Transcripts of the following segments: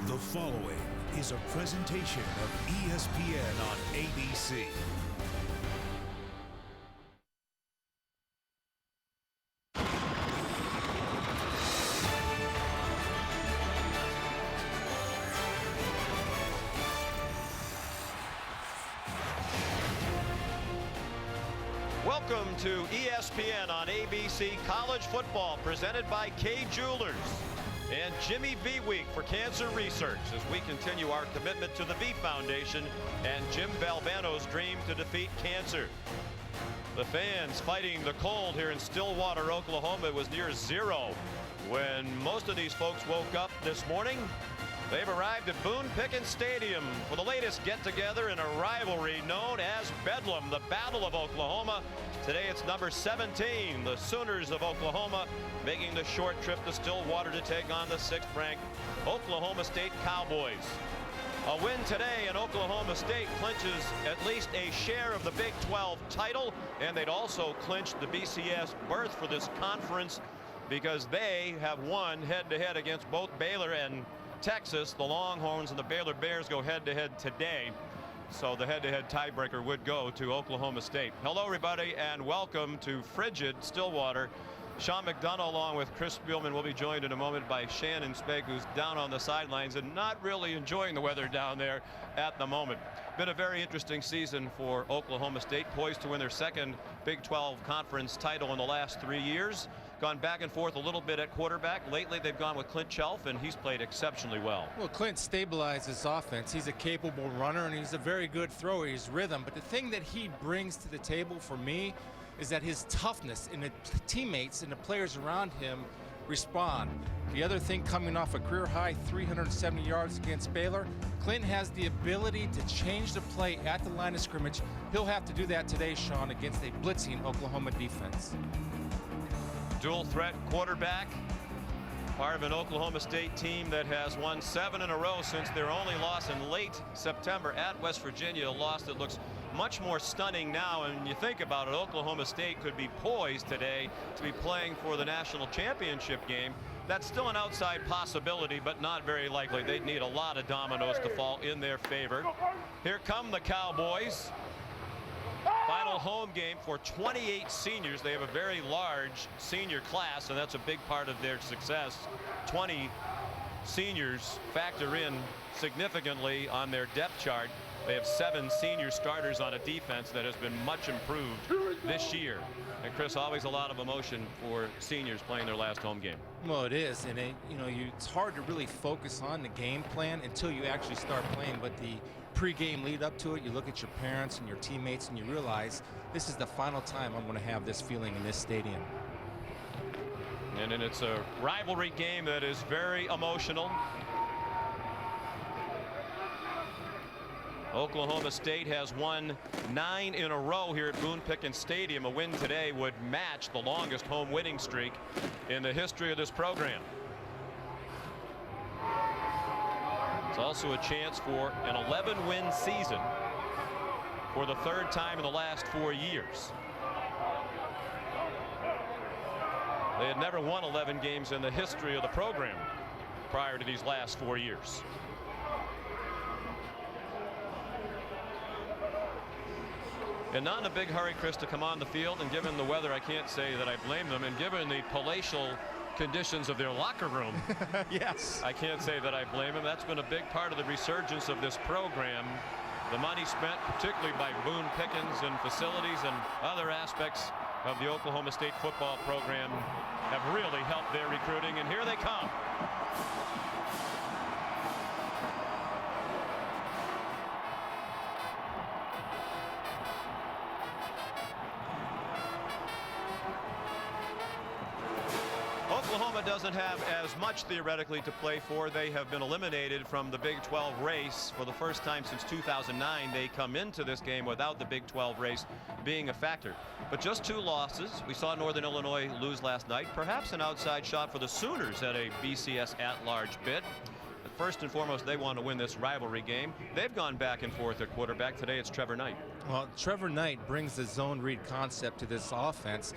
The following is a presentation of ESPN on ABC. Welcome to ESPN on ABC College Football, presented by Kay Jewelers and Jimmy V Week for Cancer Research, as we continue our commitment to the V Foundation and Jim Valvano's dream to defeat cancer. The fans fighting the cold here in Stillwater, Oklahoma. It was near zero when most of these folks woke up this morning. They've arrived at Boone Pickens Stadium for the latest get-together in a rivalry known as Bedlam, the Battle of Oklahoma. Today it's number 17, the Sooners of Oklahoma, making the short trip to Stillwater to take on the 6th-ranked Oklahoma State Cowboys. A win today in Oklahoma State clinches at least a share of the Big 12 title, and they'd also clinched the BCS berth for this conference because they have won head-to-head against both Baylor and Texas. The Longhorns and the Baylor Bears go head-to-head today, so the head-to-head tiebreaker would go to Oklahoma State. Hello, everybody, and welcome to frigid Stillwater. Sean McDonough, along with Chris Spielman, will be joined in a moment by Shannon Spake, who's down on the sidelines and not really enjoying the weather down there at the moment. Been a very interesting season for Oklahoma State, poised to win their second Big 12 conference title in the last 3 years. Gone back and forth a little bit at quarterback. Lately, they've gone with Clint Chelf, and he's played exceptionally well. Well, Clint stabilized his offense. He's a capable runner, and he's a very good thrower. He's rhythm. But the thing that he brings to the table for me is that his toughness, and the teammates and the players around him respond. The other thing, coming off a career-high 370 yards against Baylor, Clint has the ability to change the play at the line of scrimmage. He'll have to do that today, Sean, against a blitzing Oklahoma defense. Dual threat quarterback, part of an Oklahoma State team that has won 7 in a row since their only loss in late September at West Virginia, a loss that looks much more stunning now. And when you think about it, Oklahoma State could be poised today to be playing for the national championship game. That's still an outside possibility, but not very likely. They'd need a lot of dominoes to fall in their favor. Here come the Cowboys. Final home game for 28 seniors. They have a very large senior class, and that's a big part of their success. 20 seniors factor in significantly on their depth chart. They have 7 senior starters on a defense that has been much improved this year. And Chris, always a lot of emotion for seniors playing their last home game. Well, it is, and it's hard to really focus on the game plan until you actually start playing. But the pre-game lead up to it, you look at your parents and your teammates, and you realize this is the final time I'm going to have this feeling in this stadium. And then it's a rivalry game that is very emotional. Oklahoma State has won 9 in a row here at Boone Pickens Stadium. A win today would match the longest home winning streak in the history of this program. It's also a chance for an 11-win season for the 3rd time in the last 4 years. They had never won 11 games in the history of the program prior to these last 4 years. And not in a big hurry, Chris, to come on the field, and given the weather, I can't say that I blame them, and given the palatial conditions of their locker room, yes, I can't say that I blame them. That's been a big part of the resurgence of this program. The money spent particularly by Boone Pickens and facilities and other aspects of the Oklahoma State football program have really helped their recruiting, and here they come. Oklahoma doesn't have as much theoretically to play for. They have been eliminated from the Big 12 race for the first time since 2009. They come into this game without the Big 12 race being a factor. But just 2 losses. We saw Northern Illinois lose last night. Perhaps an outside shot for the Sooners at a BCS at-large bid. But first and foremost, they want to win this rivalry game. They've gone back and forth at quarterback. Today it's Trevor Knight. Well, Trevor Knight brings the zone read concept to this offense.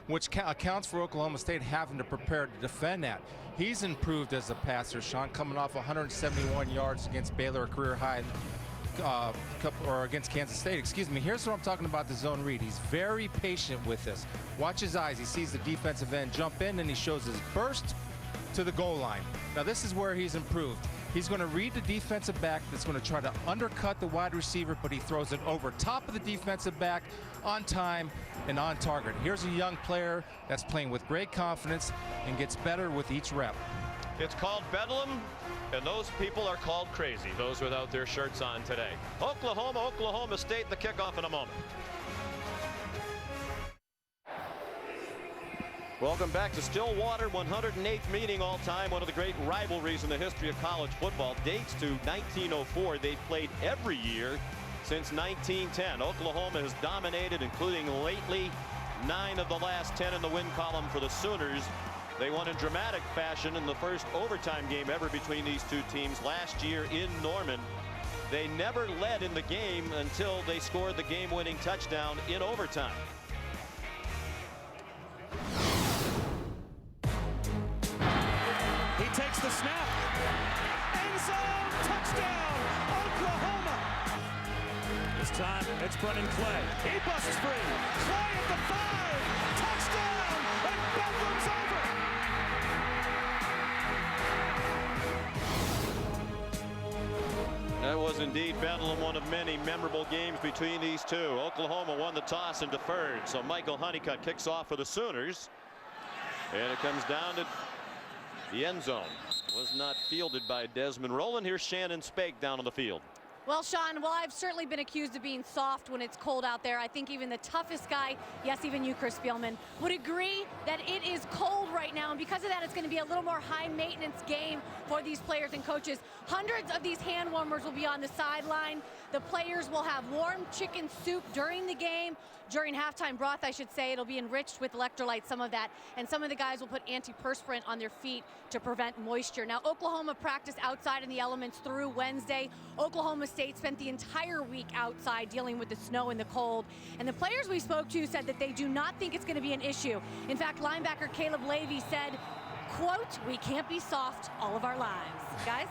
which accounts for Oklahoma State having to prepare to defend that. He's improved as a passer, Sean, coming off 171 yards against Baylor, a career high, or against Kansas State, excuse me. Here's what I'm talking about, the zone read. He's very patient with this. Watch his eyes. He sees the defensive end jump in, and he shows his burst to the goal line. Now, this is where he's improved. He's going to read the defensive back that's going to try to undercut the wide receiver, but he throws it over top of the defensive back on time and on target. Here's a young player that's playing with great confidence and gets better with each rep. It's called Bedlam, and those people are called crazy, those without their shirts on today. Oklahoma State, the kickoff in a moment. Welcome back to Stillwater, 108th meeting all time. One of the great rivalries in the history of college football. Dates to 1904. They've played every year since 1910. Oklahoma has dominated, including lately 9 of the last 10 in the win column for the Sooners. They won in dramatic fashion in the first overtime game ever between these two teams last year in Norman. They never led in the game until they scored the game-winning touchdown in overtime. He takes the snap. End zone, touchdown, Oklahoma. This time it's Brennan Clay. He busts free. Clay at the 5. Touchdown, and Bedlam's over. That was indeed Bedlam, one of many memorable games between these two. Oklahoma won the toss and deferred, so Michael Honeycutt kicks off for the Sooners. And it comes down to the end zone. Was not fielded by Desmond Rowland. Here's Shannon Spake down on the field. Well, Sean, while I've certainly been accused of being soft when it's cold out there, I think even the toughest guy, yes, even you, Chris Spielman, would agree that it is cold right now. And because of that, it's going to be a little more high-maintenance game for these players and coaches. Hundreds of these hand warmers will be on the sideline. The players will have warm chicken soup during the game. During halftime broth, I should say. It'll be enriched with electrolytes, some of that. And some of the guys will put antiperspirant on their feet to prevent moisture. Now, Oklahoma practiced outside in the elements through Wednesday. Oklahoma State spent the entire week outside dealing with the snow and the cold. And the players we spoke to said that they do not think it's going to be an issue. In fact, linebacker Caleb Levy said, quote, "We can't be soft all of our lives." Guys?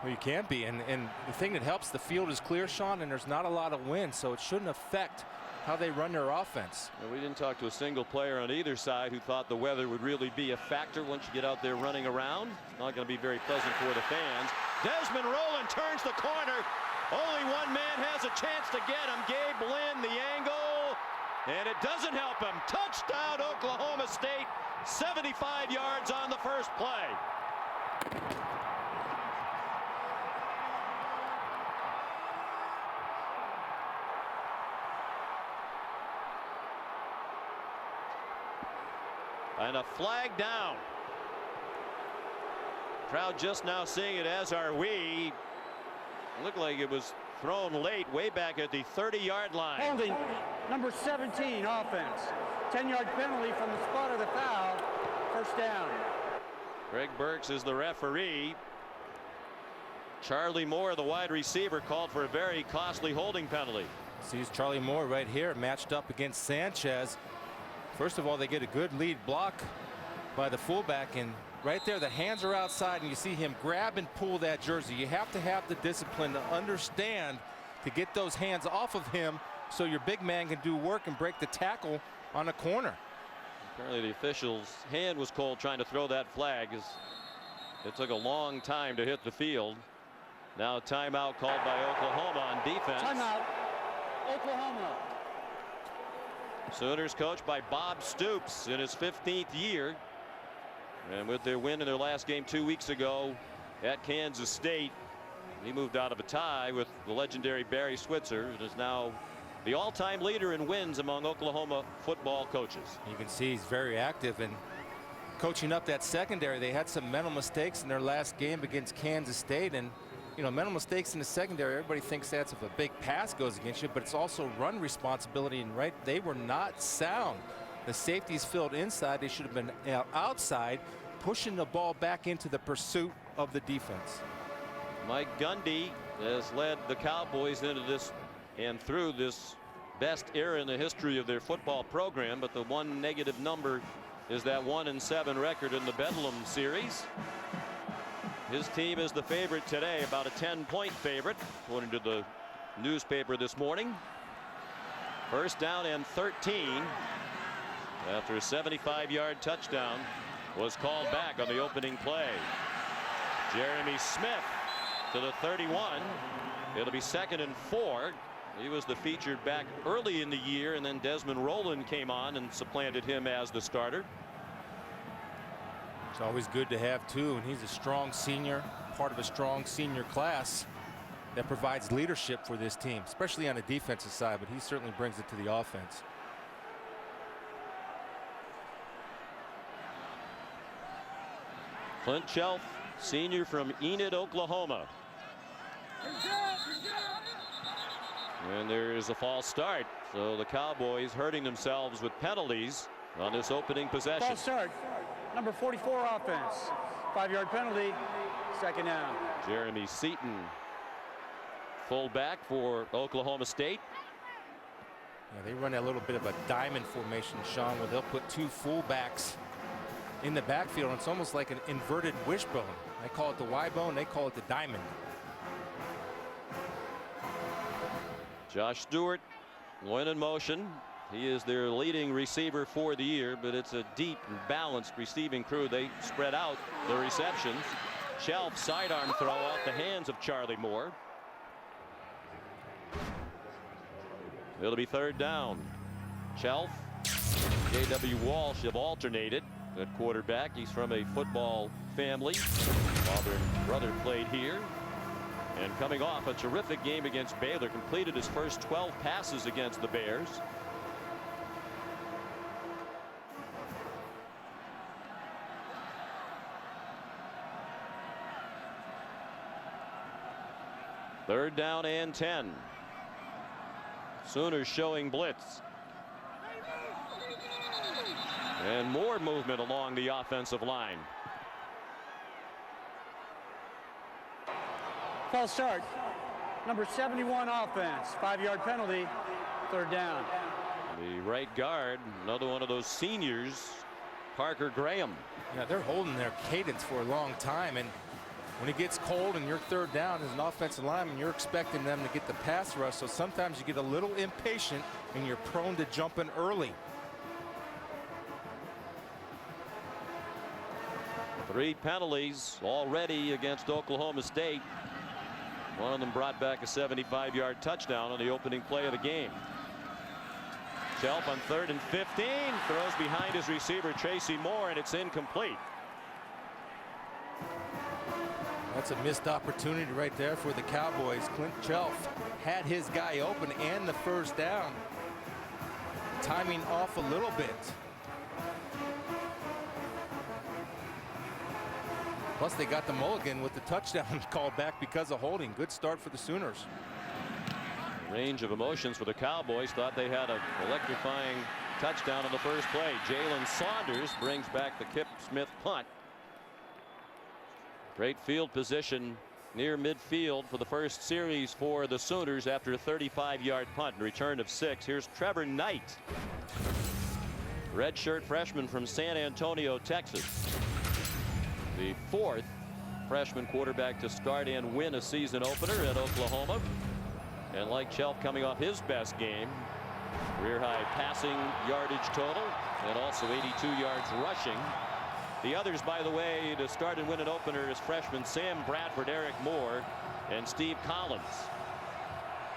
Well, you can't be. And the thing that helps, the field is clear, Sean, and there's not a lot of wind, so it shouldn't affect how they run their offense. And we didn't talk to a single player on either side who thought the weather would really be a factor once you get out there running around. It's not going to be very pleasant for the fans. Desmond Rowland turns the corner. Only one man has a chance to get him. Gabe Lynn, the angle, and it doesn't help him. Touchdown, Oklahoma State. 75 yards on the first play. And a flag down. Crowd just now seeing it, as are we. Looked like it was thrown late, way back at the 30-yard line. Holding number 17 offense. 10-yard penalty from the spot of the foul. First down. Greg Burks is the referee. Charlie Moore, the wide receiver, called for a very costly holding penalty. Sees Charlie Moore right here matched up against Sanchez. First of all, they get a good lead block by the fullback, and right there the hands are outside and you see him grab and pull that jersey. You have to have the discipline to understand to get those hands off of him so your big man can do work and break the tackle on a corner. Apparently the official's hand was cold trying to throw that flag, as it took a long time to hit the field. Now a timeout called by Oklahoma on defense. Timeout, Oklahoma. Sooners coached by Bob Stoops in his 15th year. And with their win in their last game 2 weeks ago at Kansas State, he moved out of a tie with the legendary Barry Switzer and is now the all-time leader in wins among Oklahoma football coaches. You can see he's very active and coaching up that secondary. They had some mental mistakes in their last game against Kansas State, and you know, mental mistakes in the secondary, everybody thinks that's if a big pass goes against you, but it's also run responsibility, and right, they were not sound. The safeties filled inside. They should have been outside, pushing the ball back into the pursuit of the defense. Mike Gundy has led the Cowboys into this and through this best era in the history of their football program, but the one negative number is that 1-7 record in the Bedlam series. His team is the favorite today, about a 10-point favorite, according to the newspaper this morning. First down and 13 after a 75-yard touchdown was called back on the opening play. Jeremy Smith to the 31. It'll be 2nd and 4. He was the featured back early in the year, and then Desmond Rowland came on and supplanted him as the starter. It's always good to have two, and he's a strong senior, part of a strong senior class that provides leadership for this team, especially on the defensive side, but he certainly brings it to the offense. Clint Chelf, senior from Enid, Oklahoma. And there is a false start, so the Cowboys hurting themselves with penalties on this opening possession. False start. Number 44 offense. 5-yard penalty. 2nd down. Jeremy Seaton, fullback for Oklahoma State. Yeah, they run a little bit of a diamond formation, Sean, where they'll put two fullbacks in the backfield. And it's almost like an inverted wishbone. They call it the Y bone, they call it the diamond. Josh Stewart, when in motion. He is their leading receiver for the year, but it's a deep and balanced receiving crew. They spread out the receptions. Shelf sidearm throw off the hands of Charlie Moore. It'll be 3rd down. Shelf, J.W. Walsh have alternated at quarterback. He's from a football family. Father and brother played here. And coming off a terrific game against Baylor, completed his first 12 passes against the Bears. Third down and 10. Sooners showing blitz. And more movement along the offensive line. False start. Number 71 offense. 5-yard penalty. 3rd down. The right guard, another one of those seniors, Parker Graham. Yeah, they're holding their cadence for a long time, and when it gets cold and you're 3rd down as an offensive lineman, you're expecting them to get the pass rush, so sometimes you get a little impatient and you're prone to jumping early. 3 penalties already against Oklahoma State. One of them brought back a 75-yard touchdown on the opening play of the game. Shelf on 3rd and 15, throws behind his receiver Tracy Moore, and it's incomplete. That's a missed opportunity right there for the Cowboys. Clint Chelf had his guy open and the 1st down. Timing off a little bit. Plus they got the mulligan with the touchdown called back because of holding. Good start for the Sooners. Range of emotions for the Cowboys. Thought they had an electrifying touchdown on the first play. Jalen Saunders brings back the Kip Smith punt. Great field position near midfield for the first series for the Sooners after a 35-yard punt and return of 6. Here's Trevor Knight, redshirt freshman from San Antonio, Texas. The 4th freshman quarterback to start and win a season opener at Oklahoma. And like Shelf, coming off his best game, career high passing yardage total and also 82 yards rushing. The others, by the way, to start and win an opener is freshman Sam Bradford, Eric Moore, and Steve Collins.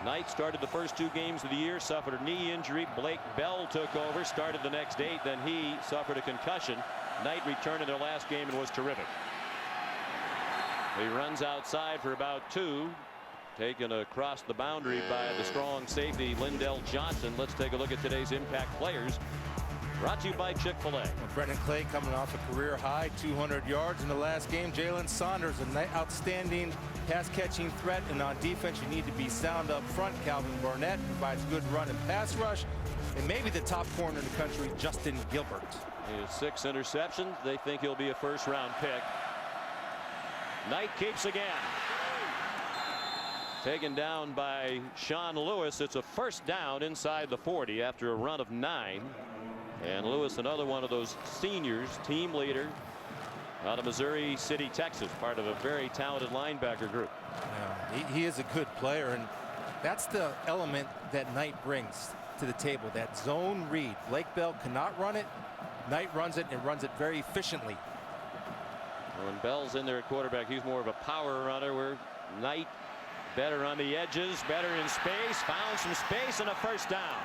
Knight started the first 2 games of the year, suffered a knee injury. Blake Bell took over, started the next 8, then he suffered a concussion. Knight returned in their last game and was terrific. He runs outside for about 2. Taken across the boundary by the strong safety Lindell Johnson. Let's take a look at today's impact players. Brought to you by Chick-fil-A. Well, Brendan Clay coming off a career high 200 yards in the last game. Jalen Saunders, an outstanding pass catching threat, and on defense you need to be sound up front. Calvin Barnett provides good run and pass rush, and maybe the top corner in the country, Justin Gilbert. He has 6 interceptions. They think he'll be a first-round pick. Knight keeps again. taken down by Sean Lewis. It's a first down inside the 40 after a run of 9. And Lewis, another one of those seniors, team leader out of Missouri City, Texas, part of a very talented linebacker group. Yeah, he is a good player, and that's the element that Knight brings to the table, that zone read. Blake Bell cannot run it. Knight runs it and runs it very efficiently. When Bell's in there at quarterback, he's more of a power runner, where Knight better on the edges, better in space, found some space, and a first down.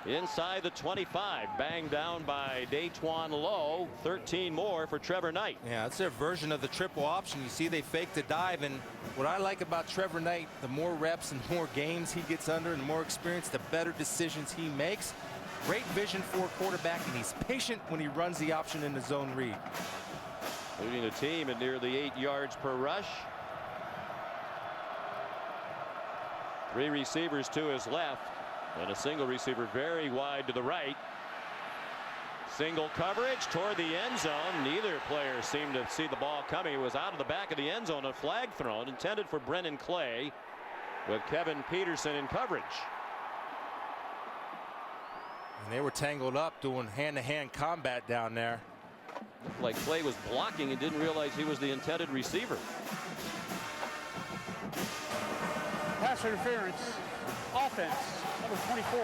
Inside the 25, banged down by Daquan Lowe. 13 more for Trevor Knight. Yeah, it's their version of the triple option. You see they fake the dive, and what I like about Trevor Knight, the more reps and more games he gets under and the more experience, the better decisions he makes. Great vision for a quarterback, and he's patient when he runs the option in the zone read. Leading the team at nearly 8 yards per rush. 3 receivers to his left, and a single receiver very wide to the right. Single coverage toward the end zone. Neither player seemed to see the ball coming. It was out of the back of the end zone. A flag thrown intended for Brennan Clay, with Kevin Peterson in coverage. And they were tangled up doing hand-to-hand combat down there. Looked like Clay was blocking and didn't realize he was the intended receiver. Pass interference. Offense. Number 24.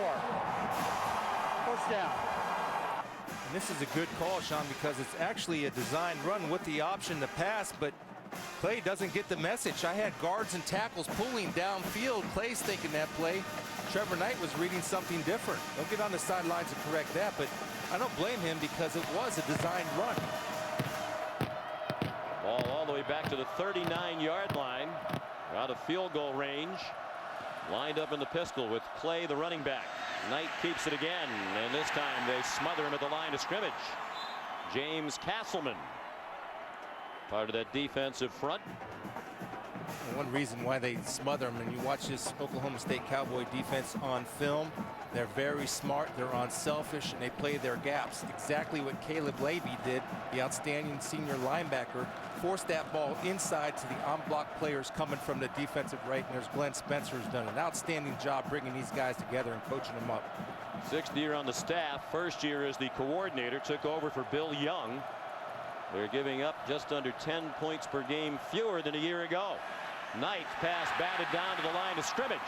First down. And this is a good call, Sean, because it's actually a designed run with the option to pass, but Clay doesn't get the message. I had guards and tackles pulling downfield. Clay's thinking that play. Trevor Knight was reading something different. They'll get on the sidelines and correct that, but I don't blame him because it was a designed run. Ball all the way back to the 39-yard line. Out of field goal range. Lined up in the pistol with Clay, the running back. Knight keeps it again, and this time they smother him at the line of scrimmage. James Castleman, part of that defensive front. One reason why they smother him, and you watch this Oklahoma State Cowboy defense on film, they're very smart, they're unselfish, and they play their gaps. Exactly what Caleb Levy did, the outstanding senior linebacker, forced that ball inside to the on-block players coming from the defensive right, and there's Glenn Spencer, who's done an outstanding job bringing these guys together and coaching them up. 6th year on the staff, 1st year as the coordinator, took over for Bill Young. They're giving up just under 10 points per game fewer than a year ago. Knight's pass batted down to the line of scrimmage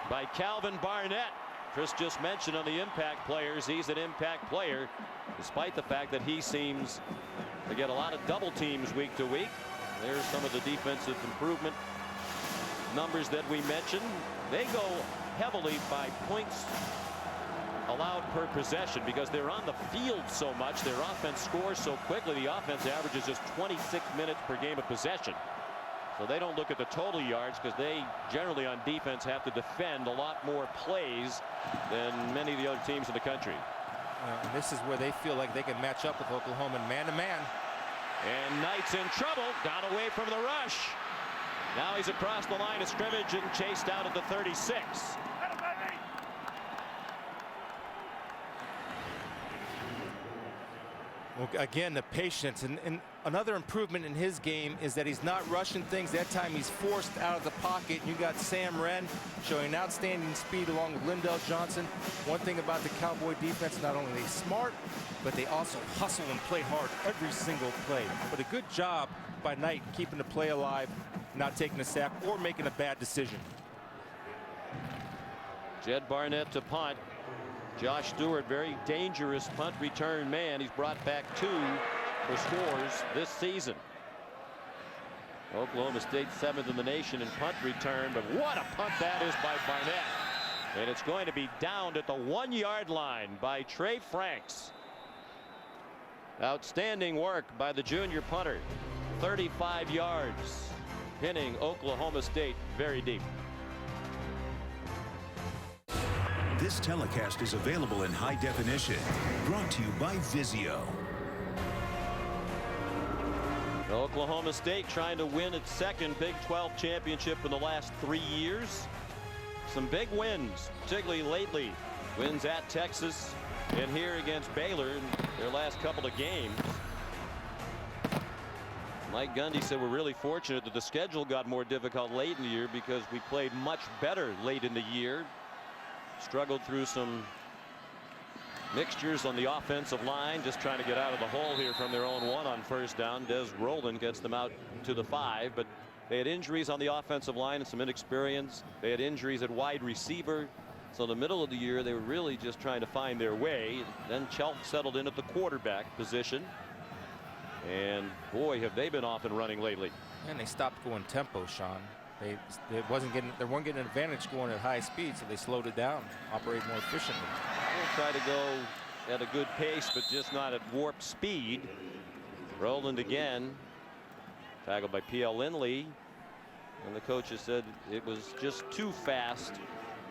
by Calvin Barnett. Chris just mentioned on the impact players, he's an impact player, despite the fact that he seems to get a lot of double teams week to week. There's some of the defensive improvement numbers that we mentioned. They go heavily by points allowed per possession because they're on the field so much. Their offense scores so quickly. The offense averages just 26 minutes per game of possession. So they don't look at the total yards because they generally on defense have to defend a lot more plays than many of the other teams in the country. And this is where they feel like they can match up with Oklahoma man-to-man. And Knight's in trouble. Got away from the rush. Now he's across the line of scrimmage and chased out at the 36. Well, again, the patience, and another improvement in his game is that he's not rushing things. That time he's forced out of the pocket. You got Sam Wren showing outstanding speed along with Lindell Johnson. One thing about the Cowboy defense, not only are they smart, but they also hustle and play hard every single play. But a good job by Knight keeping the play alive, not taking a sack or making a bad decision. Jed Barnett to punt. Josh Stewart, very dangerous punt return man. He's brought back 2 for scores this season. Oklahoma State 7th in the nation in punt return, but what a punt that is by Barnett. And it's going to be downed at the 1-yard line by Trey Franks. Outstanding work by the junior punter. 35 yards, pinning Oklahoma State very deep. This telecast is available in high definition. Brought to you by Vizio. Oklahoma State trying to win its 2nd Big 12 championship in the last 3 years. Some big wins, particularly lately. Wins at Texas and here against Baylor in their last couple of games. Mike Gundy said we're really fortunate that the schedule got more difficult late in the year because we played much better late in the year. Struggled through some mixtures on the offensive line, just trying to get out of the hole here from their own one on first down. Des Roland gets them out to the 5, but they had injuries on the offensive line and some inexperience. They had injuries at wide receiver. So in the middle of the year, they were really just trying to find their way. Then Chelk settled in at the quarterback position. And boy, have they been off and running lately. And they stopped going tempo, Sean. They weren't getting an advantage going at high speed, so they slowed it down, operate more efficiently. They'll try to go at a good pace, but just not at warp speed. Roland again, tackled by P.L. Lindley. And the coaches said it was just too fast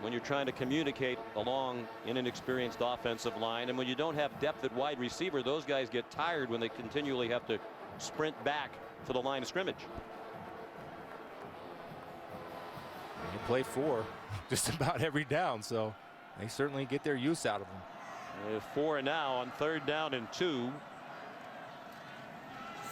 when you're trying to communicate along in an experienced offensive line. And when you don't have depth at wide receiver, those guys get tired when they continually have to sprint back to the line of scrimmage. They play 4 just about every down, so they certainly get their use out of them. 4 now on 3rd down and 2.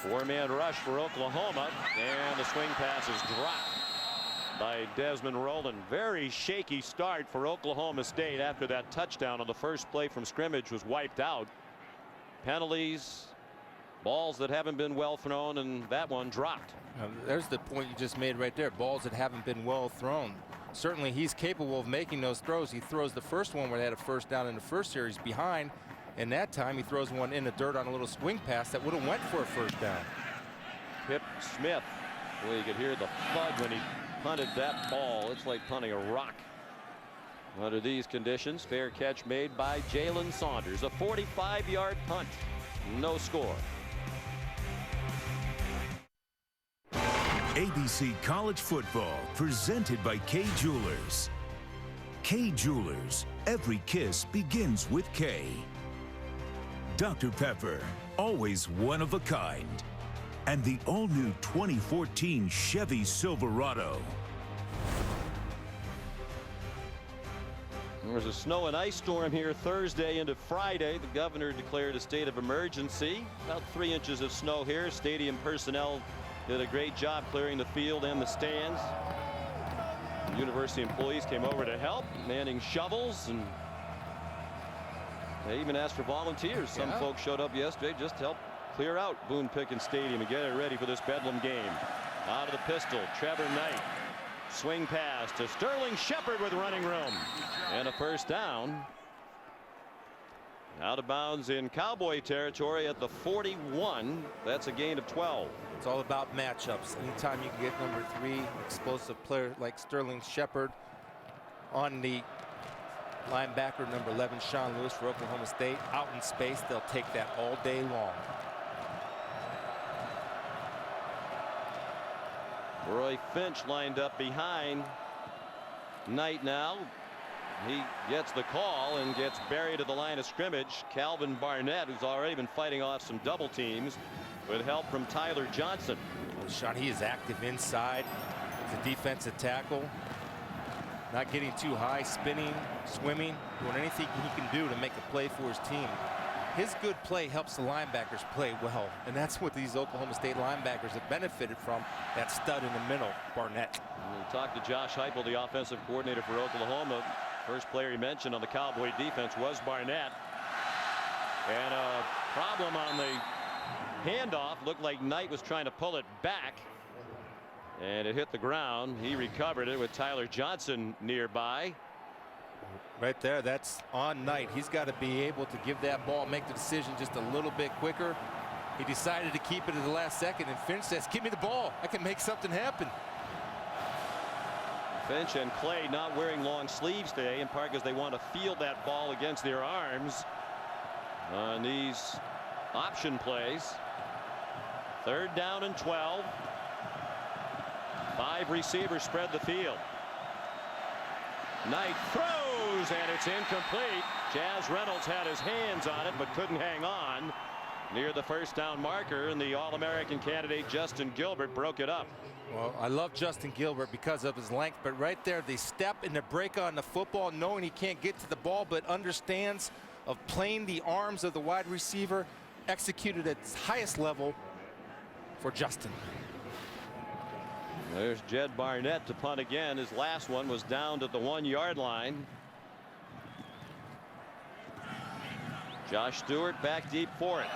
4-man rush for Oklahoma, and the swing pass is dropped by Desmond Roland. Very shaky start for Oklahoma State after that touchdown on the first play from scrimmage was wiped out. Penalties, balls that haven't been well thrown, and that one dropped. There's the point you just made right there. Balls that haven't been well thrown. Certainly he's capable of making those throws. He throws the first one where they had a first down in the first series behind, and that time he throws one in the dirt on a little swing pass that would have went for a first down. Pip Smith, well, you could hear the thud when he punted that ball. It's like punting a rock under these conditions. Fair catch made by Jalen Saunders. A 45-yard punt. No score. ABC College Football, presented by Kay Jewelers. Kay Jewelers, every kiss begins with K. Dr. Pepper, always one of a kind. And the all-new 2014 Chevy Silverado. There was a snow and ice storm here Thursday into Friday. The governor declared a state of emergency. About 3 inches of snow here. Stadium personnel did a great job clearing the field and the stands. University employees came over to help, manning shovels, and they even asked for volunteers. Some folks showed up yesterday just to help clear out Boone Pickens Stadium and get it ready for this Bedlam game. Out of the pistol, Trevor Knight. Swing pass to Sterling Shepard with running room. And a first down. Out of bounds in Cowboy territory at the 41. That's a gain of 12. It's all about matchups. Anytime you can get number 3 explosive player like Sterling Shepard on the linebacker number 11 Sean Lewis for Oklahoma State out in space, they'll take that all day long. Roy Finch lined up behind Knight now. He gets the call and gets buried at the line of scrimmage. Calvin Barnett, who's already been fighting off some double teams with help from Tyler Johnson. Well, Sean, he is active inside. He's a defensive tackle. Not getting too high, spinning, swimming, doing anything he can do to make a play for his team. His good play helps the linebackers play well, and that's what these Oklahoma State linebackers have benefited from, that stud in the middle, Barnett. We'll talk to Josh Heupel, the offensive coordinator for Oklahoma. First player he mentioned on the Cowboy defense was Barnett. And a problem on the handoff. Looked like Knight was trying to pull it back, and it hit the ground. He recovered it with Tyler Johnson nearby. Right there, that's on Knight. He's got to be able to give that ball, make the decision just a little bit quicker. He decided to keep it at the last second, and Finch says, give me the ball. I can make something happen. Finch and Clay not wearing long sleeves today, in part because they want to field that ball against their arms on these option plays. 3rd down and 12. 5 receivers spread the field. Knight throws, and it's incomplete. Jazz Reynolds had his hands on it but couldn't hang on near the first down marker, and the All-American candidate Justin Gilbert broke it up. Well, I love Justin Gilbert because of his length, but right there, they step and the break on the football, knowing he can't get to the ball, but understands of playing the arms of the wide receiver, executed at its highest level for Justin. There's Jed Barnett to punt again. His last one was down to the 1-yard line. Josh Stewart back deep for it.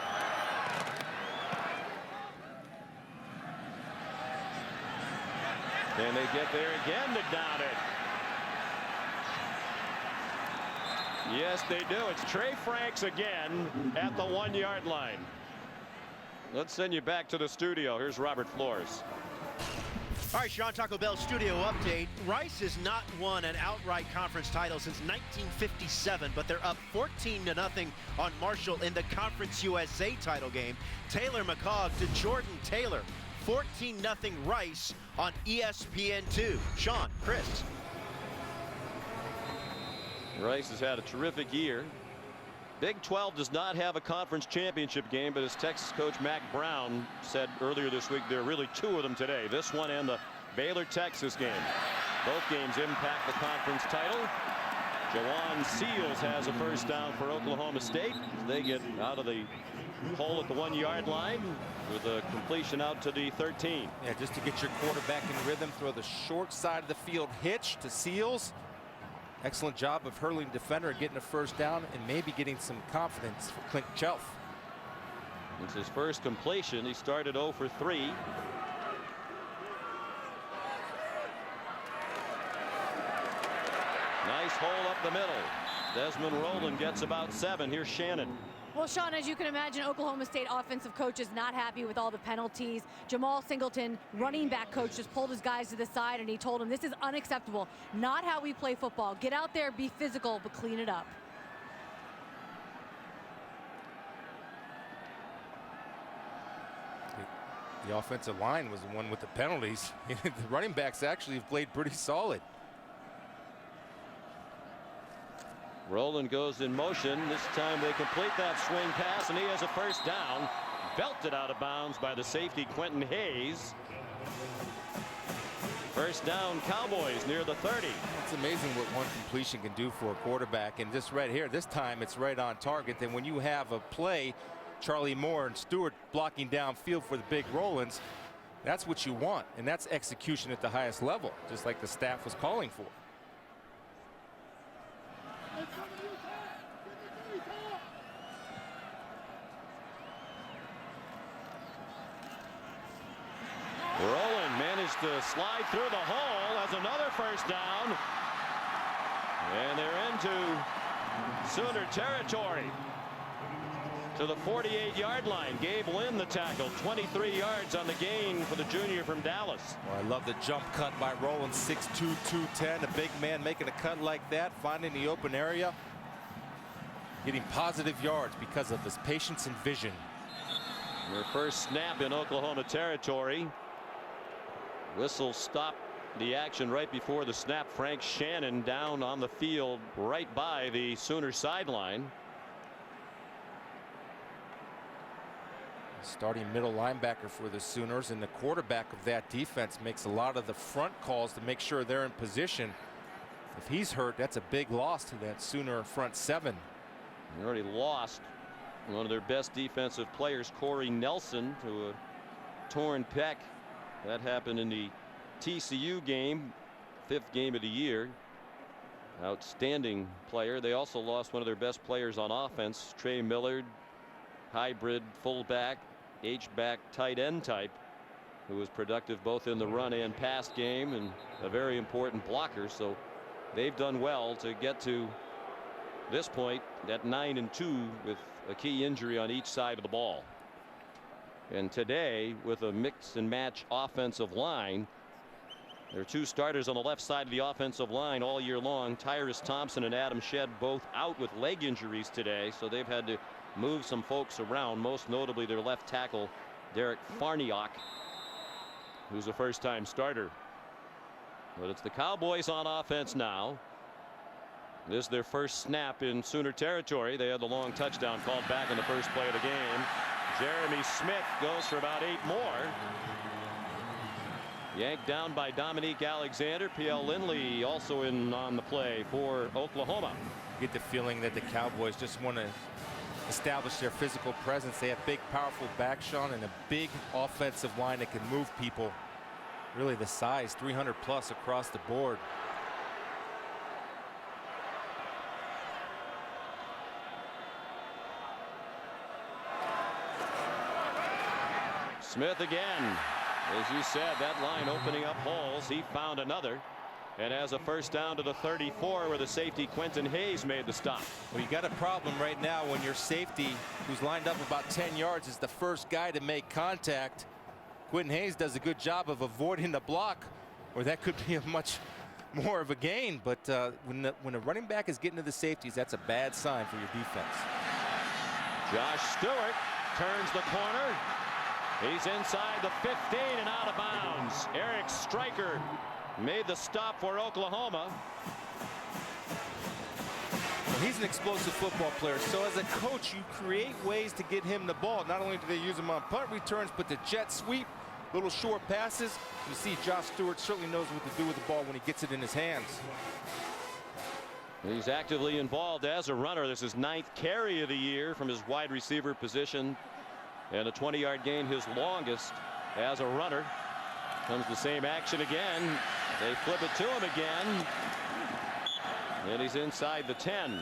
Can they get there again to down it? Yes, they do. It's Trey Franks again at the 1-yard line. Let's send you back to the studio. Here's Robert Flores. All right, Sean, Taco Bell studio update. Rice has not won an outright conference title since 1957, but they're up 14-0 on Marshall in the Conference USA title game. Taylor McCogg to Jordan Taylor. 14-0 Rice on ESPN2. Sean, Chris. Rice has had a terrific year. Big 12 does not have a conference championship game, but as Texas coach Mac Brown said earlier this week, there are really two of them today. This one and the Baylor-Texas game. Both games impact the conference title. Jawan Seals has a first down for Oklahoma State. They get out of the hole at the 1-yard line with a completion out to the 13. Yeah, just to get your quarterback in rhythm, throw the short side of the field hitch to Seals. Excellent job of hurling defender, getting a first down, and maybe getting some confidence for Clint Chelf. It's his first completion. He started 0 for 3. Nice hole up the middle. Desmond Rowland gets about 7. Here's Shannon. Well, Sean, as you can imagine, Oklahoma State offensive coach is not happy with all the penalties. Jamal Singleton, running back coach, just pulled his guys to the side and he told them this is unacceptable. Not how we play football. Get out there, be physical, but clean it up. The offensive line was the one with the penalties. The running backs actually have played pretty solid. Rowland goes in motion. This time they complete that swing pass, and he has a first down. Belted out of bounds by the safety Quentin Hayes. First down, Cowboys near the 30. It's amazing what one completion can do for a quarterback. And just right here, this time it's right on target. Then when you have a play, Charlie Moore and Stewart blocking downfield for the big Rowlands, that's what you want. And that's execution at the highest level, just like the staff was calling for. Rowland managed to slide through the hole as another first down. And they're into Sooner territory. To the 48-yard line. Gabe Lynn the tackle. 23 yards on the gain for the junior from Dallas. Well, I love the jump cut by Rowland. 6'2", 210. A big man making a cut like that, finding the open area, getting positive yards because of his patience and vision. Their first snap in Oklahoma territory. Whistle stopped the action right before the snap. Frank Shannon down on the field right by the Sooner sideline. Starting middle linebacker for the Sooners, and the quarterback of that defense makes a lot of the front calls to make sure they're in position. If he's hurt, that's a big loss to that Sooner front seven. They already lost one of their best defensive players, Corey Nelson, to a torn pec. That happened in the TCU game, 5th game of the year. Outstanding player. They also lost one of their best players on offense, Trey Millard, hybrid fullback, H-back tight end type, who was productive both in the run and pass game and a very important blocker. So they've done well to get to this point at 9-2 with a key injury on each side of the ball. And today, with a mix and match offensive line, there are 2 starters on the left side of the offensive line all year long. Tyrus Thompson and Adam Shedd both out with leg injuries today, so they've had to move some folks around, most notably their left tackle Derek Farniok, who's a first-time starter. But it's the Cowboys on offense now. This is their first snap in Sooner territory. They had the long touchdown called back in the first play of the game. Jeremy Smith goes for about 8 more. Yanked down by Dominique Alexander. P.L. Lindley also in on the play for Oklahoma. Get the feeling that the Cowboys just want to establish their physical presence. They have big, powerful back, Sean, and a big offensive line that can move people. Really the size, 300 plus across the board. Smith again. As you said, that line opening up holes. He found another. And has a first down to the 34 where the safety Quentin Hayes made the stop. Well, you got a problem right now when your safety, who's lined up about 10 yards, is the first guy to make contact. Quentin Hayes does a good job of avoiding the block, or that could be a much more of a gain. But when a running back is getting to the safeties, that's a bad sign for your defense. Josh Stewart turns the corner. He's inside the 15 and out of bounds. Eric Stryker made the stop for Oklahoma. Well, he's an explosive football player, so as a coach you create ways to get him the ball. Not only do they use him on punt returns, but the jet sweep, little short passes. You see Josh Stewart certainly knows what to do with the ball when he gets it in his hands. He's actively involved as a runner. This is 9th carry of the year from his wide receiver position, and a 20-yard gain, his longest as a runner. Comes the same action again. They flip it to him again. And he's inside the 10.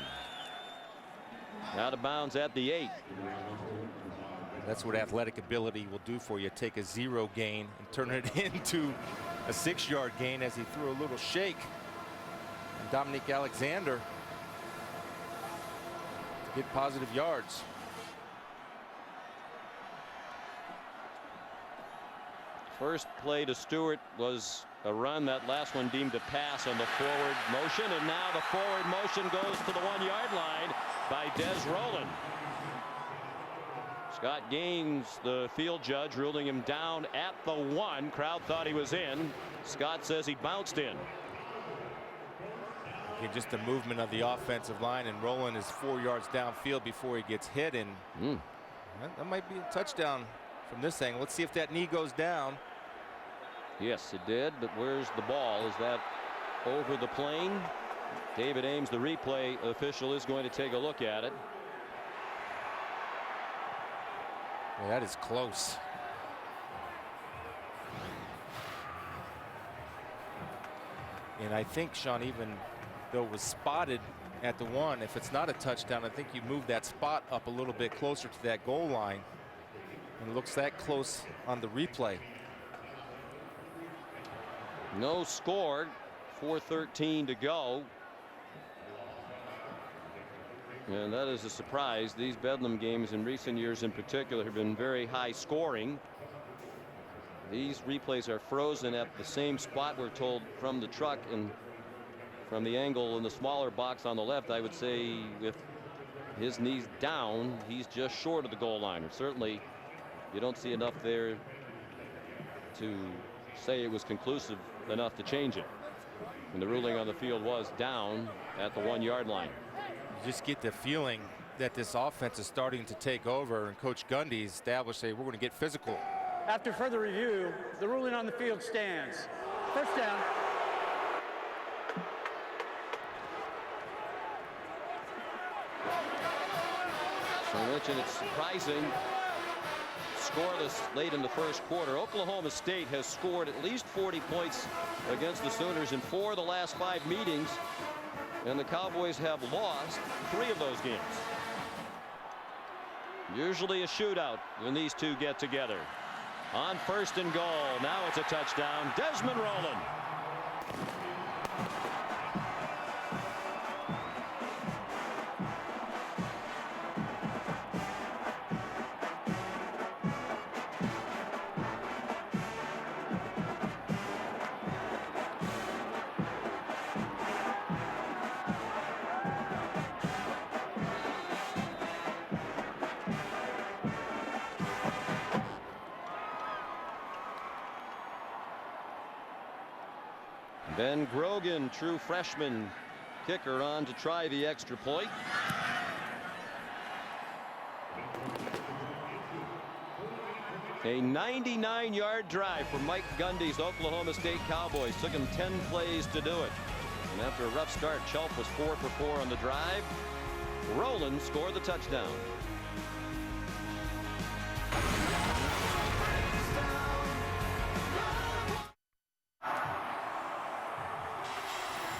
Out of bounds at the 8. That's what athletic ability will do for you. Take a 0 gain and turn it into a 6-yard gain as he threw a little shake. And Dominique Alexander to get positive yards. First play to Stewart was a run. That last one deemed a pass on the forward motion. And now the forward motion goes to the 1-yard line by Des Rowland. Scott Gaines, the field judge, ruling him down at the 1. Crowd thought he was in. Scott says he bounced in. Again, just the movement of the offensive line, and Rowland is 4 yards downfield before he gets hit, and that might be a touchdown from this angle. Let's see if that knee goes down. Yes, it did, but where's the ball? Is that over the plane? David Ames, the replay official, is going to take a look at it. Well, that is close. And I think, Sean, even though it was spotted at the 1, if it's not a touchdown, I think you move that spot up a little bit closer to that goal line. And it looks that close on the replay. No score. 4:13 to go. And that is a surprise. These Bedlam games in recent years in particular have been very high scoring. These replays are frozen at the same spot, we're told, from the truck, and from the angle in the smaller box on the left. I would say with his knees down, he's just short of the goal line. Or certainly you don't see enough there to say it was conclusive enough to change it. And the ruling on the field was down at the 1-yard line. You just get the feeling that this offense is starting to take over, and Coach Gundy established, hey, we're going to get physical. After further review, the ruling on the field stands. First down. So I mentioned it's surprising. Scoreless late in the first quarter. Oklahoma State has scored at least 40 points against the Sooners in 4 of the last 5 meetings, and the Cowboys have lost 3 of those games. Usually a shootout when these two get together. On 1st and goal, now it's a touchdown. Desmond Rowland. Ben Grogan, true freshman kicker, on to try the extra point. A 99-yard drive for Mike Gundy's Oklahoma State Cowboys. Took him 10 plays to do it. And after a rough start, Chelp was 4 for 4 on the drive. Rowland scored the touchdown.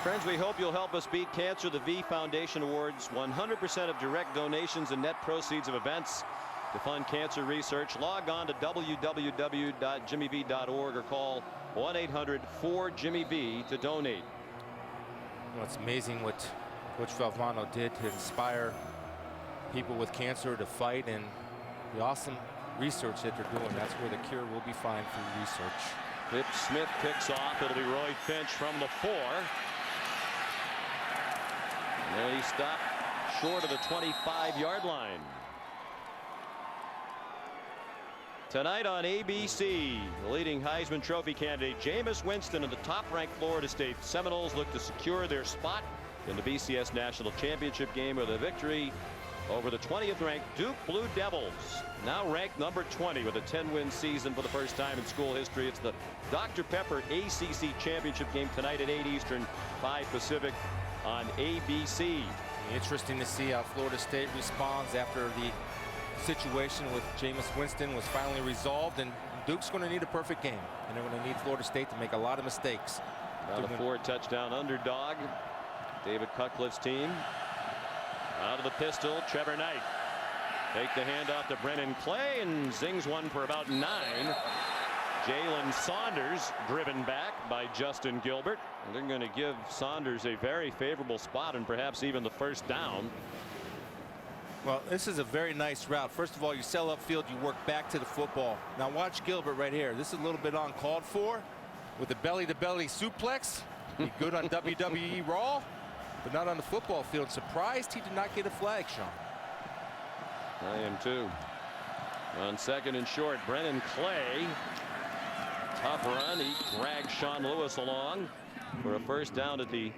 Friends, we hope you'll help us beat cancer. The V Foundation awards 100% of direct donations and net proceeds of events to fund cancer research. Log on to www.jimmyv.org or call 1-800-4-JIMMY-V to donate. Well, it's amazing what Coach Valvano did to inspire people with cancer to fight, and the awesome research that they're doing. That's where the cure will be found through research. Pip Smith picks off. It'll be Roy Finch from the 4. And he stopped short of the 25-yard line. Tonight on ABC, the leading Heisman Trophy candidate Jameis Winston and the top-ranked Florida State Seminoles look to secure their spot in the BCS National Championship game with a victory over the 20th-ranked Duke Blue Devils, now ranked number 20 with a 10-win season for the first time in school history. It's the Dr. Pepper ACC Championship game tonight at 8 Eastern, 5 Pacific on ABC. Interesting to see how Florida State responds after the situation with Jameis Winston was finally resolved, and Duke's going to need a perfect game, and they're going to need Florida State to make a lot of mistakes. Now the 4-touchdown underdog, David Cutcliffe's team. Out of the pistol, Trevor Knight. Take the handoff to Brennan Clay and zings one for about 9. Jalen Saunders driven back by Justin Gilbert. And they're going to give Saunders a very favorable spot and perhaps even the first down. Well, this is a very nice route. First of all, you sell upfield, you work back to the football. Now watch Gilbert right here. This is a little bit uncalled for with the belly-to-belly suplex. Be good on WWE Raw, but not on the football field. Surprised he did not get a flag, Sean. I am too. On 2nd and short, Brennan Clay. Tough run. He drags Sean Lewis along for a first down at the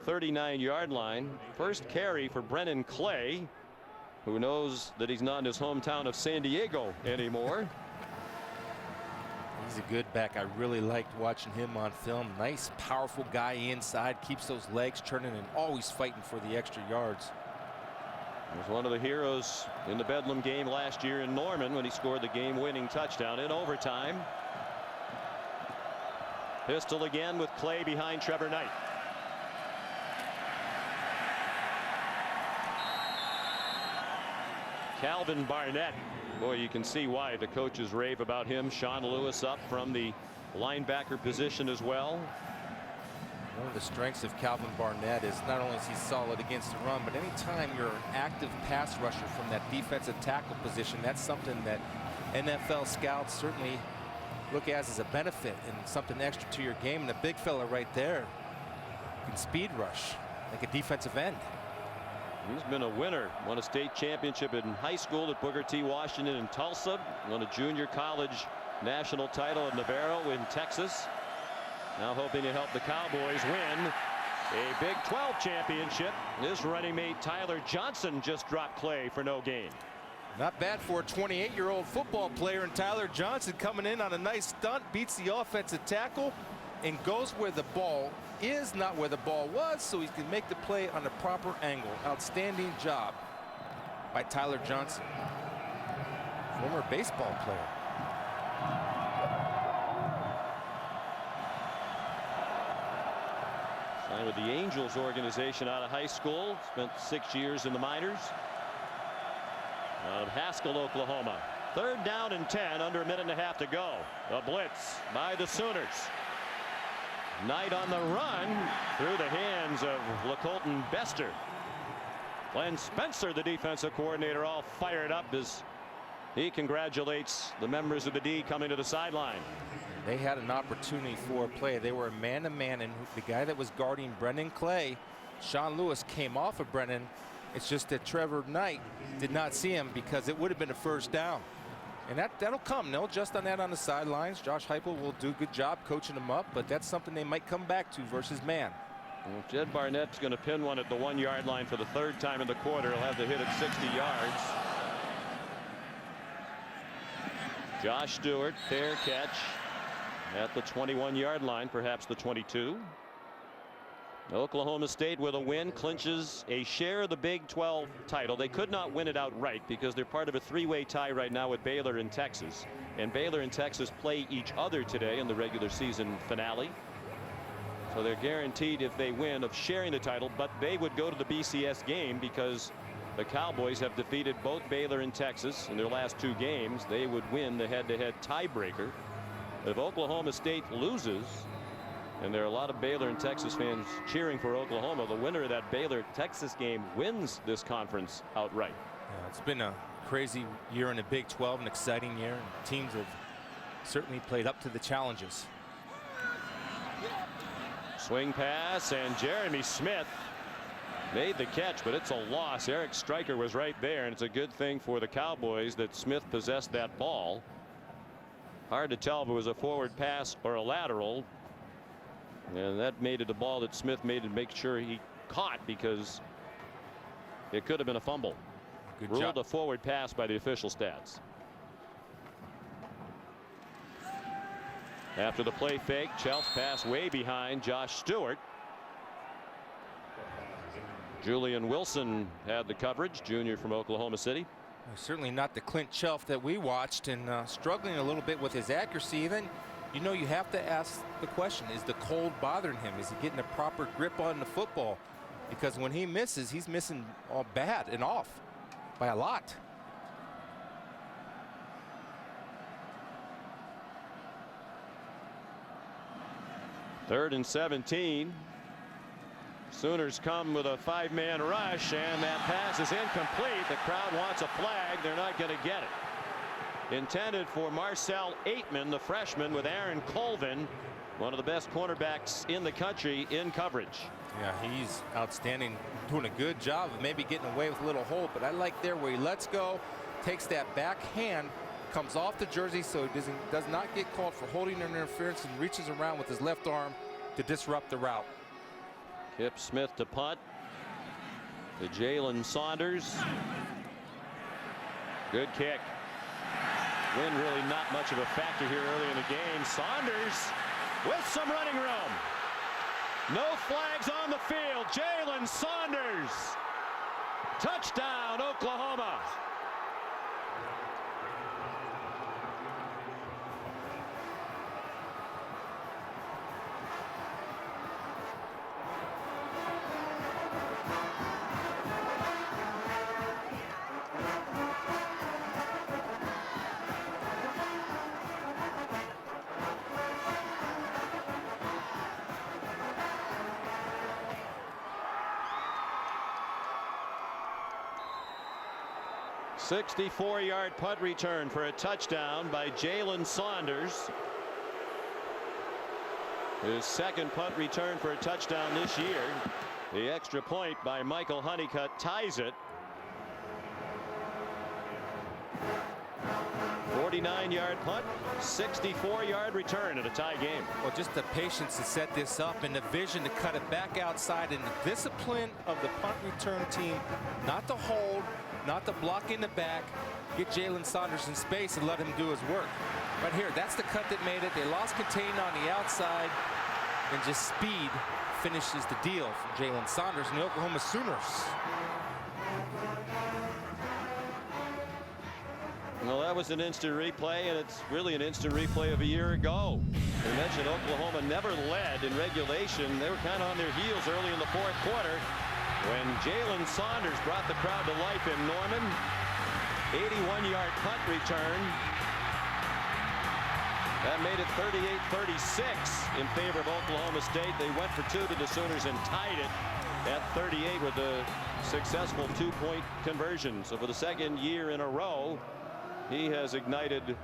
39-yard line. First carry for Brennan Clay, who knows that he's not in his hometown of San Diego anymore. He's a good back. I really liked watching him on film. Nice, powerful guy inside. Keeps those legs turning and always fighting for the extra yards. He was one of the heroes in the Bedlam game last year in Norman when he scored the game-winning touchdown in overtime. Pistol again with Clay behind Trevor Knight. Calvin Barnett. Boy, you can see why the coaches rave about him. Sean Lewis up from the linebacker position as well. One of the strengths of Calvin Barnett is not only is he solid against the run, but anytime you're an active pass rusher from that defensive tackle position, that's something that NFL scouts certainly look at as a benefit and something extra to your game. And the big fella right there can speed rush like a defensive end. He's been a winner. Won a state championship in high school at Booker T. Washington in Tulsa. Won a junior college national title at Navarro in Texas. Now hoping to help the Cowboys win a Big 12 championship. This running mate Tyler Johnson just dropped Clay for no gain. Not bad for a 28-year-old football player, and Tyler Johnson coming in on a nice stunt, beats the offensive tackle and goes where the ball is, not where the ball was, so he can make the play on the proper angle. Outstanding job by Tyler Johnson, former baseball player. Signed with the Angels organization out of high school. Spent 6 years in the minors. Out of Haskell, Oklahoma. 3rd down and 10, under a minute and a half to go. A blitz by the Sooners. Knight on the run through the hands of LaColton Bester. Glenn Spencer, the defensive coordinator, all fired up as he congratulates the members of the D coming to the sideline. They had an opportunity for a play. They were man-to-man, and the guy that was guarding Brennan Clay, Sean Lewis, came off of Brennan. It's just that Trevor Knight did not see him because it would have been a first down. And that'll come. They'll adjust on that on the sidelines. Josh Heupel will do a good job coaching them up, but that's something they might come back to versus man. Well, Jed Barnett's going to pin one at the 1-yard line for the 3rd time in the quarter. He'll have to hit at 60 yards. Josh Stewart, fair catch at the 21-yard line, perhaps the 22. Oklahoma State with a win clinches a share of the Big 12 title. They could not win it outright because they're part of a 3-way tie right now with Baylor and Texas. And Baylor and Texas play each other today in the regular season finale. So they're guaranteed, if they win, of sharing the title, but they would go to the BCS game because the Cowboys have defeated both Baylor and Texas in their last 2 games. They would win the head-to-head tiebreaker. If Oklahoma State loses, and there are a lot of Baylor and Texas fans cheering for Oklahoma, the winner of that Baylor-Texas game wins this conference outright. Yeah, it's been a crazy year in the Big 12, an exciting year, and teams have certainly played up to the challenges. Swing pass, and Jeremy Smith made the catch, but it's a loss. Eric Stryker was right there, and it's a good thing for the Cowboys that Smith possessed that ball. Hard to tell if it was a forward pass or a lateral, and that made it a ball that Smith made to make sure he caught, because it could have been a fumble. Good Ruled job. a forward pass by the official stats. After the play fake, Chelf's pass way behind Josh Stewart. Julian Wilson had the coverage, junior from Oklahoma City. Certainly not the Clint Chelf that we watched, and struggling a little bit with his accuracy. Then, you know, you have to ask the question, is the cold bothering him? Is he getting a proper grip on the football? Because when he misses, he's missing all bad and off by a lot. Third and 17. Sooners come with a 5-man rush, and that pass is incomplete. The crowd wants a flag. They're not going to get it. Intended for Marcel Aitman, the freshman, with Aaron Colvin, one of the best cornerbacks in the country, in coverage. Yeah, he's outstanding, doing a good job of maybe getting away with a little hold, but I like there where he lets go, takes that back hand, comes off the jersey so he does not get called for holding an interference, and reaches around with his left arm to disrupt the route. Kip Smith to punt. To Jalen Saunders. Good kick. Wind really not much of a factor here early in the game. Saunders with some running room. No flags on the field. Jalen Saunders. Touchdown, Oklahoma. A 64-yard punt return for a touchdown by Jalen Saunders. His second punt return for a touchdown this year. The extra point by Michael Honeycutt ties it. 49-yard punt, 64-yard return at a tie game. Well, just the patience to set this up and the vision to cut it back outside, and the discipline of the punt return team not to hold, not to block in the back, get Jalen Saunders in space and let him do his work. Right here, that's the cut that made it. They lost contain on the outside, and just speed finishes the deal for Jalen Saunders and the Oklahoma Sooners. Well, that was an instant replay, and it's really an instant replay of a year ago. We mentioned Oklahoma never led in regulation. They were kind of on their heels early in the fourth quarter when Jalen Saunders brought the crowd to life in Norman. 81-yard punt return. That made it 38-36 in favor of Oklahoma State. They went for 2 to the Sooners and tied it at 38 with a successful 2-point conversion. So for the second year in a row, he has ignited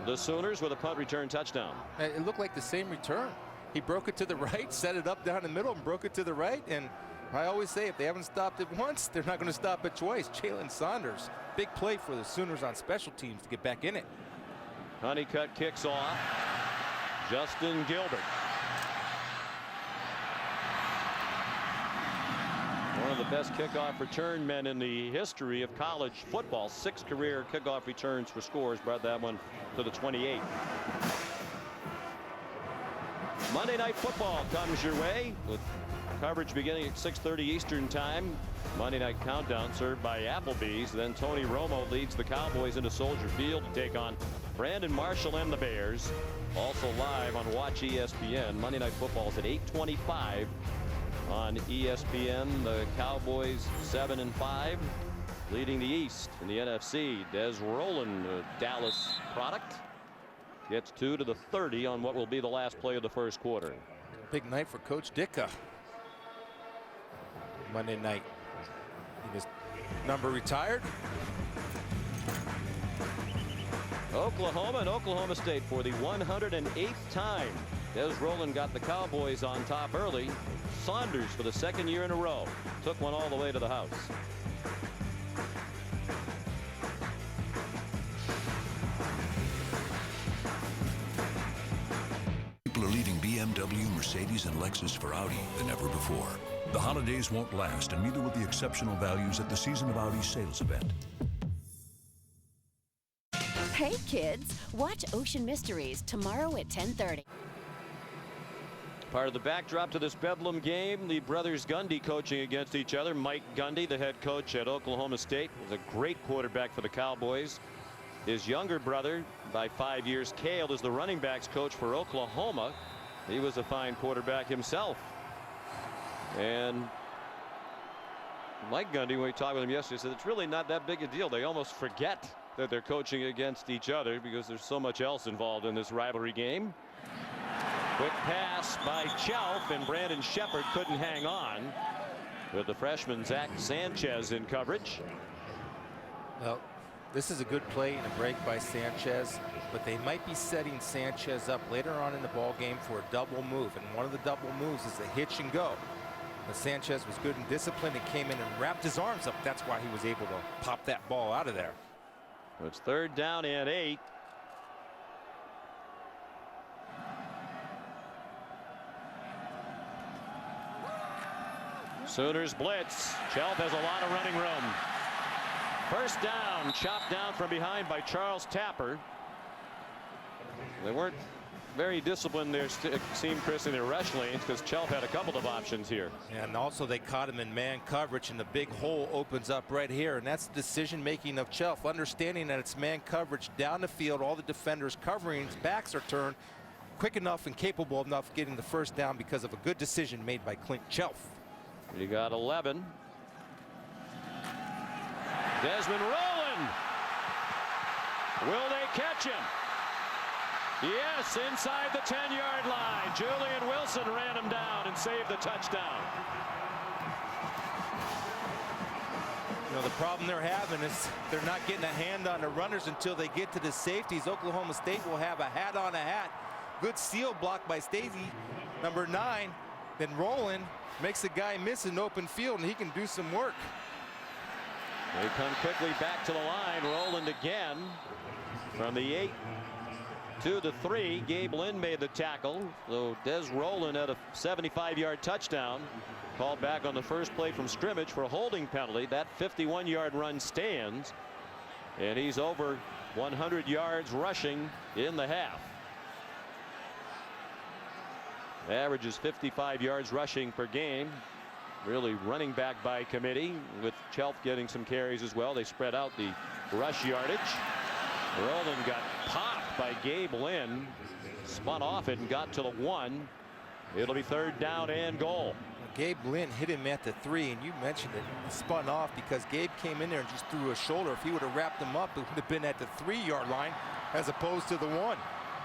the Sooners with a punt return touchdown. It looked like the same return. He broke it to the right, set it up down the middle, and broke it to the right. And I always say, if they haven't stopped it once, they're not going to stop it twice. Jalen Saunders, big play for the Sooners on special teams to get back in it. Honeycutt kicks off. Justin Gilbert. One of the best kickoff return men in the history of college football. 6 career kickoff returns for scores. Brought that one to the 28. Monday Night Football comes your way with coverage beginning at 6:30 Eastern Time. Monday Night Countdown served by Applebee's. Then Tony Romo leads the Cowboys into Soldier Field to take on Brandon Marshall and the Bears. Also live on Watch ESPN. Monday Night Football is at 8:25 on ESPN. The Cowboys 7-5, leading the East in the NFC. Des Roland, a Dallas product, gets 2 to the 30 on what will be the last play of the first quarter. Big night for Coach Ditka. Monday night. His number retired. Oklahoma and Oklahoma State for the 108th time. Des Roland got the Cowboys on top early. Saunders for the second year in a row took one all the way to the house. People are leaving BMW, Mercedes, and Lexus for Audi than ever before. The holidays won't last, and neither will the exceptional values at the Season of Audi sales event. Hey kids, watch Ocean Mysteries tomorrow at 10:30. Part of the backdrop to this Bedlam game, the brothers Gundy coaching against each other. Mike Gundy, the head coach at Oklahoma State, was a great quarterback for the Cowboys. His younger brother by 5 years, Cale, is the running backs coach for Oklahoma. He was a fine quarterback himself. And Mike Gundy, when we talked with him yesterday, said it's really not that big a deal. They almost forget that they're coaching against each other because there's so much else involved in this rivalry game. Quick pass by Chelf, and Brandon Shepard couldn't hang on with the freshman Zach Sanchez in coverage. Well, this is a good play and a break by Sanchez, but they might be setting Sanchez up later on in the ball game for a double move, and one of the double moves is a hitch and go. But Sanchez was good and disciplined and came in and wrapped his arms up. That's why he was able to pop that ball out of there. It's 3rd down and 8. Sooners blitz. Chelf has a lot of running room. First down, chopped down from behind by Charles Tapper. They weren't very disciplined there, it seemed, Chris, in their rush lanes, because Chelf had a couple of options here. And also they caught him in man coverage, and the big hole opens up right here, and that's the decision making of Chelf, understanding that it's man coverage down the field, all the defenders covering, his backs are turned, quick enough and capable enough getting the first down because of a good decision made by Clint Chelf. You got 11. Desmond Rowland. Will they catch him? Yes, inside the 10-yard line. Julian Wilson ran him down and saved the touchdown. You know, the problem they're having is they're not getting a hand on the runners until they get to the safeties. Oklahoma State will have a hat on a hat. Good seal block by Stacey, number 9. Then Rowland makes the guy miss an open field, and he can do some work. They come quickly back to the line. Rowland again from the 8 to the 3. Gabe Lynn made the tackle. So Des Rowland had a 75-yard touchdown. Called back on the first play from scrimmage for a holding penalty. That 51-yard run stands. And he's over 100 yards rushing in the half. Averages 55 yards rushing per game. Really running back by committee, with Chelf getting some carries as well. They spread out the rush yardage. Rowland got popped by Gabe Lynn, spun off it and got to the 1. It'll be 3rd down and goal. Gabe Lynn hit him at the 3, and you mentioned it. He spun off because Gabe came in there and just threw a shoulder. If he would have wrapped him up, it would have been at the 3-yard line as opposed to the 1.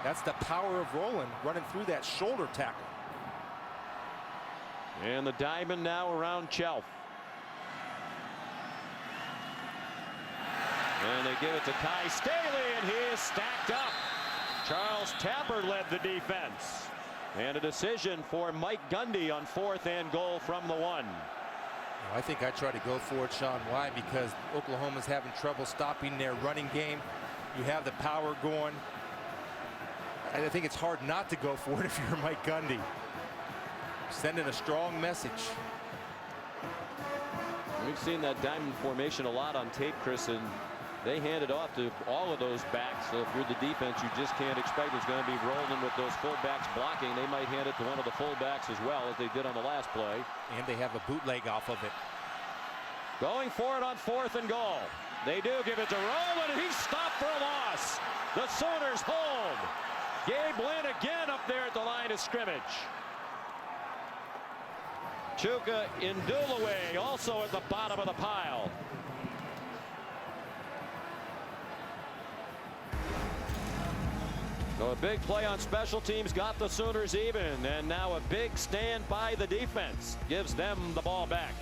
That's the power of Rowland running through that shoulder tackle. And the diamond now around Chelf. And they give it to Kai Staley, and he is stacked up. Charles Tapper led the defense. And a decision for Mike Gundy on 4th and goal from the 1. I think I try to go for it, Sean. Why? Because Oklahoma's having trouble stopping their running game. You have the power going. I think it's hard not to go for it if you're Mike Gundy. Sending a strong message. We've seen that diamond formation a lot on tape, Chris, and they hand it off to all of those backs. So if you're the defense, you just can't expect it's going to be Rowland with those fullbacks blocking. They might hand it to one of the fullbacks as well, as they did on the last play. And they have a bootleg off of it. Going for it on 4th and goal. They do give it to Rowland, and he's stopped for a loss. The Sooners hold. Gabe Lynn again up there at the line of scrimmage. Chuka Indulaway also at the bottom of the pile. So a big play on special teams got the Sooners even, and now a big stand by the defense gives them the ball back.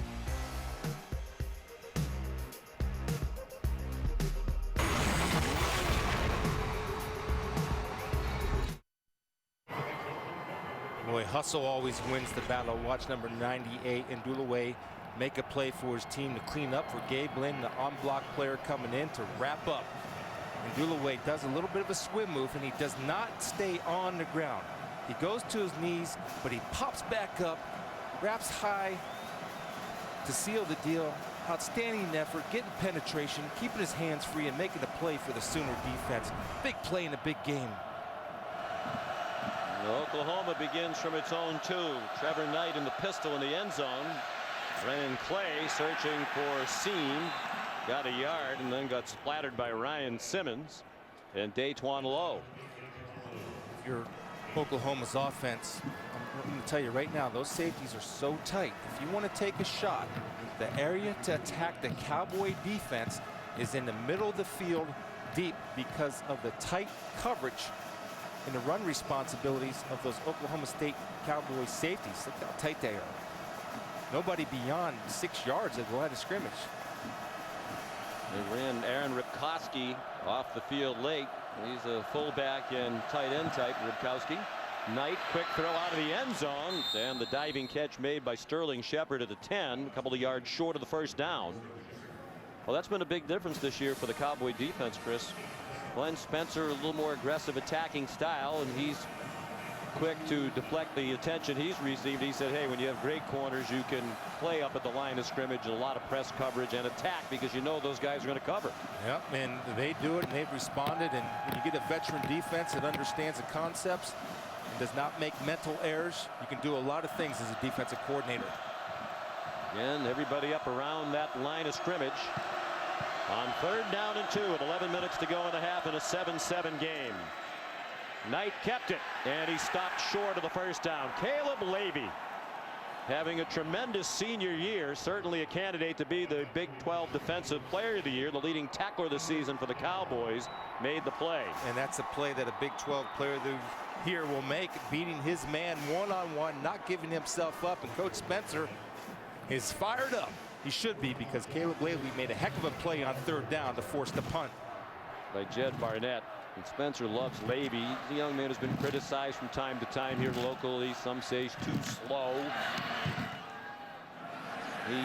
Boy, hustle always wins the battle. Watch number 98 Indulaway make a play for his team to clean up for Gabe Lynn, the on-block player coming in to wrap up. Indulaway does a little bit of a swim move, and he does not stay on the ground. He goes to his knees, but he pops back up, wraps high to seal the deal. Outstanding effort, getting penetration, keeping his hands free, and making a play for the Sooner defense. Big play in a big game. Oklahoma begins from its own 2. Trevor Knight in the pistol in the end zone. Brennan Clay searching for Seam. Got a yard and then got splattered by Ryan Simmons and Daytwan Lowe. Your Oklahoma's offense, I'm going to tell you right now, those safeties are so tight. If you want to take a shot, the area to attack the Cowboy defense is in the middle of the field deep because of the tight coverage and the run responsibilities of those Oklahoma State Cowboy safeties. Look how tight they are. Nobody beyond 6 yards of the line of scrimmage. They ran Aaron Ripkowski off the field late. He's a fullback and tight end type, Ripkowski. Knight, quick throw out of the end zone, and the diving catch made by Sterling Shepard at the 10, a couple of yards short of the first down. Well, that's been a big difference this year for the Cowboy defense, Chris. Glenn Spencer, a little more aggressive attacking style, and he's quick to deflect the attention he's received. He said, hey, when you have great corners, you can play up at the line of scrimmage and a lot of press coverage and attack because you know those guys are going to cover. Yep, and they do it, and they've responded. And when you get a veteran defense that understands the concepts and does not make mental errors, you can do a lot of things as a defensive coordinator. Again, everybody up around that line of scrimmage. On 3rd down and 2 with 11 minutes to go in the half in a 7-7 game. Knight kept it, and he stopped short of the first down. Caleb Levy having a tremendous senior year, certainly a candidate to be the Big 12 Defensive Player of the Year, the leading tackler this season for the Cowboys, made the play. And that's a play that a Big 12 Player of the Year will make, beating his man one-on-one, not giving himself up. And Coach Spencer is fired up. He should be, because Caleb Levy made a heck of a play on 3rd down to force the punt. By Jed Barnett. And Spencer loves Levy. He's a young man who's been criticized from time to time here locally. Some say he's too slow. He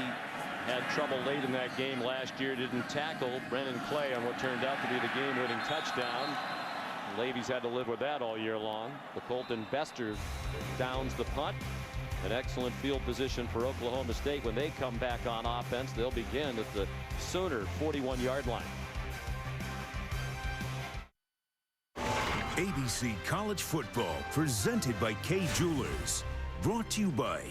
had trouble late in that game last year. Didn't tackle Brennan Clay on what turned out to be the game-winning touchdown. Levy's had to live with that all year long. The Colton Bester downs the punt. An excellent field position for Oklahoma State. When they come back on offense, they'll begin at the Sooner 41-yard line. ABC College Football presented by Kay Jewelers. Brought to you by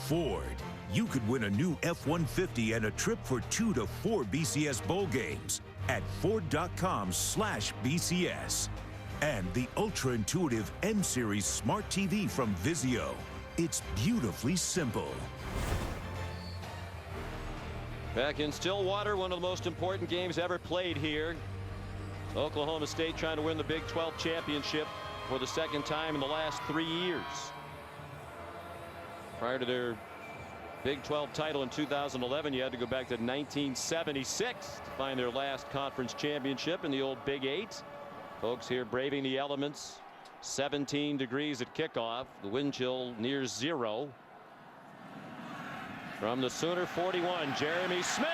Ford. You could win a new F-150 and a trip for 2 to 4 BCS bowl games at Ford.com/BCS. And the ultra-intuitive M-Series Smart TV from Vizio. It's beautifully simple. Back in Stillwater, one of the most important games ever played here. Oklahoma State trying to win the Big 12 championship for the 2nd time in the last 3 years. Prior to their Big 12 title in 2011, you had to go back to 1976 to find their last conference championship in the old Big 8. Folks here braving the elements. 17 degrees at kickoff. The wind chill near 0. From the Sooner 41, Jeremy Smith.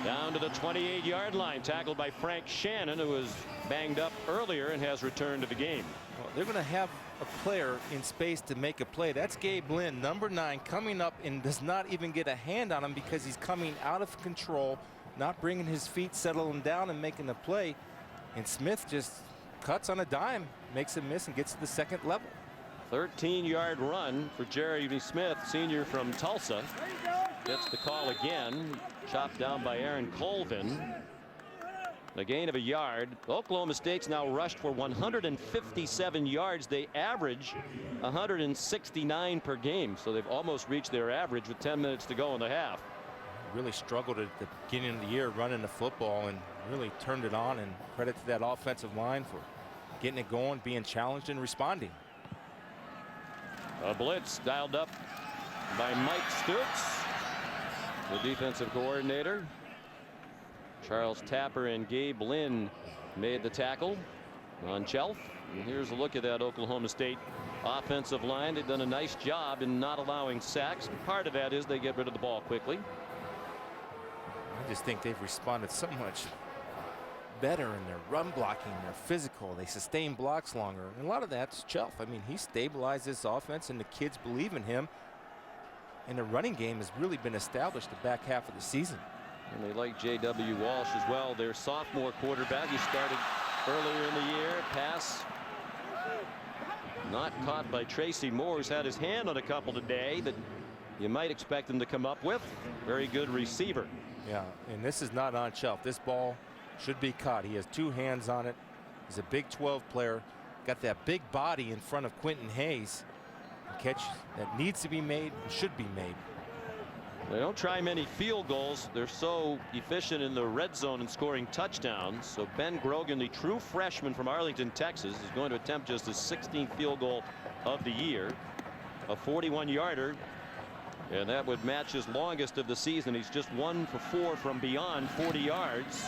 Down to the 28-yard line, tackled by Frank Shannon, who was banged up earlier and has returned to the game. Well, they're going to have a player in space to make a play. That's Gabe Lynn, number 9, coming up and does not even get a hand on him because he's coming out of control, not bringing his feet, settling down and making the play. And Smith just cuts on a dime, makes a miss, and gets to the 2nd level. 13-yard run for Jeremy Smith, senior from Tulsa. Gets the call again. Chopped down by Aaron Colvin. A gain of a yard. Oklahoma State's now rushed for 157 yards. They average 169 per game, so they've almost reached their average with 10 minutes to go in the half. Really struggled at the beginning of the year running the football and really turned it on, and credit to that offensive line for getting it going, being challenged and responding. A blitz dialed up by Mike Stutz, the defensive coordinator. Charles Tapper and Gabe Lynn made the tackle on Chelf. And here's a look at that Oklahoma State offensive line. They've done a nice job in not allowing sacks. Part of that is they get rid of the ball quickly. I just think they've responded so much better in their run blocking. They're physical. They sustain blocks longer. And a lot of that's Chelf. I mean, he stabilized this offense, and the kids believe in him. And the running game has really been established the back half of the season. And they like J.W. Walsh as well, their sophomore quarterback. He started earlier in the year. Pass not caught by Tracy Moore, who's had his hand on a couple today that you might expect him to come up with. Very good receiver. Yeah, and this is not on Chelf. This ball should be caught. He has two hands on it. He's a Big 12 player. Got that big body in front of Quentin Hayes. A catch that needs to be made and should be made. They don't try many field goals. They're so efficient in the red zone and scoring touchdowns. So Ben Grogan, the true freshman from Arlington, Texas, is going to attempt just his 16th field goal of the year. A 41-yarder. And that would match his longest of the season. He's just 1 for 4 from beyond 40 yards.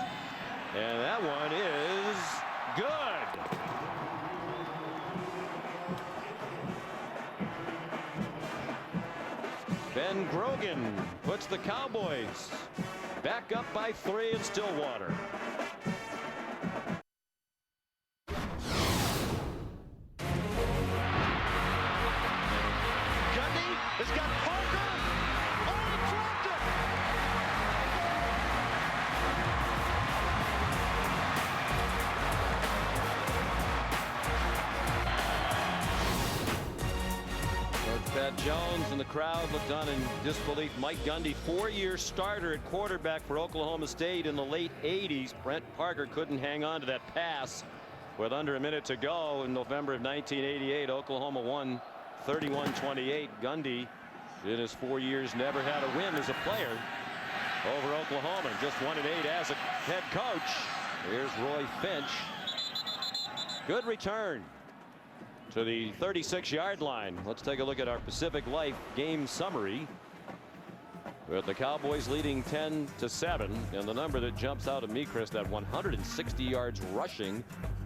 And that one is good. Ben Grogan puts the Cowboys back up by 3 in Stillwater. Gundy has got Parker. Oh, dropped it. Coach Pat Jones and the crowd looked on in disbelief. Mike Gundy, 4-year starter at quarterback for Oklahoma State in the late 80s. Brent Parker couldn't hang on to that pass with under a minute to go in November of 1988. Oklahoma won 31-28. Gundy, in his 4 years, never had a win as a player over Oklahoma. Just 1-8 as a head coach. Here's Roy Finch. Good return to the 36-yard line. Let's take a look at our Pacific Life game summary, with the Cowboys leading 10-7, and the number that jumps out at me, Chris, that 160 yards rushing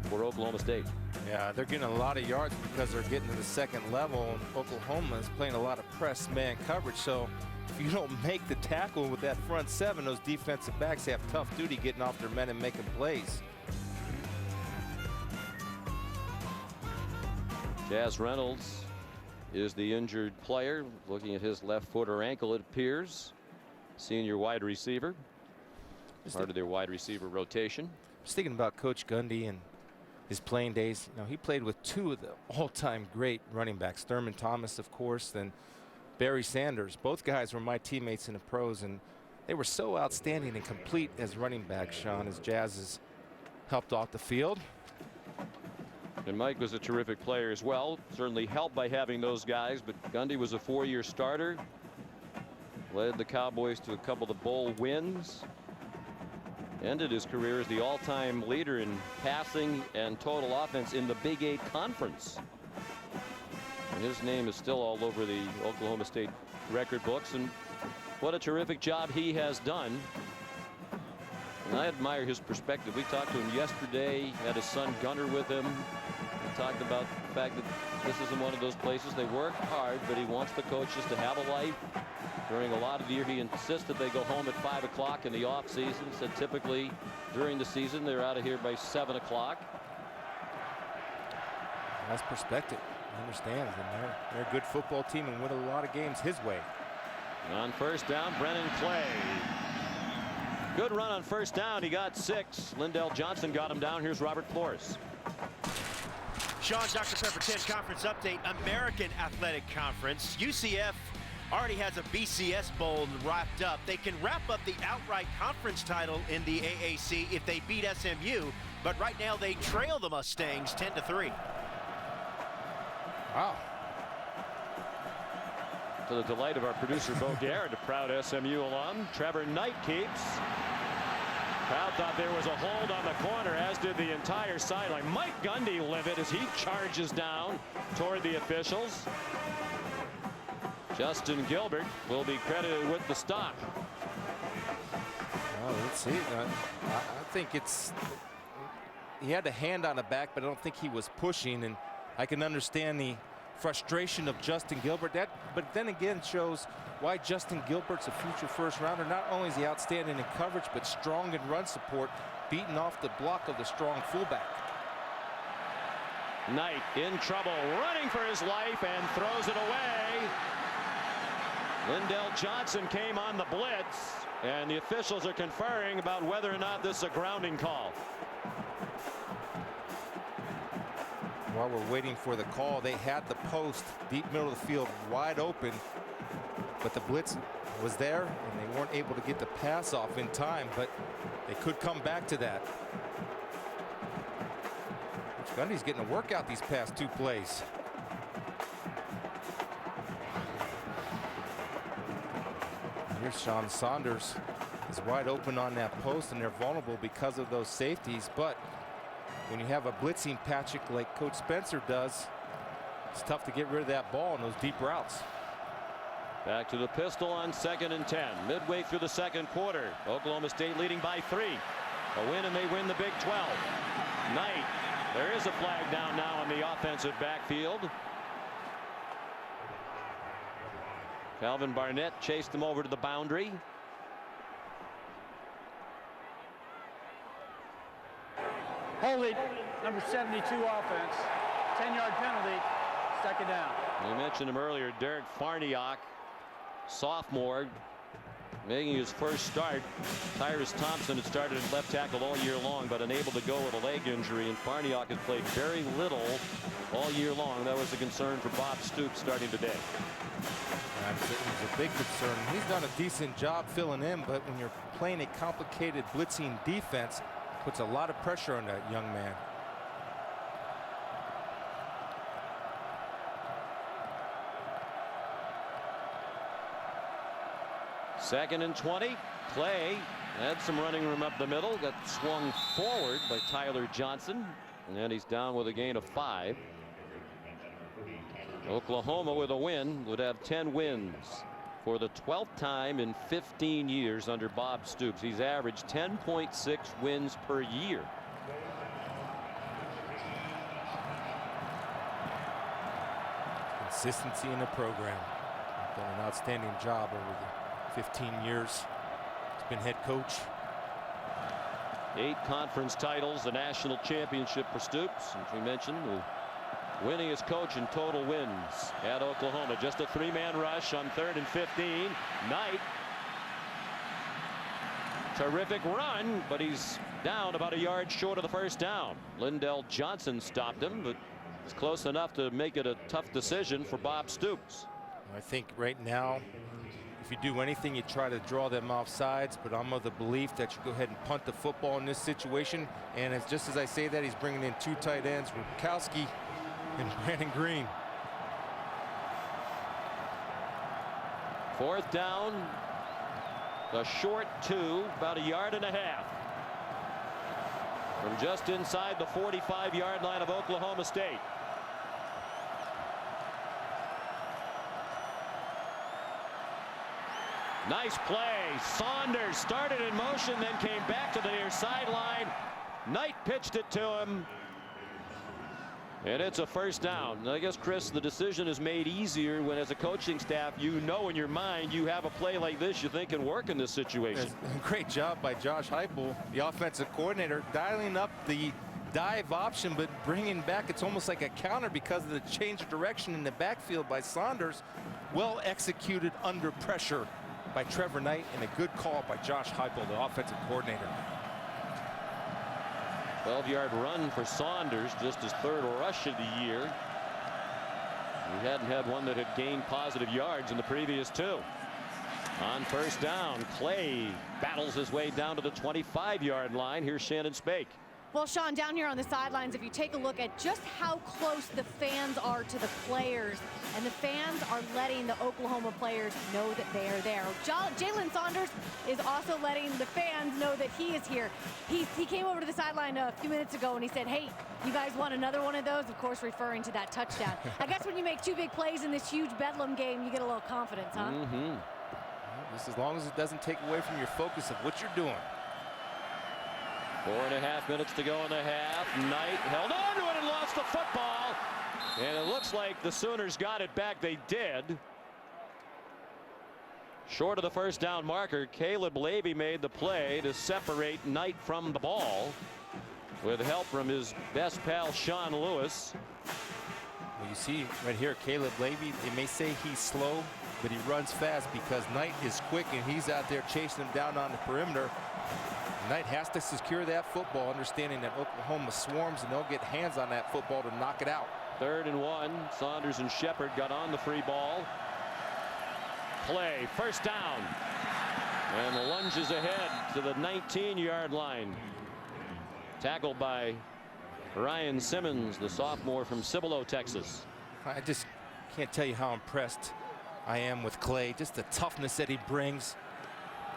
for Oklahoma State. Yeah, they're getting a lot of yards because they're getting to the second level, and Oklahoma is playing a lot of press man coverage. So if you don't make the tackle with that front seven, those defensive backs have tough duty getting off their men and making plays. Jazz Reynolds is the injured player. Looking at his left foot or ankle, it appears. Senior wide receiver. Part of their wide receiver rotation. I was thinking about Coach Gundy and his playing days. You know, he played with two of the all-time great running backs, Thurman Thomas, of course, and Barry Sanders. Both guys were my teammates in the pros, and they were so outstanding and complete as running backs, Sean, as Jazz has helped off the field. And Mike was a terrific player as well, certainly helped by having those guys, but Gundy was a 4-year starter, led the Cowboys to a couple of bowl wins, ended his career as the all-time leader in passing and total offense in the Big 8 Conference. And his name is still all over the Oklahoma State record books, and what a terrific job he has done. And I admire his perspective. We talked to him yesterday, had his son Gunnar with him. We talked about the fact that this isn't one of those places. They work hard, but he wants the coaches to have a life. During a lot of the year, he insists that they go home at 5 o'clock in the off season. Said typically during the season they're out of here by 7 o'clock. That's perspective. He understands, and they're a good football team and win a lot of games his way. On first down, Brennan Clay. Good run on first down. He got 6. Lindell Johnson got him down. Here's Robert Flores. Sean, Dr. Pepper 10 conference update. American Athletic Conference. UCF already has a BCS Bowl wrapped up. They can wrap up the outright conference title in the AAC if they beat SMU, but right now they trail the Mustangs 10-3. Wow. To the delight of our producer, Bo Garrett, a proud SMU alum. Trevor Knight keeps. Crowd thought there was a hold on the corner, as did the entire sideline. Mike Gundy livid as he charges down toward the officials. Justin Gilbert will be credited with the stop. Well, let's see. I think it's, he had a hand on the back, but I don't think he was pushing, and I can understand the frustration of Justin Gilbert. But then again, shows why Justin Gilbert's a future first rounder. Not only is he outstanding in coverage, but strong in run support, beating off the block of the strong fullback. Knight in trouble, running for his life, and throws it away. Lindell Johnson came on the blitz, and the officials are conferring about whether or not this is a grounding call. While we're waiting for the call, they had the post deep middle of the field wide open, but the blitz was there and they weren't able to get the pass off in time, but they could come back to that. Gundy's getting a workout these past 2 plays. Here's Sean Saunders is wide open on that post, and they're vulnerable because of those safeties. But when you have a blitzing Patrick like Coach Spencer does, it's tough to get rid of that ball in those deep routes. Back to the pistol on 2nd and 10. Midway through the second quarter. Oklahoma State leading by 3. A win and they win the Big 12. Knight. There is a flag down now on the offensive backfield. Calvin Barnett chased him over to the boundary. Holding, number 72 offense. 10-yard penalty, 2nd down. We mentioned him earlier, Derek Farniok, sophomore, making his first start. Tyrus Thompson had started at left tackle all year long, but unable to go with a leg injury, and Farniok has played very little all year long. That was a concern for Bob Stoops starting today. It was a big concern. He's done a decent job filling in, but when you're playing a complicated blitzing defense, puts a lot of pressure on that young man. Second and 20. Clay had some running room up the middle. Got swung forward by Tyler Johnson, and then he's down with a gain of 5. Oklahoma with a win would have 10 wins for the 12th time in 15 years under Bob Stoops. He's averaged 10.6 wins per year. Consistency in the program. Done an outstanding job over the 15 years he's been head coach. 8 conference titles, the national championship for Stoops, as we mentioned, the winningest coach in total wins at Oklahoma. Just a 3-man rush on 3rd and 15. Knight, terrific run, but he's down about a yard short of the first down. Lindell Johnson stopped him, but it's close enough to make it a tough decision for Bob Stoops. I think right now, if you do anything, you try to draw them off sides, but I'm of the belief that you go ahead and punt the football in this situation. And it's just as I say that, he's bringing in 2 tight ends, Rukowski and Brandon Green. 4th down, a short 2, about a yard and a half from just inside the 45-yard line of Oklahoma State. Nice play. Saunders started in motion, then came back to the near sideline. Knight pitched it to him, and it's a first down. I guess, Chris, the decision is made easier when, as a coaching staff, you know in your mind you have a play like this you think can work in this situation. Great job by Josh Heupel, the offensive coordinator, dialing up the dive option, but bringing back, it's almost like a counter because of the change of direction in the backfield by Saunders. Well executed under pressure by Trevor Knight, and a good call by Josh Heupel, the offensive coordinator. 12-yard run for Saunders, just his 3rd rush of the year. He hadn't had one that had gained positive yards in the previous 2. On first down, Clay battles his way down to the 25-yard line. Here's Shannon Spake. Well, Sean, down here on the sidelines, if you take a look at just how close the fans are to the players, and the fans are letting the Oklahoma players know that they are there. Jalen Saunders is also letting the fans know that he is here. He came over to the sideline a few minutes ago and he said, hey, you guys want another one of those? Of course, referring to that touchdown. I guess when you make 2 big plays in this huge Bedlam game, you get a little confidence, huh? Mm-hmm. Just as long as it doesn't take away from your focus of what you're doing. 4.5 minutes to go in the half. Knight held on to it and lost the football. And it looks like the Sooners got it back. They did. Short of the first down marker, Caleb Levy made the play to separate Knight from the ball with help from his best pal, Sean Lewis. Well, you see right here, Caleb Levy, they may say he's slow, but he runs fast because Knight is quick and he's out there chasing him down on the perimeter. Knight has to secure that football, understanding that Oklahoma swarms and they'll get hands on that football to knock it out. 3rd and 1. Saunders and Shepard got on the free ball. Play, first down. And the lunges ahead to the 19-yard line. Tackled by Ryan Simmons, the sophomore from Cibolo, Texas. I just can't tell you how impressed I am with Clay. Just the toughness that he brings.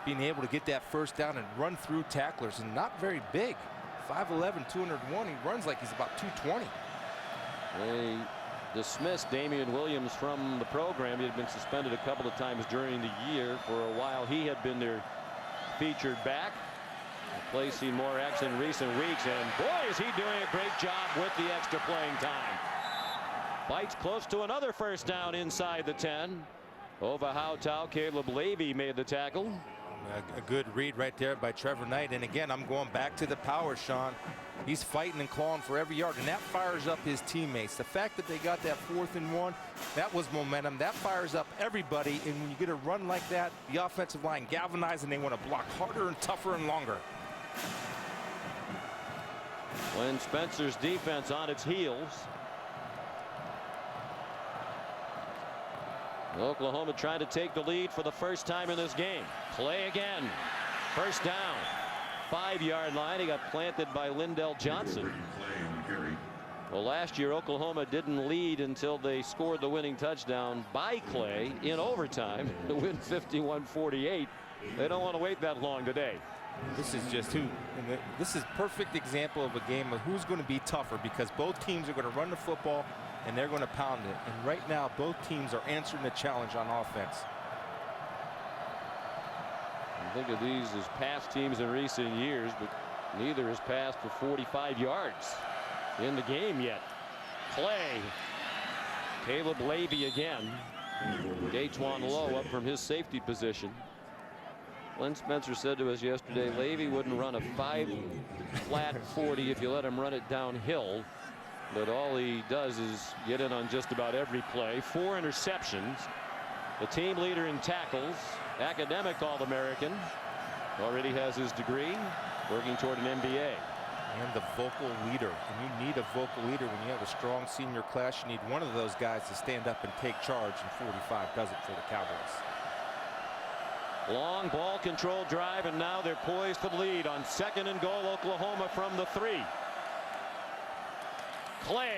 Being able to get that first down and run through tacklers, and not very big. 5'11", 201. He runs like he's about 220. They dismissed Damian Williams from the program. He had been suspended a couple of times during the year. For a while, he had been their featured back. Clay's seen more action in recent weeks, and boy, is he doing a great job with the extra playing time. Fights close to another first down inside the 10. Over Howtow, Caleb Levy made the tackle. A good read right there by Trevor Knight. And again, I'm going back to the power, Sean. He's fighting and clawing for every yard, and that fires up his teammates. The fact that they got that 4th and 1, that was momentum. That fires up everybody. And when you get a run like that, the offensive line galvanizes and they want to block harder and tougher and longer. When Spencer's defense on its heels. Oklahoma trying to take the lead for the first time in this game. Play again. First down. 5-yard line. He got planted by Lindell Johnson. Well, last year Oklahoma didn't lead until they scored the winning touchdown by Clay in overtime to win 51-48. They don't want to wait that long today. This is just this is perfect example of a game of who's going to be tougher, because both teams are going to run the football and they're going to pound it. And right now, both teams are answering the challenge on offense. Think of these as past teams in recent years, but neither has passed for 45 yards in the game yet. Play. Caleb Levy again. Daquan Lowe up from his safety position. Glenn Spencer said to us yesterday, Levy wouldn't run a 5-flat 40 if you let him run it downhill. But all he does is get in on just about every play. 4 interceptions. The team leader in tackles. Academic All-American. Already has his degree. Working toward an MBA. And the vocal leader. And you need a vocal leader when you have a strong senior class. You need one of those guys to stand up and take charge. And 45 does it for the Cowboys. Long ball control drive, and now they're poised for the lead on 2nd and goal. Oklahoma from the 3. Clay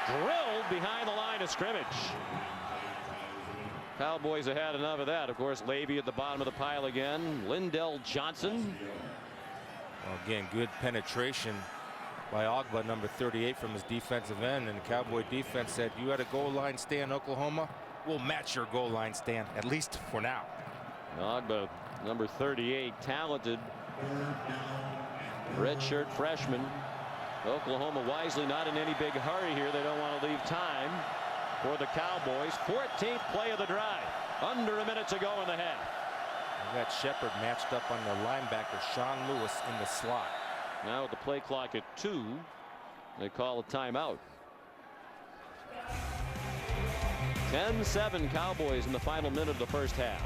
drilled behind the line of scrimmage. Cowboys have had enough of that. Of course, Levy at the bottom of the pile again. Lindell Johnson. Well, again, good penetration by Ogba, number 38, from his defensive end. And the Cowboy defense said, you had a goal line stand, Oklahoma. We'll match your goal line stand, at least for now. Ogba, number 38, talented redshirt freshman. Oklahoma wisely not in any big hurry here. They don't want to leave time for the Cowboys. 14th play of the drive. Under a minute to go in the half. We got Shepard matched up on the linebacker, Sean Lewis, in the slot. Now with the play clock at 2, they call a timeout. 10-7 Cowboys in the final minute of the first half.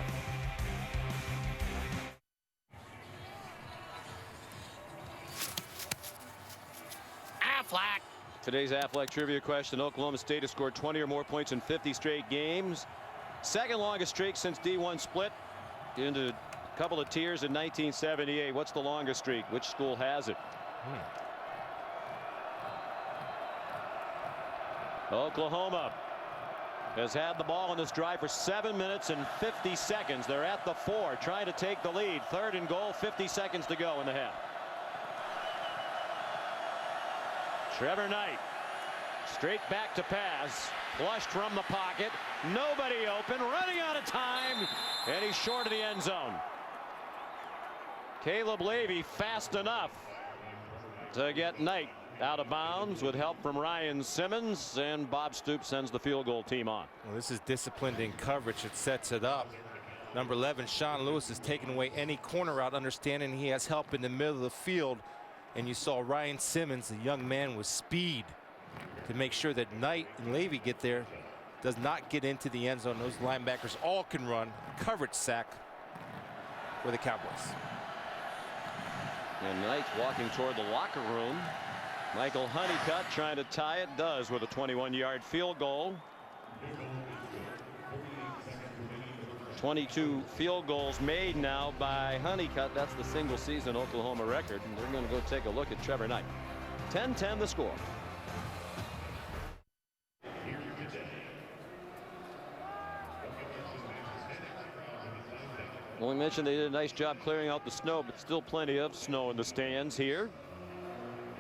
Affleck, Today's Aflac trivia question: Oklahoma State has scored 20 or more points in 50 straight games. Second longest streak since D1 split into a couple of tiers in 1978. What's the longest streak? Which school has it? Oklahoma has had the ball in this drive for 7 minutes and 50 seconds. They're at the 4, trying to take the lead. 3rd and goal, 50 seconds to go in the half. Trevor Knight, straight back to pass, flushed from the pocket, nobody open, running out of time, and he's short of the end zone. Caleb Levy fast enough to get Knight out of bounds with help from Ryan Simmons, and Bob Stoops sends the field goal team on. Well, this is disciplined in coverage. It sets it up. Number 11, Sean Lewis, is taking away any corner route, understanding he has help in the middle of the field. And you saw Ryan Simmons, a young man with speed, to make sure that Knight and Levy get there. Does not get into the end zone. Those linebackers all can run. Coverage sack for the Cowboys. And Knight's walking toward the locker room. Michael Honeycutt trying to tie it, does with a 21-yard field goal. 22 field goals made now by Honeycutt. That's the single season Oklahoma record. And they're going to go take a look at Trevor Knight. 10-10 the score. Well, we mentioned they did a nice job clearing out the snow, but still plenty of snow in the stands here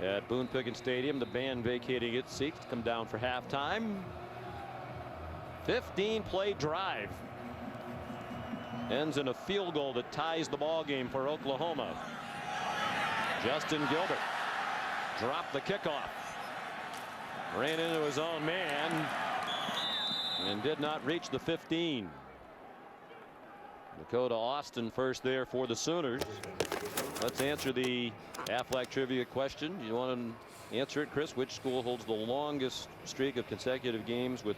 at Boone Pickens Stadium. The band vacating its seats to come down for halftime. 15-play drive ends in a field goal that ties the ball game for Oklahoma. Justin Gilbert dropped the kickoff, ran into his own man, and did not reach the 15. Dakota Austin first there for the Sooners. Let's answer the Aflac trivia question. You want to answer it, Chris? Which school holds the longest streak of consecutive games with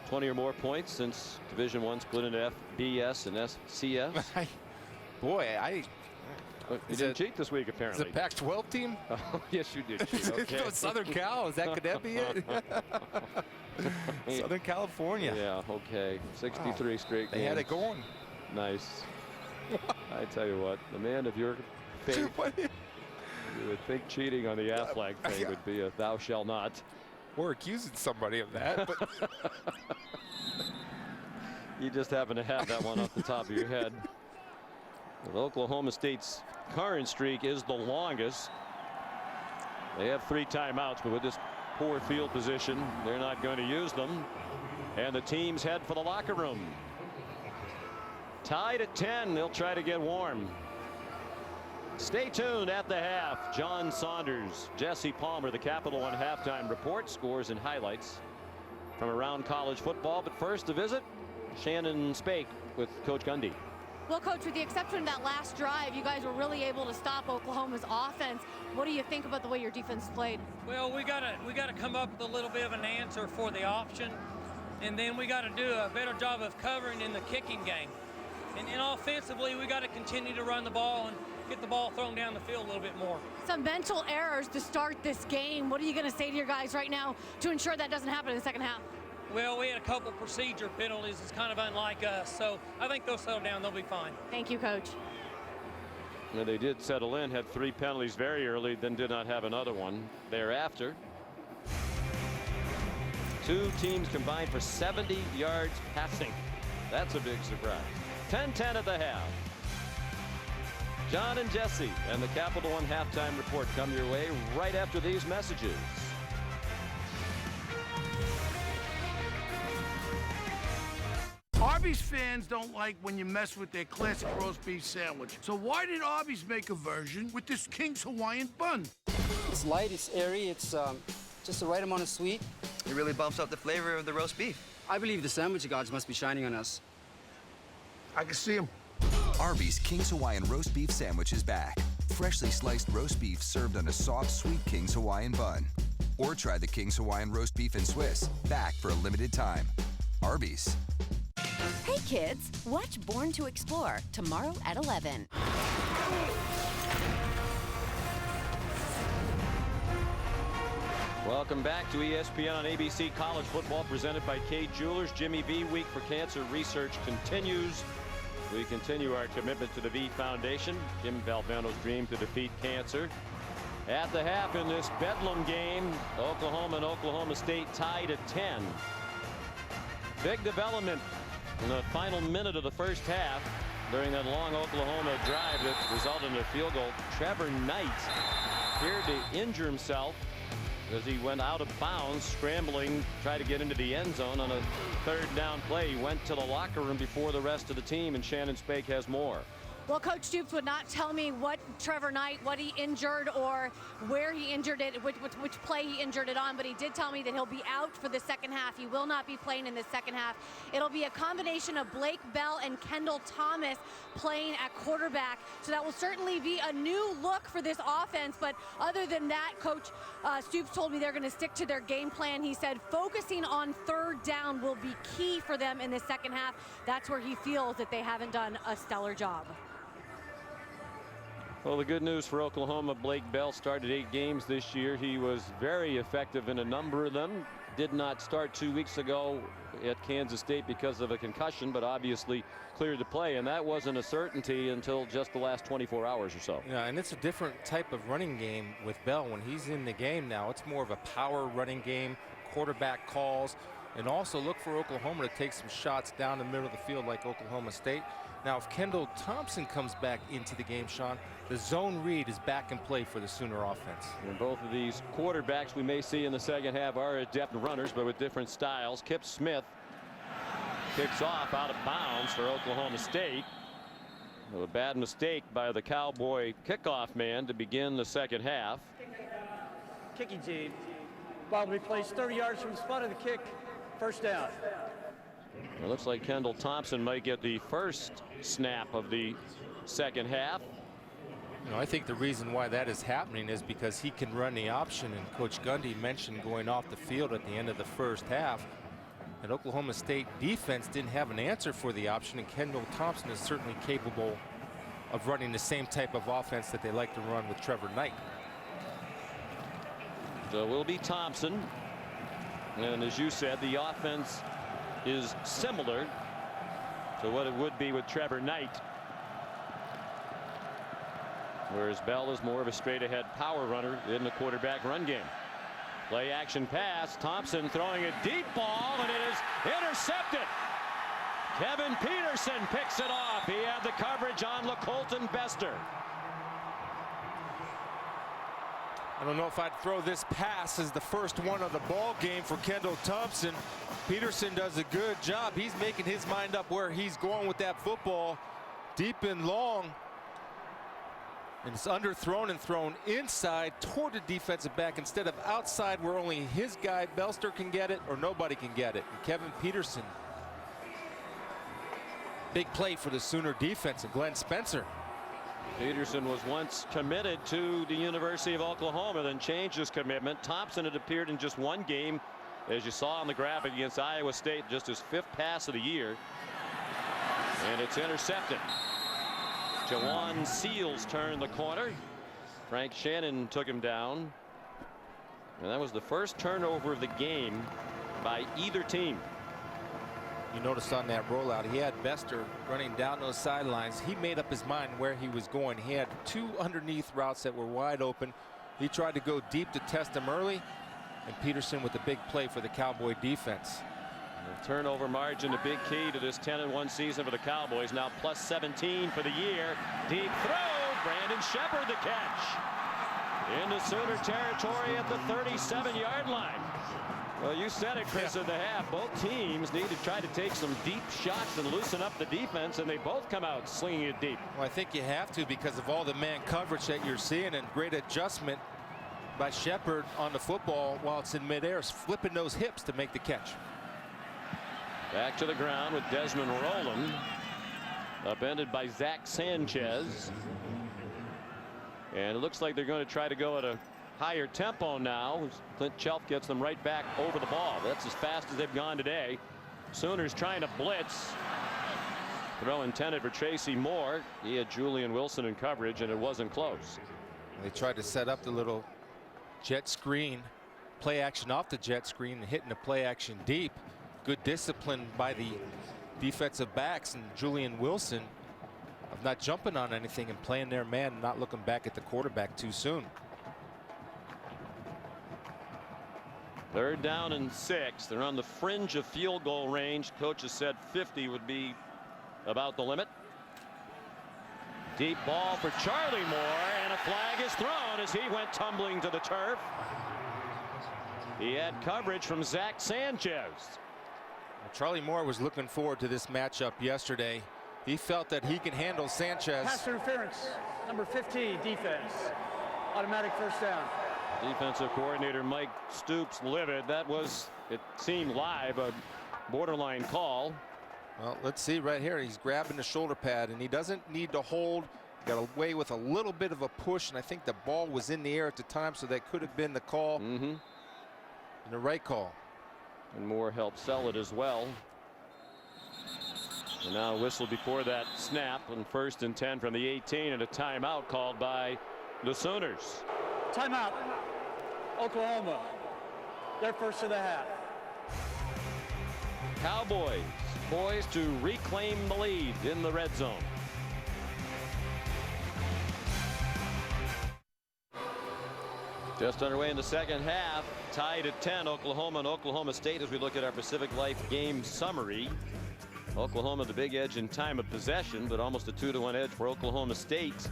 20 or more points since Division I split into FBS and SCS? You didn't cheat this week, apparently. Is it a Pac-12 team? Oh, yes, you did cheat. Okay. Southern Cal, could that be it? Southern California. Yeah, okay. 63 straight games. They had it going. Nice. I tell you what, the man of your faith, you would think cheating on the Aflac thing would be a thou shall not. We're accusing somebody of that, but you just happen to have that one off the top of your head. Well, Oklahoma State's current streak is the longest. They have 3 timeouts, but with this poor field position, they're not going to use them. And the teams head for the locker room. Tied at 10. They'll try to get warm. Stay tuned at the half. John Saunders, Jesse Palmer, the Capital One halftime report, scores and highlights from around college football. But first, a visit, Shannon Spake with Coach Gundy. Well, Coach, with the exception of that last drive, you guys were really able to stop Oklahoma's offense. What do you think about the way your defense played? Well, we gotta come up with a little bit of an answer for the option, and then we got to do a better job of covering in the kicking game. And offensively, we got to continue to run the ball and get the ball thrown down the field a little bit more. Some mental errors to start this game. What are you going to say to your guys right now to ensure that doesn't happen in the second half? Well, we had a couple procedure penalties. It's kind of unlike us, so I think they'll settle down. They'll be fine. Thank you, Coach. Well, they did settle in, had 3 penalties very early, then did not have another one thereafter. 2 teams combined for 70 yards passing. That's a big surprise. 10-10 at the half. John and Jesse and the Capital One halftime report come your way right after these messages. Arby's fans don't like when you mess with their classic roast beef sandwich. So why did Arby's make a version with this King's Hawaiian bun? It's light, it's airy, it's just the right amount of sweet. It really bumps up the flavor of the roast beef. I believe the sandwich gods must be shining on us. I can see them. Arby's King's Hawaiian roast beef sandwich is back. Freshly sliced roast beef served on a soft, sweet King's Hawaiian bun. Or try the King's Hawaiian roast beef and Swiss, back for a limited time. Arby's. Hey kids, watch Born to Explore tomorrow at 11. Welcome back to ESPN on ABC College Football, presented by K Jewelers. Jimmy V Week for Cancer Research continues. We continue our commitment to the V Foundation. Jim Valvano's dream to defeat cancer. At the half in this Bedlam game, Oklahoma and Oklahoma State tied at 10. Big development in the final minute of the first half during that long Oklahoma drive that resulted in a field goal. Trevor Knight appeared to injure himself as he went out of bounds, scrambling, try to get into the end zone on a third down play. He went to the locker room before the rest of the team, and Shannon Spake has more. Well, Coach Stoops would not tell me what Trevor Knight, what he injured or where he injured it, which play he injured it on, but he did tell me that he'll be out for the second half. He will not be playing in the second half. It'll be a combination of Blake Bell and Kendall Thomas playing at quarterback, so that will certainly be a new look for this offense. But other than that, Coach Stoops told me they're going to stick to their game plan. He said focusing on third down will be key for them in the second half. That's where he feels that they haven't done a stellar job. Well, the good news for Oklahoma, Blake Bell started 8 games this year. He was very effective in a number of them. Did not start 2 weeks ago at Kansas State because of a concussion, but obviously cleared to play, and that wasn't a certainty until just the last 24 hours or so. Yeah, and it's a different type of running game with Bell. When he's in the game now, it's more of a power running game, quarterback calls, and also look for Oklahoma to take some shots down the middle of the field like Oklahoma State. Now, if Kendall Thompson comes back into the game, Sean, the zone read is back in play for the Sooner offense. And both of these quarterbacks we may see in the second half are adept runners, but with different styles. Kip Smith kicks off out of bounds for Oklahoma State. A bad mistake by the Cowboy kickoff man to begin the second half. Kicking team. Ball to be placed 30 yards from the spot of the kick. First down. It looks like Kendall Thompson might get the first snap of the second half. You know, I think the reason why that is happening is because he can run the option, and Coach Gundy mentioned going off the field at the end of the first half. And Oklahoma State defense didn't have an answer for the option, and Kendall Thompson is certainly capable of running the same type of offense that they like to run with Trevor Knight. So it will be Thompson, and as you said, the offense is similar to what it would be with Trevor Knight, whereas Bell is more of a straight ahead power runner in the quarterback run game. Play action pass, Thompson throwing a deep ball, and it is intercepted. Kevin Peterson picks it off. He had the coverage on LaColton Bester. I don't know if I'd throw this pass as the first one of the ball game for Kendall Thompson. Peterson does a good job. He's making his mind up where he's going with that football, deep and long. And it's underthrown and thrown inside toward the defensive back instead of outside where only his guy Belster can get it or nobody can get it. And Kevin Peterson. Big play for the Sooner defense and Glenn Spencer. Peterson was once committed to the University of Oklahoma, then changed his commitment. Thompson had appeared in just one game, as you saw on the graphic, against Iowa State, just his 5th pass of the year. And it's intercepted. Jawan Seals turned the corner. Frank Shannon took him down. And that was the first turnover of the game by either team. You noticed on that rollout, he had Bester running down those sidelines. He made up his mind where he was going. He had 2 underneath routes that were wide open. He tried to go deep to test them early, and Peterson with the big play for the Cowboy defense. The turnover margin, a big key to this 10-1 season for the Cowboys. Now plus 17 for the year. Deep throw, Brandon Shepard the catch. Into Sooner territory at the 37-yard line. Well, you said it, Chris, in the half. Both teams need to try to take some deep shots and loosen up the defense, and they both come out slinging it deep. Well, I think you have to because of all the man coverage that you're seeing and great adjustment by Shepard on the football while it's in midair, flipping those hips to make the catch. Back to the ground with Desmond Rowland. Upended by Zach Sanchez. And it looks like they're going to try to go at a higher tempo now. Clint Chelf gets them right back over the ball. That's as fast as they've gone today. Sooners trying to blitz. Throw intended for Tracy Moore. He had Julian Wilson in coverage, and it wasn't close. They tried to set up the little jet screen play action off the jet screen and hitting the play action deep. Good discipline by the defensive backs and Julian Wilson of not jumping on anything and playing their man and not looking back at the quarterback too soon. 3rd down and 6. They're on the fringe of field goal range. Coaches said 50 would be about the limit. Deep ball for Charlie Moore, and a flag is thrown as he went tumbling to the turf. He had coverage from Zach Sanchez. Charlie Moore was looking forward to this matchup yesterday. He felt that he can handle Sanchez. Pass interference, number 15, defense. Automatic 1st down. Defensive coordinator Mike Stoops livid. That was, it seemed live, a borderline call. Well, let's see right here. He's grabbing the shoulder pad, and he doesn't need to hold. Got away with a little bit of a push, and I think the ball was in the air at the time, so that could have been the call. And the right call. And Moore helped sell it as well. And now a whistle before that snap, and 1st and 10 from the 18, and a timeout called by the Sooners. Timeout. Oklahoma. Their first of the half. Cowboys poised to reclaim the lead in the red zone. Just underway in the 2nd half. Tied at 10, Oklahoma and Oklahoma State, as we look at our Pacific Life game summary. Oklahoma the big edge in time of possession, but almost a 2-to-1 edge for Oklahoma State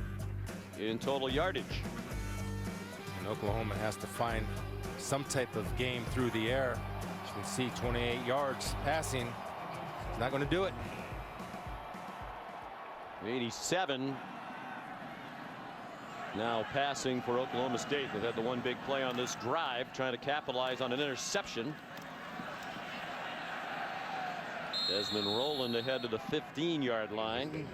in total yardage. And Oklahoma has to find some type of game through the air. As you can see, 28 yards passing. He's not going to do it. 87 now passing for Oklahoma State. They've had the one big play on this drive, trying to capitalize on an interception. Desmond Rowland ahead to the 15-yard line.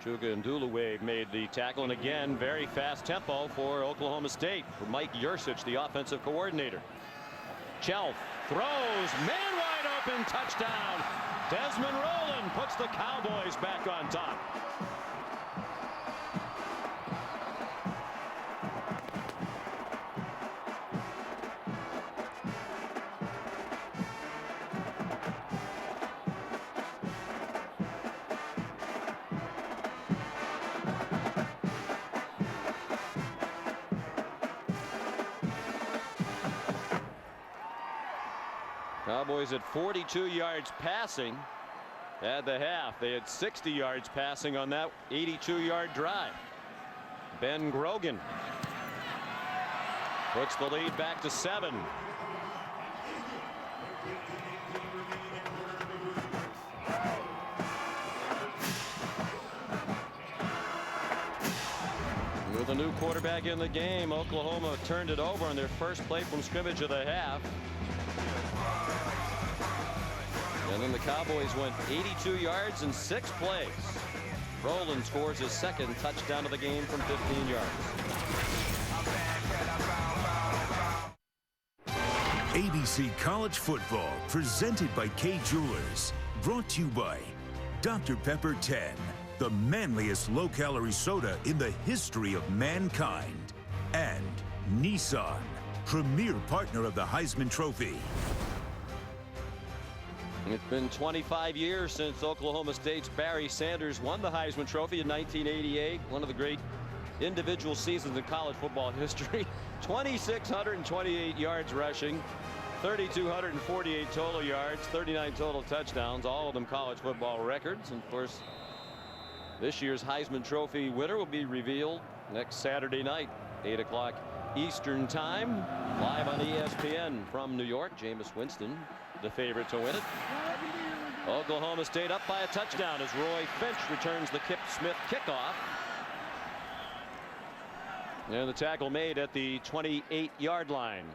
Chuka and Duluway made the tackle, and again very fast tempo for Oklahoma State for Mike Yursich, the offensive coordinator. Chelf throws, man wide open, touchdown. Desmond Rowland puts the Cowboys back on top. Cowboys at 42 yards passing at the half. They had 60 yards passing on that 82-yard drive. Ben Grogan puts the lead back to 7. With a new quarterback in the game, Oklahoma turned it over on their first play from scrimmage of the half. And then the Cowboys went 82 yards in 6 plays. Rowland scores his 2nd touchdown of the game from 15 yards. ABC College Football, presented by Kay Jewelers. Brought to you by Dr. Pepper 10, the manliest low-calorie soda in the history of mankind. And Nissan, premier partner of the Heisman Trophy. It's been 25 years since Oklahoma State's Barry Sanders won the Heisman Trophy in 1988. One of the great individual seasons in college football history. 2,628 yards rushing, 3,248 total yards, 39 total touchdowns, all of them college football records. And of course, this year's Heisman Trophy winner will be revealed next Saturday night, 8 o'clock Eastern Time, live on ESPN from New York. Jameis Winston, the favorite to win it. Oklahoma State up by a touchdown as Roy Finch returns the Kip Smith kickoff. And the tackle made at the 28-yard line.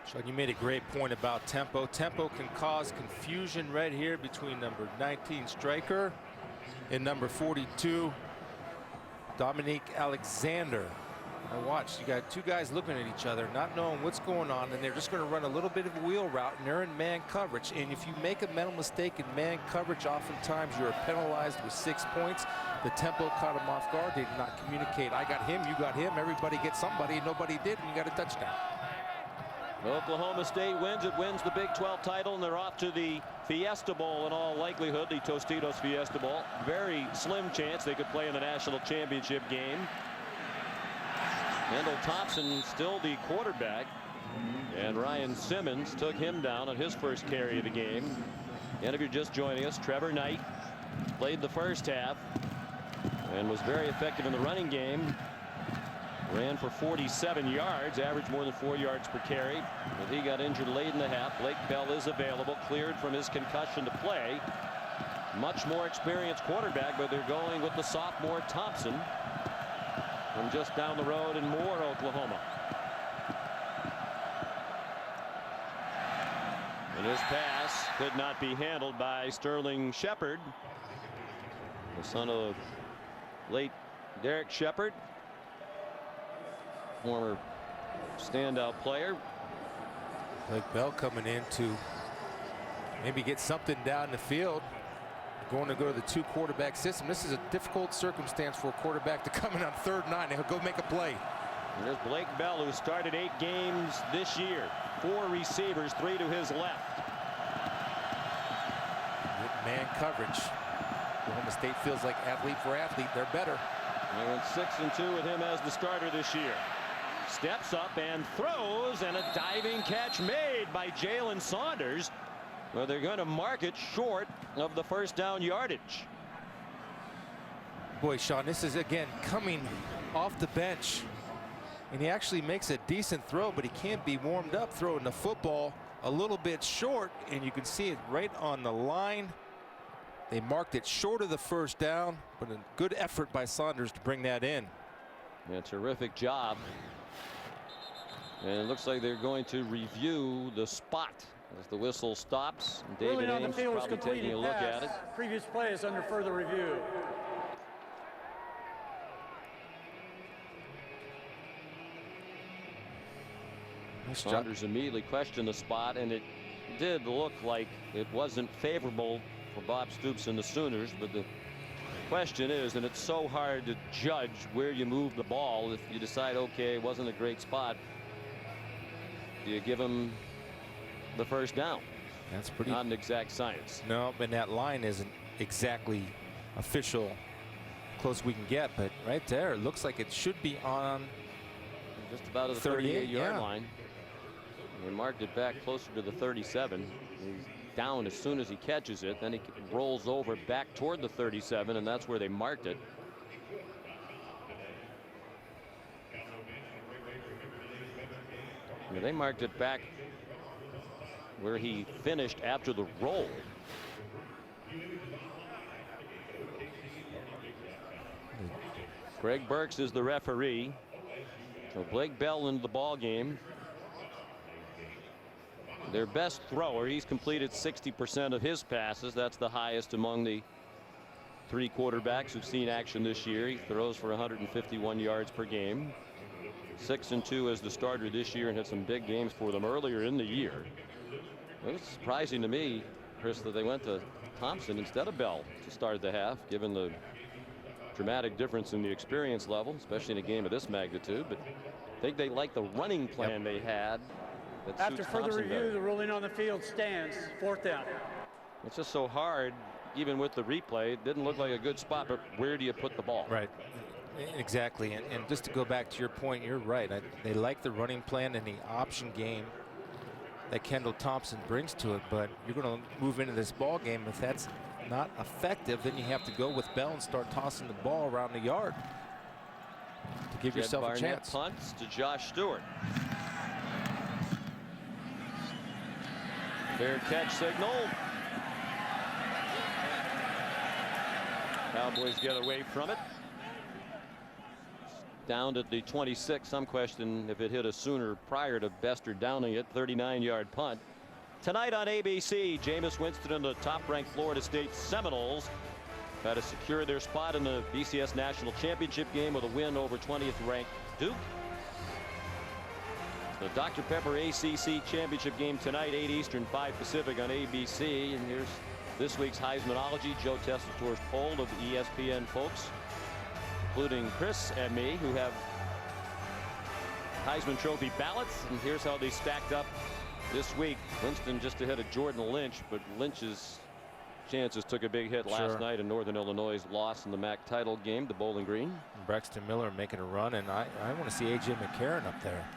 Sean, you made a great point about tempo. Tempo can cause confusion right here between number 19 Striker and number 42 Dominique Alexander. Now watch, you got two guys looking at each other, not knowing what's going on, and they're just going to run a little bit of a wheel route, and they're in man coverage. And if you make a mental mistake in man coverage, oftentimes you're penalized with 6 points. The tempo caught him off guard. They did not communicate. I got him, you got him. Everybody gets somebody, and nobody did, and you got a touchdown. Oklahoma State wins. It wins the Big 12 title, and they're off to the Fiesta Bowl in all likelihood, the Tostitos Fiesta Bowl. Very slim chance they could play in the national championship game. Kendall Thompson still the quarterback, and Ryan Simmons took him down on his first carry of the game. And if you're just joining us, Trevor Knight played the first half and was very effective in the running game. Ran for 47 yards, averaged more than 4 yards per carry. But he got injured late in the half. Blake Bell is available, cleared from his concussion to play. Much more experienced quarterback, but they're going with the sophomore Thompson from just down the road in Moore, Oklahoma. And his pass could not be handled by Sterling Shepard, the son of late Derek Shepard, former standout player. Blake Bell coming in to maybe get something down the field. Going to go to the 2 quarterback system. This is a difficult circumstance for a quarterback to come in on 3rd and 9 and he'll go make a play. And there's Blake Bell, who started 8 games this year. 4 receivers, 3 to his left. Good man coverage. Oklahoma State feels like athlete for athlete. They're better. They went 6-2 with him as the starter this year. Steps up and throws, and a diving catch made by Jalen Saunders. Well, they're going to mark it short of the first down yardage. Boy, Sean, this is again coming off the bench, and he actually makes a decent throw, but he can't be warmed up throwing the football a little bit short, and you can see it right on the line. They marked it short of the first down, but a good effort by Saunders to bring that in. Yeah, terrific job. And it looks like they're going to review the spot as the whistle stops. David Ames probably taking a look at it. Previous play is under further review. Saunders immediately questioned the spot, and it did look like it wasn't favorable for Bob Stoops and the Sooners, but the question is, and it's so hard to judge where you move the ball, if you decide, okay, it wasn't a great spot, do you give him the first down? That's pretty not an exact science. No, but that line isn't exactly official, close we can get, but right there it looks like it should be on just about at the 38-yard line. They marked it back closer to the 37. He's down as soon as he catches it, then he rolls over back toward the 37, and that's where they marked it. Yeah, they marked it back where he finished after the roll. Greg Burks is the referee. So Blake Bell into the ball game. Their best thrower, he's completed 60% of his passes. That's the highest among the 3 quarterbacks who've seen action this year. He throws for 151 yards per game. 6-2 as the starter this year, and had some big games for them earlier in the year. It was surprising to me, Chris, that they went to Thompson instead of Bell to start the half, given the dramatic difference in the experience level, especially in a game of this magnitude. But I think they like the running plan they had. After further review, the ruling on the field stands. 4th down. It's just so hard, even with the replay. It didn't look like a good spot, but where do you put the ball? Right. Exactly. And just to go back to your point, you're right. They like the running plan and the option game that Kendall Thompson brings to it, but you're going to move into this ball game. If that's not effective, then you have to go with Bell and start tossing the ball around the yard to give yourself a chance. Punts to Josh Stewart. Fair catch signal. Cowboys get away from it. Down at the 26. Some question if it hit a Sooner prior to Bester downing it. 39-yard punt. Tonight on ABC, Jameis Winston and the top-ranked Florida State Seminoles had to secure their spot in the BCS National Championship game with a win over 20th-ranked Duke. The Dr. Pepper ACC Championship game tonight, 8 Eastern, 5 Pacific on ABC. And here's this week's Heismanology. Joe Tessitore's poll of ESPN folks, including Chris and me, who have Heisman Trophy ballots, and here's how they stacked up this week. Winston just ahead of Jordan Lynch, but Lynch's chances took a big hit last night in Northern Illinois' loss in the MAC title game, the Bowling Green. Braxton Miller making a run, and I want to see A.J. McCarron up there.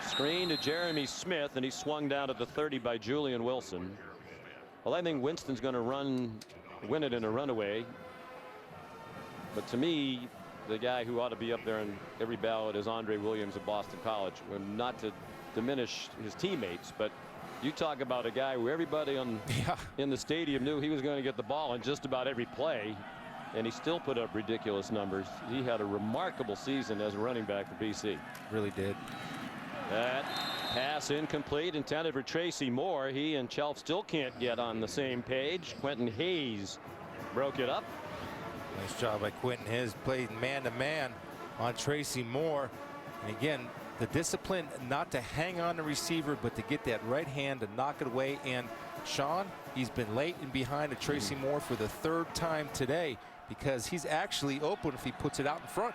Screen to Jeremy Smith, and he swung down at the 30 by Julian Wilson. Well, I think Winston's going to win it in a runaway. But to me, the guy who ought to be up there in every ballot is Andre Williams of Boston College. Not to diminish his teammates, but you talk about a guy who everybody in the stadium knew he was going to get the ball in just about every play, and he still put up ridiculous numbers. He had a remarkable season as a running back for BC. Really did. That pass incomplete, intended for Tracy Moore. He and Chelf still can't get on the same page. Quentin Hayes broke it up. Nice job by Quentin Hayes, played man-to-man on Tracy Moore. And again, the discipline not to hang on the receiver, but to get that right hand to knock it away. And Sean, he's been late and behind to Tracy Moore for the 3rd time today, because he's actually open if he puts it out in front.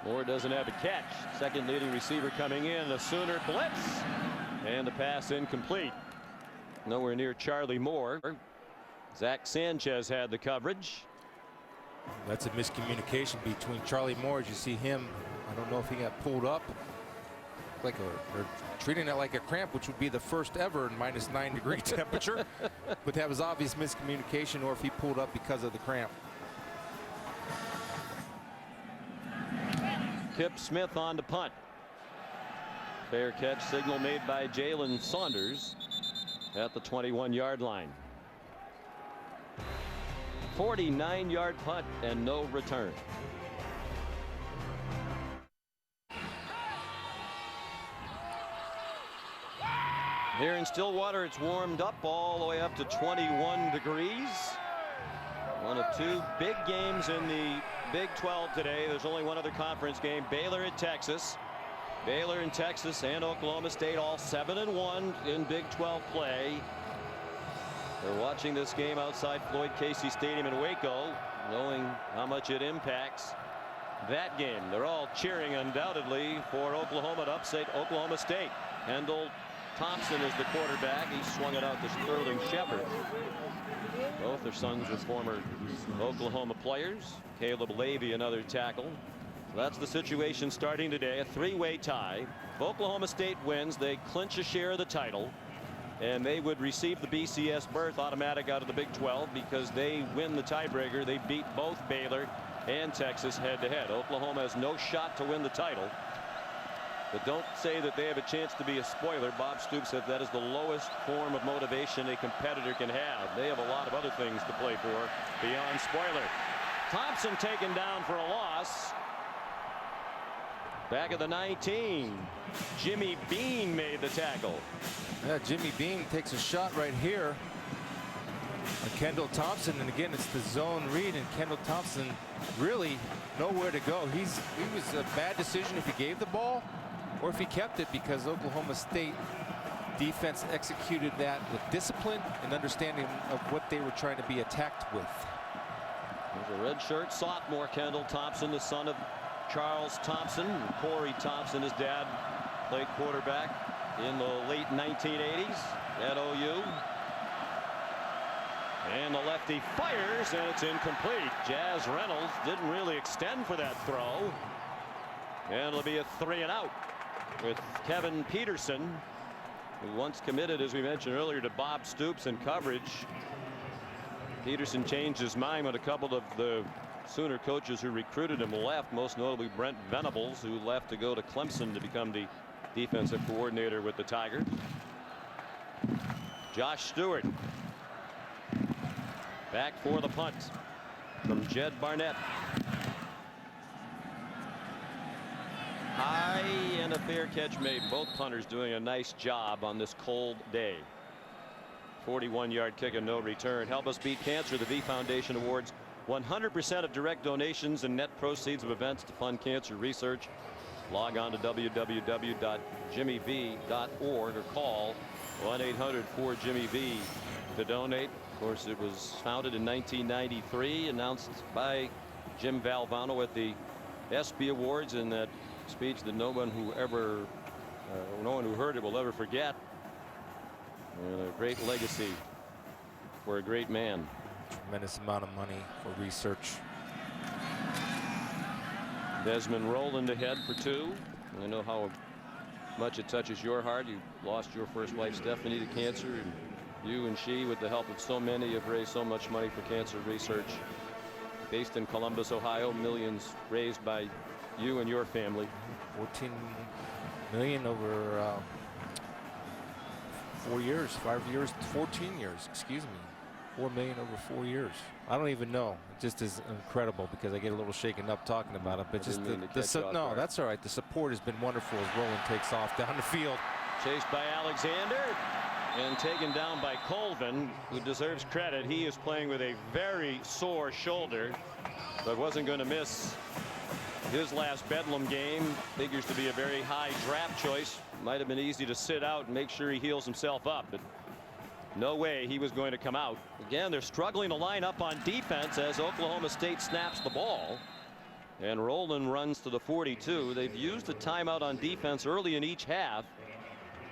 Moore doesn't have a catch. Second leading receiver coming in. The Sooner blitz. And the pass incomplete. Nowhere near Charlie Moore. Zach Sanchez had the coverage. That's a miscommunication between Charlie Moore. As you see him, I don't know if he got pulled up. Like or treating it like a cramp, which would be the first ever in -9-degree temperature. But that was obvious miscommunication, or if he pulled up because of the cramp. Kip Smith on to punt. Fair catch signal made by Jalen Saunders at the 21-yard line. 49-yard punt and no return. Here in Stillwater, it's warmed up all the way up to 21 degrees. One of 2 big games in the Big 12 today. There's only one other conference game. Baylor at Texas. Baylor and Texas and Oklahoma State all 7-1 in Big 12 play. They're watching this game outside Floyd Casey Stadium in Waco, knowing how much it impacts that game. They're all cheering undoubtedly for Oklahoma to upset Oklahoma State. Kendall Thompson is the quarterback. He swung it out to Sterling Shepard. Both their sons are former Oklahoma players. Caleb Levy, another tackle. So that's the situation starting today. A 3-way tie. If Oklahoma State wins, they clinch a share of the title, and they would receive the BCS berth automatic out of the Big 12 because they win the tiebreaker. They beat both Baylor and Texas head-to-head. Oklahoma has no shot to win the title. But don't say that they have a chance to be a spoiler. Bob Stoops said that is the lowest form of motivation a competitor can have. They have a lot of other things to play for beyond spoiler. Thompson taken down for a loss. Back at the 19. Jimmy Bean made the tackle. Yeah, Jimmy Bean takes a shot right here on Kendall Thompson, and again it's the zone read, and Kendall Thompson really nowhere to go. He was a bad decision if he gave the ball or if he kept it, because Oklahoma State defense executed that with discipline and understanding of what they were trying to be attacked with. There's a redshirt sophomore, Kendall Thompson, the son of Charles Thompson. Corey Thompson, his dad, played quarterback in the late 1980s at OU. And the lefty fires, and it's incomplete. Jazz Reynolds didn't really extend for that throw. And it'll be a 3-and-out with Kevin Peterson, who once committed, as we mentioned earlier, to Bob Stoops in coverage. Peterson changed his mind when a couple of the Sooner coaches who recruited him left, most notably Brent Venables, who left to go to Clemson to become the defensive coordinator with the Tigers. Josh Stewart back for the punt from Jed Barnett. High and a fair catch made. Both punters doing a nice job on this cold day. 41-yard kick and no return. Help Us Beat Cancer. The V Foundation awards 100% of direct donations and net proceeds of events to fund cancer research. Log on to www.jimmyv.org or call 1-800-4JIMMY-V to donate. Of course, it was founded in 1993, announced by Jim Valvano at the ESPY Awards in that speech that no one who heard it will ever forget. And a great legacy for a great man. Tremendous amount of money for research. Desmond Rowland ahead for 2. I know how much it touches your heart. You lost your first wife, Stephanie, to cancer, and you and she, with the help of so many, have raised so much money for cancer research. Based in Columbus, Ohio, millions raised by you and your family. 14 million over 4 years, 5 years, 14 years, excuse me. 4 million over 4 years. I don't even know. It just is incredible because I get a little shaken up talking about it. But just no, that's all right. The support has been wonderful as Rowland takes off down the field. Chased by Alexander and taken down by Colvin, who deserves credit. He is playing with a very sore shoulder, but wasn't going to miss his last Bedlam game. Figures to be a very high draft choice. Might have been easy to sit out and make sure he heals himself up, but no way he was going to come out. Again, they're struggling to line up on defense as Oklahoma State snaps the ball. And Rowland runs to the 42. They've used a timeout on defense early in each half.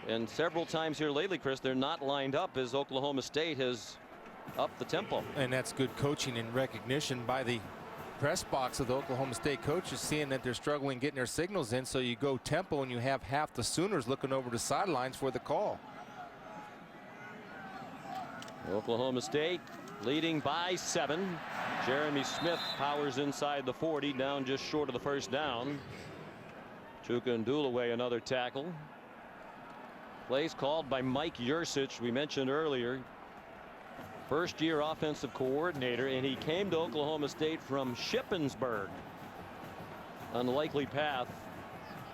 And several times here lately, Chris, they're not lined up as Oklahoma State has upped the tempo. And that's good coaching and recognition by the press box of the Oklahoma State coaches, seeing that they're struggling getting their signals in. So you go tempo and you have half the Sooners looking over the sidelines for the call. Oklahoma State leading by 7. Jeremy Smith powers inside the 40, down just short of the first down. Chuka and Dulaway another tackle. Plays called by Mike Yursich, we mentioned earlier. First-year offensive coordinator, and he came to Oklahoma State from Shippensburg. Unlikely path.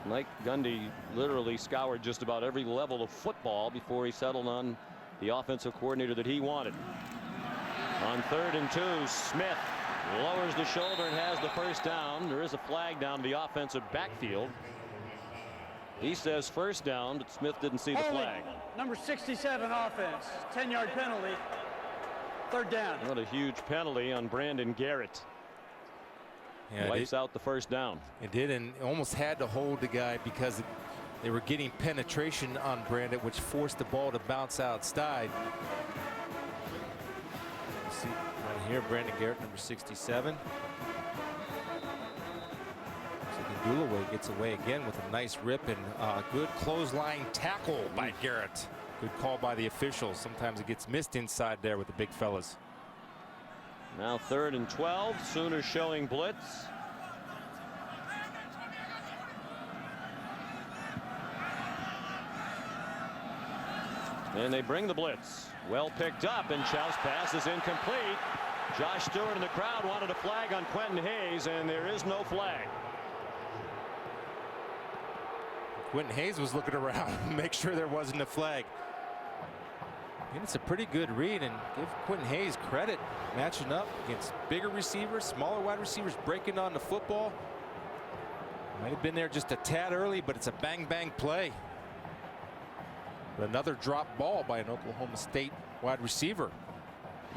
Mike Gundy literally scoured just about every level of football before he settled on the offensive coordinator that he wanted. On 3rd and 2, Smith lowers the shoulder and has the first down. There is a flag down to the offensive backfield. He says first down, but Smith didn't see the flag. Number 67 offense, 10-yard penalty, 3rd down. What a huge penalty on Brandon Garrett. Yeah, wipes out the first down. It did, and almost had to hold the guy because they were getting penetration on Brandon, which forced the ball to bounce outside. See right here, Brandon Garrett, number 67. So Dulaway gets away again with a nice rip and good clothesline tackle by Garrett. Good call by the officials. Sometimes it gets missed inside there with the big fellas. Now 3rd and 12. Sooners showing blitz. And they bring the blitz. Well picked up, and Chow's pass is incomplete. Josh Stewart in the crowd wanted a flag on Quentin Hayes, and there is no flag. Quentin Hayes was looking around to make sure there wasn't a flag. And it's a pretty good read, and give Quentin Hayes credit matching up against bigger receivers, smaller wide receivers, breaking on the football. Might have been there just a tad early, but it's a bang play. But another drop ball by an Oklahoma State wide receiver.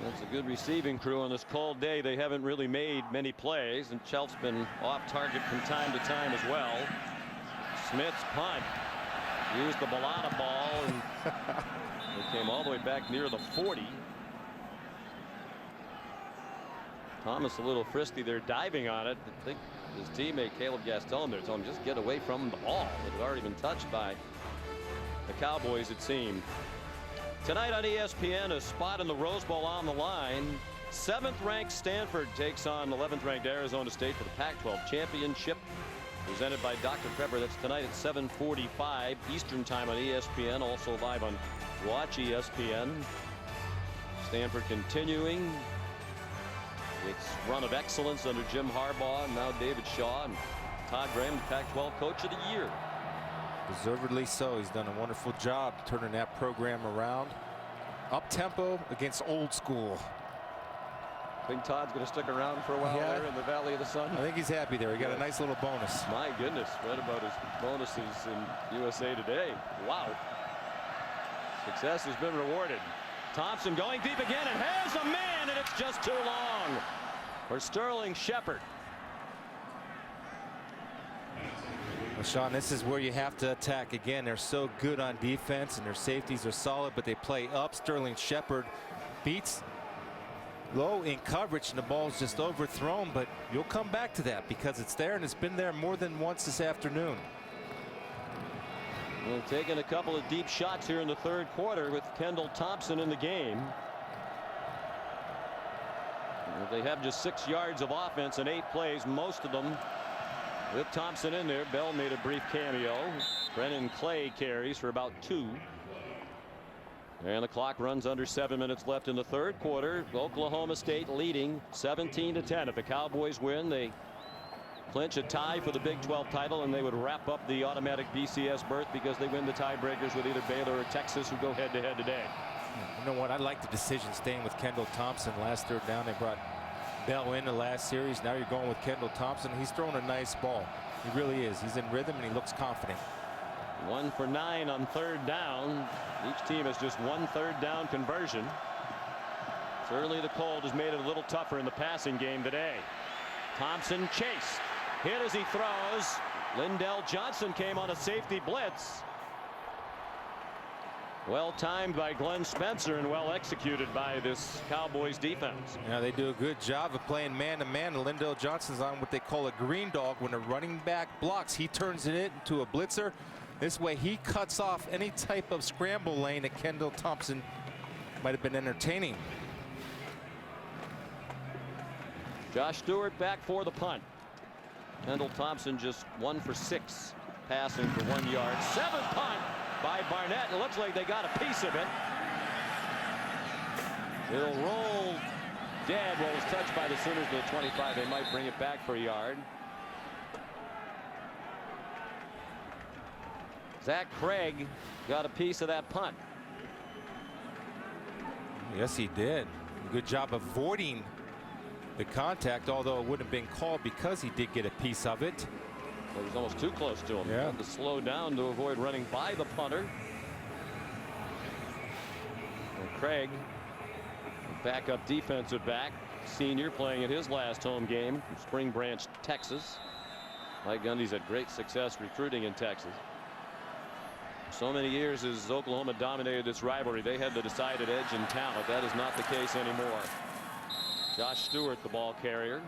That's a good receiving crew on this cold day. They haven't really made many plays, and Chelf's been off target from time to time as well. Smith's punt used the Balata ball, and it came all the way back near the 40. Thomas a little frisky there, diving on it. I think his teammate Caleb Gaston there told him just get away from the ball. It had already been touched by the Cowboys, it seemed. Tonight on ESPN, a spot in the Rose Bowl on the line. 7th-ranked Stanford takes on 11th-ranked Arizona State for the Pac-12 championship. Presented by Dr. Pepper. That's tonight at 7:45 Eastern time on ESPN. Also live on Watch ESPN. Stanford continuing its run of excellence under Jim Harbaugh, and now David Shaw, and Todd Graham, the Pac-12 Coach of the Year. Deservedly so. He's done a wonderful job turning that program around. Up-tempo against old school. Think Todd's going to stick around for a while there in the Valley of the Sun? I think he's happy there. He got a nice little bonus. My goodness, read about his bonuses in USA Today. Wow. Success has been rewarded. Thompson going deep again and has a man, and it's just too long for Sterling Shepard. Well, Sean, this is where you have to attack. Again, they're so good on defense and their safeties are solid, but they play up. Sterling Shepard beats low in coverage and the ball's just overthrown, but you'll come back to that because it's there and it's been there more than once this afternoon. Well, taking a couple of deep shots here in the third quarter with Kendall Thompson in the game. They have just 6 yards of offense in 8 plays, most of them with Thompson in there. Bell made a brief cameo. Brennan Clay carries for about 2. And the clock runs under 7 minutes left in the third quarter. Oklahoma State leading 17-10. If the Cowboys win, they clinch a tie for the Big 12 title, and they would wrap up the automatic BCS berth because they win the tiebreakers with either Baylor or Texas, who go head-to-head today. You know what? I like the decision staying with Kendall Thompson. Last third down, they brought Bell in the last series. Now you're going with Kendall Thompson. He's throwing a nice ball. He really is. He's in rhythm and he looks confident. 1 for 9 on third down. Each team has just 1 third down conversion. Certainly the cold has made it a little tougher in the passing game today. Thompson chased, hit as he throws. Lindell Johnson came on a safety blitz. Well timed by Glenn Spencer and well executed by this Cowboys defense. Yeah, they do a good job of playing man-to-man. Lindell Johnson's on what they call a green dog. When a running back blocks, he turns it into a blitzer. This way he cuts off any type of scramble lane that Kendall Thompson might have been entertaining. Josh Stewart back for the punt. Kendall Thompson just 1 for 6 passing for 1 yard. 7th punt by Barnett. It looks like they got a piece of it. It'll roll dead. Well, it was touched by the Sooners to the 25. They might bring it back for a yard. Zach Craig got a piece of that punt. Yes, he did. Good job avoiding the contact, although it wouldn't have been called because he did get a piece of it. Well, he was almost too close to him. Yeah. Had to slow down to avoid running by the punter. And Craig, backup defensive back, senior, playing in his last home game from Spring Branch, Texas. Mike Gundy's had great success recruiting in Texas. So many years as Oklahoma dominated this rivalry, they had the decided edge in talent. That is not the case anymore. Josh Stewart, the ball carrier.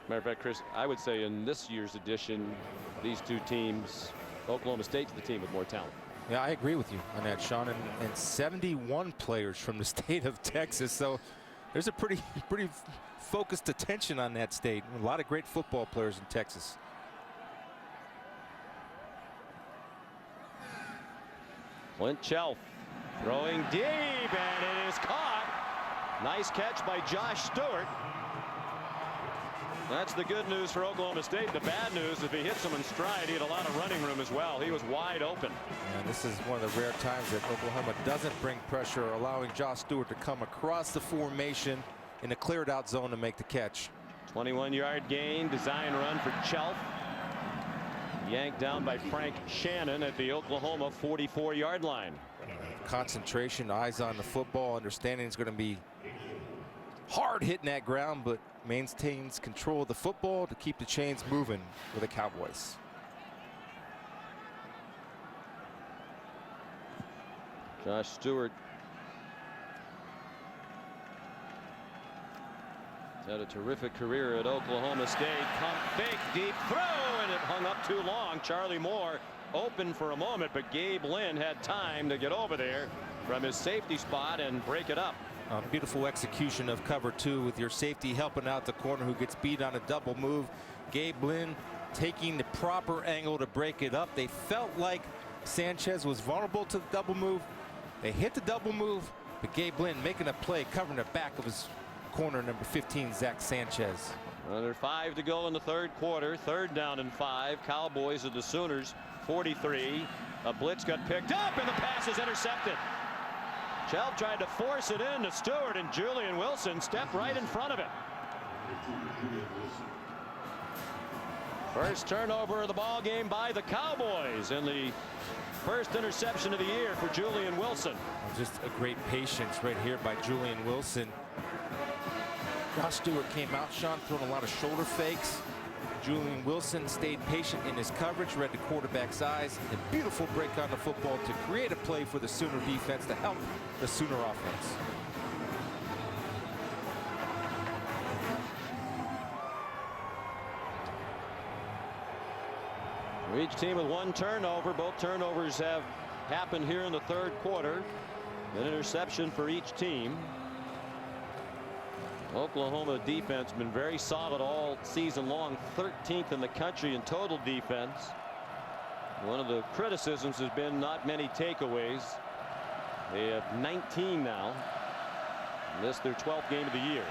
Matter of fact, Chris, I would say in this year's edition, these two teams, Oklahoma State's the team with more talent. Yeah, I agree with you on that, Sean. And 71 players from the state of Texas. So there's a pretty focused attention on that state. A lot of great football players in Texas. Clint Chelf throwing deep, and it is caught. Nice catch by Josh Stewart. That's the good news for Oklahoma State. The bad news, if he hits him in stride, he had a lot of running room as well. He was wide open. And this is one of the rare times that Oklahoma doesn't bring pressure, allowing Josh Stewart to come across the formation in a cleared out zone to make the catch. 21-yard gain, design run for Chelf. Yanked down by Frank Shannon at the Oklahoma 44-yard line. Concentration, eyes on the football, understanding it's going to be hard hitting that ground, but maintains control of the football to keep the chains moving for the Cowboys. Josh Stewart had a terrific career at Oklahoma State. Pump fake, deep throw, and it hung up too long. Charlie Moore open for a moment, but Gabe Lynn had time to get over there from his safety spot and break it up. Beautiful execution of cover 2 with your safety helping out the corner who gets beat on a double move. Gabe Lynn taking the proper angle to break it up. They felt like Sanchez was vulnerable to the double move. They hit the double move, but Gabe Lynn making a play covering the back of his corner, number 15, Zach Sanchez. Under 5 to go in the third quarter. 3rd down and 5. Cowboys at the Sooners 43. A blitz got picked up and the pass is intercepted. Chelf tried to force it in to Stewart, and Julian Wilson stepped right in front of it. First turnover of the ball game by the Cowboys, and the first interception of the year for Julian Wilson. Just a great patience right here by Julian Wilson. Josh Stewart came out, Sean, throwing a lot of shoulder fakes. Julian Wilson stayed patient in his coverage, read the quarterback's eyes. A beautiful break on the football to create a play for the Sooner defense to help the Sooner offense. Each team with one turnover. Both turnovers have happened here in the third quarter. An interception for each team. Oklahoma defense been very solid all season long, 13th in the country in total defense. One of the criticisms has been not many takeaways. They have 19 now. This their 12th game of the year.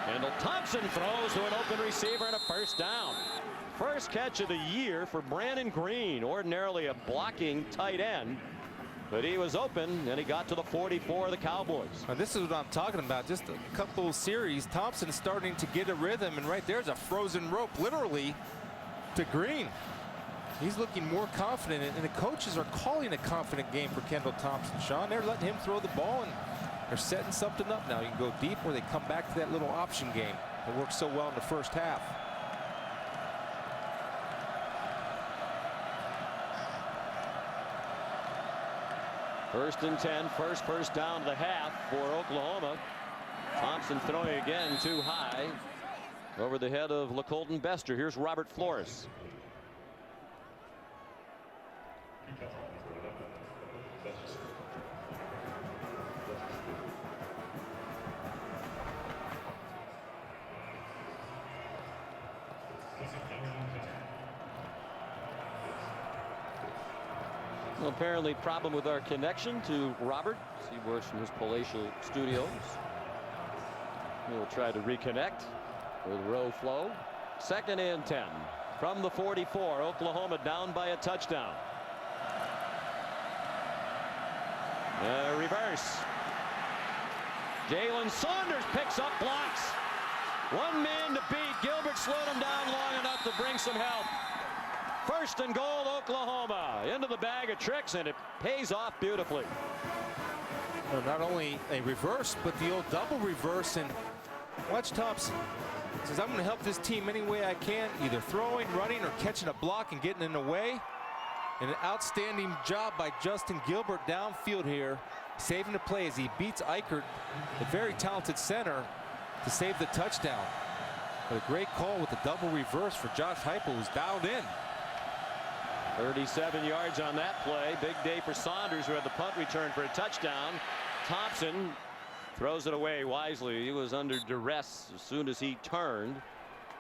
Kendall Thompson throws to an open receiver and a first down. First catch of the year for Brandon Green, ordinarily a blocking tight end, but he was open and he got to the 44 of the Cowboys. Now this is what I'm talking about. Just a couple series, Thompson starting to get a rhythm, and right there's a frozen rope literally to Green. He's looking more confident, and the coaches are calling a confident game for Kendall Thompson. Sean, they're letting him throw the ball, and they're setting something up now. You can go deep, or they come back to that little option game that worked so well in the first half. First and 10, first down of the half for Oklahoma. Thompson throwing again too high over the head of LaColton Bester. Here's Robert Flores. Well, apparently problem with our connection to Robert. He works from his palatial studios. We'll try to reconnect with Row Flow. Second and 10 from the 44. Oklahoma down by a touchdown. Reverse. Jalen Saunders picks up blocks. One man to beat. Gilbert slowed him down long enough to bring some help. First and goal, Oklahoma. Into the bag of tricks, and it pays off beautifully. Well, not only a reverse, but the old double reverse. And watch Thompson. He says, I'm going to help this team any way I can, either throwing, running, or catching a block and getting in the way. And an outstanding job by Justin Gilbert downfield here, saving the play as he beats Eichert, the very talented center, to save the touchdown. But a great call with the double reverse for Josh Heupel, who's dialed in. 37 yards on that play. Big day for Saunders, who had the punt return for a touchdown. Thompson throws it away wisely. He was under duress as soon as he turned.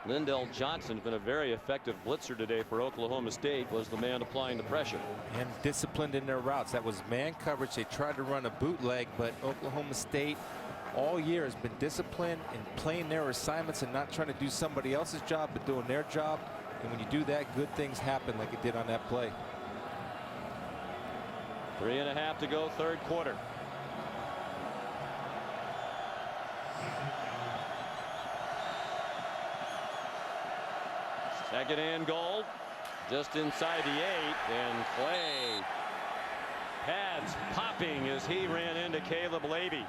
Lindell Johnson's been a very effective blitzer today for Oklahoma State, was the man applying the pressure. And disciplined in their routes. That was man coverage. They tried to run a bootleg, but Oklahoma State all year has been disciplined in playing their assignments and not trying to do somebody else's job, but doing their job. And when you do that, good things happen like it did on that play. 3.5 to go, third quarter. Second and goal, just inside the 8, and Clay pads popping as he ran into Caleb Levy.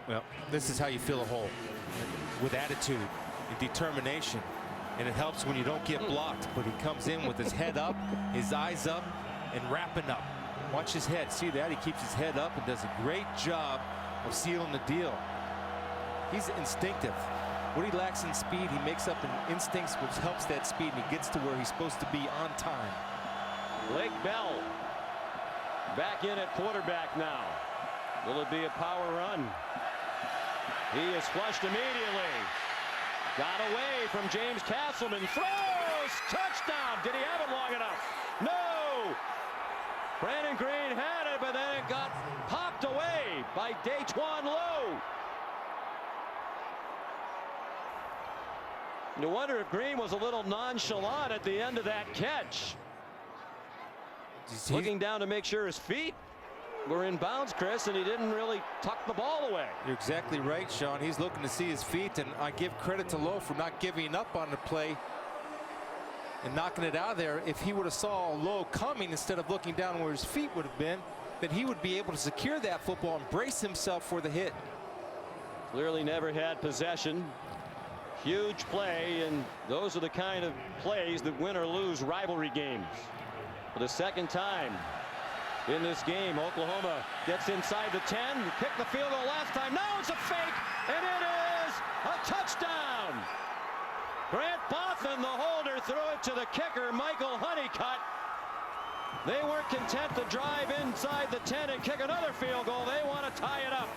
Well, this is how you fill a hole, with attitude and determination. And it helps when you don't get blocked, but he comes in with his head up, his eyes up, and wrapping up. Watch his head. See that? He keeps his head up and does a great job of sealing the deal. He's instinctive. What he lacks in speed, he makes up in instincts, which helps that speed, and he gets to where he's supposed to be on time. Blake Bell back in at quarterback now. Will it be a power run? He is flushed immediately. Got away from James Castleman. Throws! Touchdown! Did he have it long enough? No! Brandon Green had it, but then it got popped away by Daquan Lowe. You wonder if Green was a little nonchalant at the end of that catch. Looking down to make sure his feet were in bounds, Chris, and he didn't really tuck the ball away. You're exactly right, Sean. He's looking to see his feet, and I give credit to Lowe for not giving up on the play and knocking it out of there. If he would have saw Lowe coming instead of looking down where his feet would have been, then he would be able to secure that football and brace himself for the hit. Clearly never had possession. Huge play, and those are the kind of plays that win or lose rivalry games. For the second time in this game, Oklahoma gets inside the 10, kicked the field goal last time. Now it's a fake, and it is a touchdown. Grant Bothan, the holder, threw it to the kicker, Michael Honeycutt. They weren't content to drive inside the 10 and kick another field goal. They want to tie it up.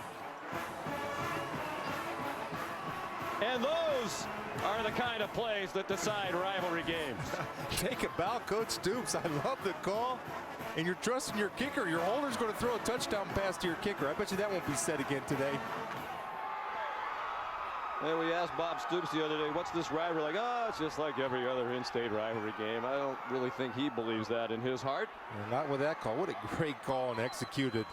And those are the kind of plays that decide rivalry games. Take a bow, Coach Stoops. I love the call. And you're trusting your kicker. Your holder's going to throw a touchdown pass to your kicker. I bet you that won't be said again today. And we asked Bob Stoops the other day, what's this rivalry like? Oh, it's just like every other in-state rivalry game. I don't really think he believes that in his heart. And not with that call. What a great call and executed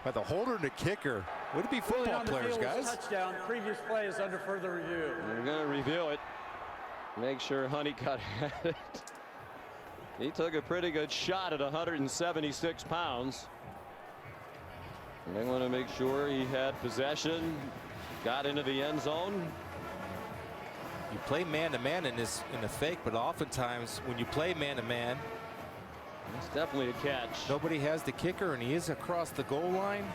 by the holder and the kicker. Would it be football players, guys? Touchdown. Previous play is under further review. We're going to review it. Make sure Honeycutt had it. He took a pretty good shot at 176 pounds. And they want to make sure he had possession, got into the end zone. You play man-to-man in the fake, but oftentimes when you play man-to-man, it's definitely a catch. Nobody has the kicker, and he is across the goal line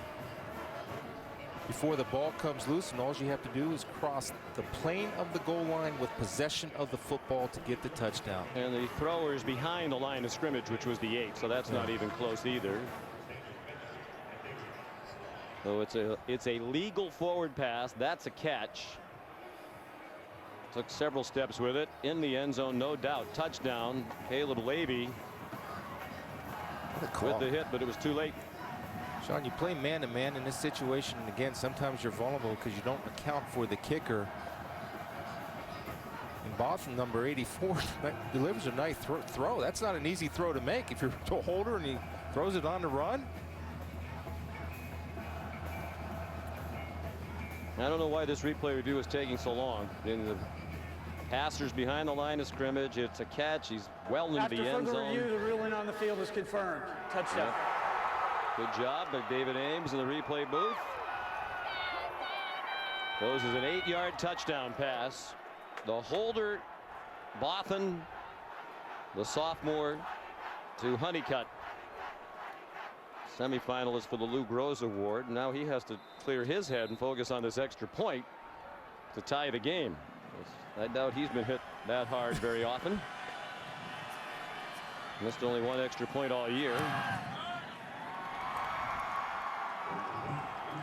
before the ball comes loose, and all you have to do is cross the plane of the goal line with possession of the football to get the touchdown. And the thrower is behind the line of scrimmage, which was the 8, so that's not even close either. So it's a legal forward pass. That's a catch. Took several steps with it in the end zone, no doubt. Touchdown, Caleb Levy with the hit, but it was too late. Sean, you play man-to-man in this situation, and again, sometimes you're vulnerable because you don't account for the kicker. And Boston, number 84, delivers a nice throw. That's not an easy throw to make if you're a holder and he throws it on the run. I don't know why this replay review is taking so long. In the passers behind the line of scrimmage, it's a catch. He's well into the end zone. After further review, the ruling on the field is confirmed. Touchdown. Yep. Good job by David Ames in the replay booth. Goes as an 8-yard touchdown pass. The holder, Bothan, the sophomore, to Honeycutt. Semifinalist for the Lou Gross Award. Now he has to clear his head and focus on this extra point to tie the game. I doubt he's been hit that hard very often. Missed only one extra point all year.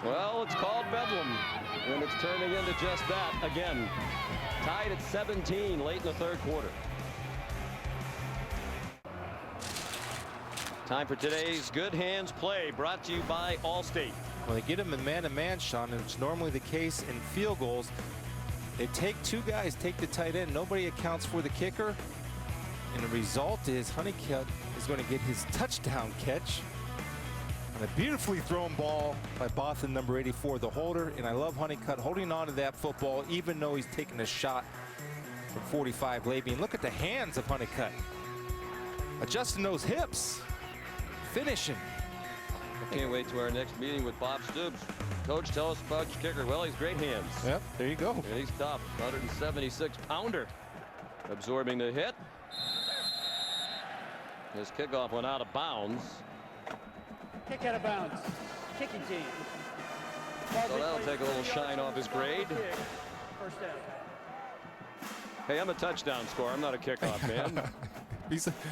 Well, it's called Bedlam, and it's turning into just that again. Tied at 17 late in the third quarter. Time for today's Good Hands Play, brought to you by Allstate. Well, they get him in man-to-man, Sean, and it's normally the case in field goals. They take two guys, take the tight end. Nobody accounts for the kicker. And the result is Honeycutt is going to get his touchdown catch on a beautifully thrown ball by Bothan, number 84, the holder. And I love Honeycutt holding on to that football, even though he's taking a shot from 45 Levy. And look at the hands of Honeycutt. Adjusting those hips. Finishing. I can't wait to our next meeting with Bob Stoops. Coach, tell us about your kicker. Well, he's great hands. Yep, there you go. And he's tough. 176-pounder. Absorbing the hit. His kickoff went out of bounds. Kick out of bounds. Kicking team. So that'll take a little shine off his grade. First down. Hey, I'm a touchdown scorer. I'm not a kickoff man.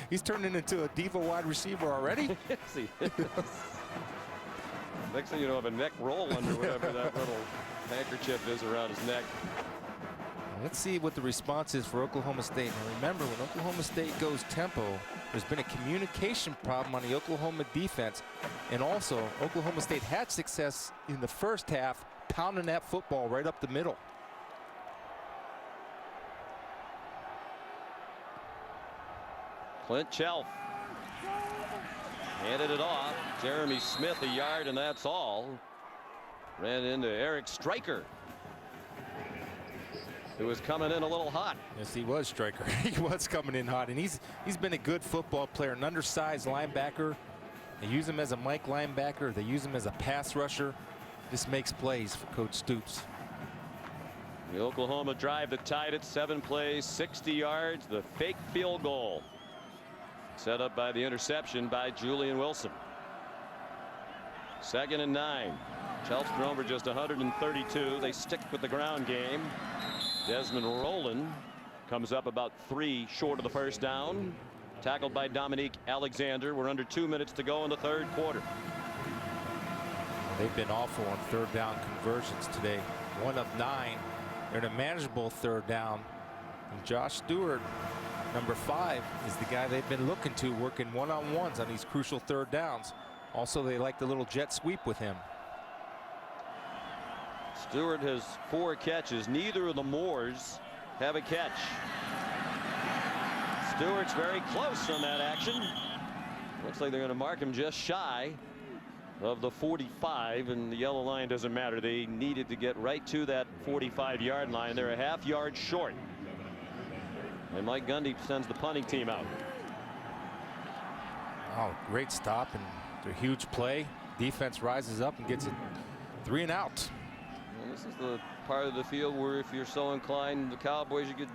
He's turning into a diva wide receiver already. Yes, he is. Next thing you know, have a neck roll under whatever that little handkerchief is around his neck. Let's see what the response is for Oklahoma State. Now remember, when Oklahoma State goes tempo, there's been a communication problem on the Oklahoma defense. And also, Oklahoma State had success in the first half, pounding that football right up the middle. Clint Chelf handed it off. Jeremy Smith a yard, and that's all. Ran into Eric Stryker, who was coming in a little hot. Yes, he was, Stryker. He was coming in hot, and he's been a good football player, an undersized linebacker. They use him as a Mike linebacker. They use him as a pass rusher. This makes plays for Coach Stoops. The Oklahoma drive that tied it, 7 plays, 60 yards, the fake field goal. Set up by the interception by Julian Wilson. 2nd and 9. Chelsea thrown for just 132. They stick with the ground game. Desmond Rowland comes up about 3 short of the first down. Tackled by Dominique Alexander. We're under 2 minutes to go in the 3rd quarter. They've been awful on 3rd down conversions today. 1 of 9. They're in a manageable 3rd down. And Josh Stewart, number 5, is the guy they've been looking to, working one-on-ones on these crucial 3rd downs. Also, they like the little jet sweep with him. Stewart has 4 catches. Neither of the Moors have a catch. Stewart's very close on that action. Looks like they're going to mark him just shy of the 45, and the yellow line doesn't matter. They needed to get right to that 45-yard line. They're a half-yard short. And Mike Gundy sends the punting team out. Oh, great stop and a huge play. Defense rises up and gets it 3 and out. And this is the part of the field where, if you're so inclined, the Cowboys, you could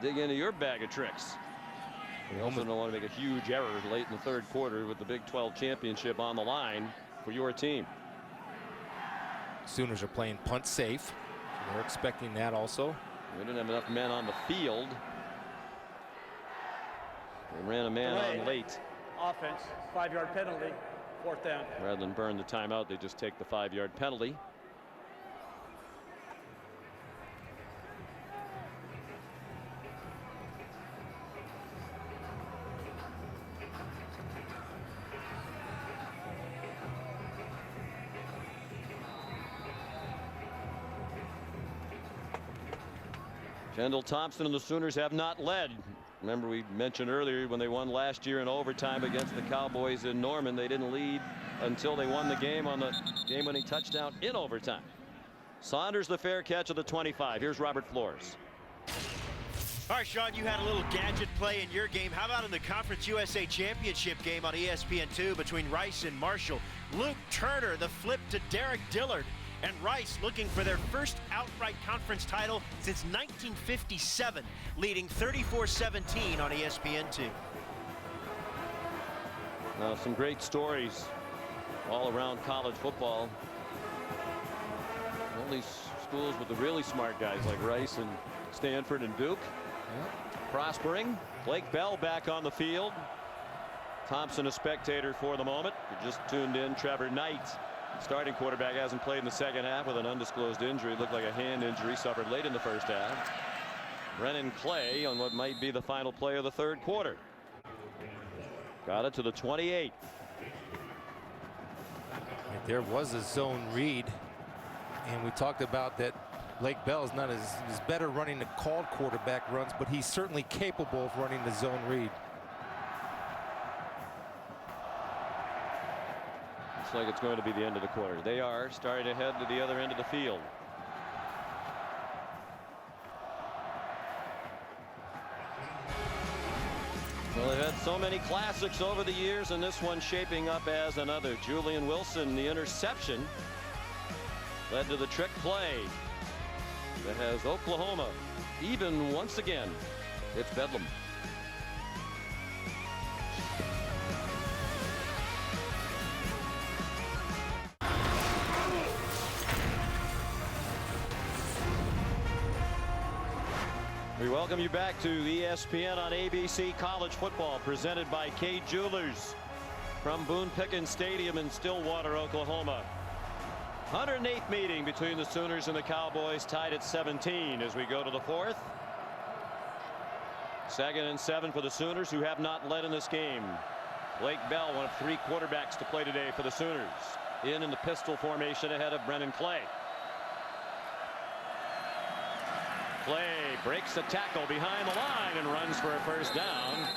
dig into your bag of tricks. You also don't want to make a huge error late in the 3rd quarter with the Big 12 championship on the line for your team. Sooners are playing punt safe. They're expecting that also. They didn't have enough men on the field. They ran a man on late. Offense, 5-yard penalty, 4th down. Rather than burn the timeout, they just take the 5-yard penalty. Kendall Thompson and the Sooners have not led. Remember, we mentioned earlier when they won last year in overtime against the Cowboys in Norman, they didn't lead until they won the game on the game-winning touchdown in overtime. Saunders the fair catch of the 25. Here's Robert Flores. All right, Sean, you had a little gadget play in your game. How about in the Conference USA Championship game on ESPN2 between Rice and Marshall? Luke Turner, the flip to Derek Dillard. And Rice looking for their first outright conference title since 1957, leading 34-17 on ESPN2. Some great stories all around college football. All these schools with the really smart guys like Rice and Stanford and Duke prospering. Blake Bell back on the field. Thompson a spectator for the moment. You just tuned in. Trevor Knight, starting quarterback, hasn't played in the 2nd half with an undisclosed injury. It looked like a hand injury suffered late in the 1st half. Brennan Clay on what might be the final play of the 3rd quarter. Got it to the 28. There was a zone read, and we talked about that. Blake Bell is not as better running the called quarterback runs, but he's certainly capable of running the zone read. Looks like it's going to be the end of the quarter. They are starting to head to the other end of the field. Well, they've had so many classics over the years, and this one shaping up as another. Julian Wilson, the interception, led to the trick play that has Oklahoma even once again. It's Bedlam. We welcome you back to ESPN on ABC College Football, presented by Kay Jewelers from Boone Pickens Stadium in Stillwater, Oklahoma. 108th meeting between the Sooners and the Cowboys, tied at 17 as we go to the 4th. 2nd and 7 for the Sooners, who have not led in this game. Blake Bell, one of 3 quarterbacks to play today for the Sooners, in the pistol formation ahead of Brennan Clay. Clay breaks the tackle behind the line and runs for a 1st down.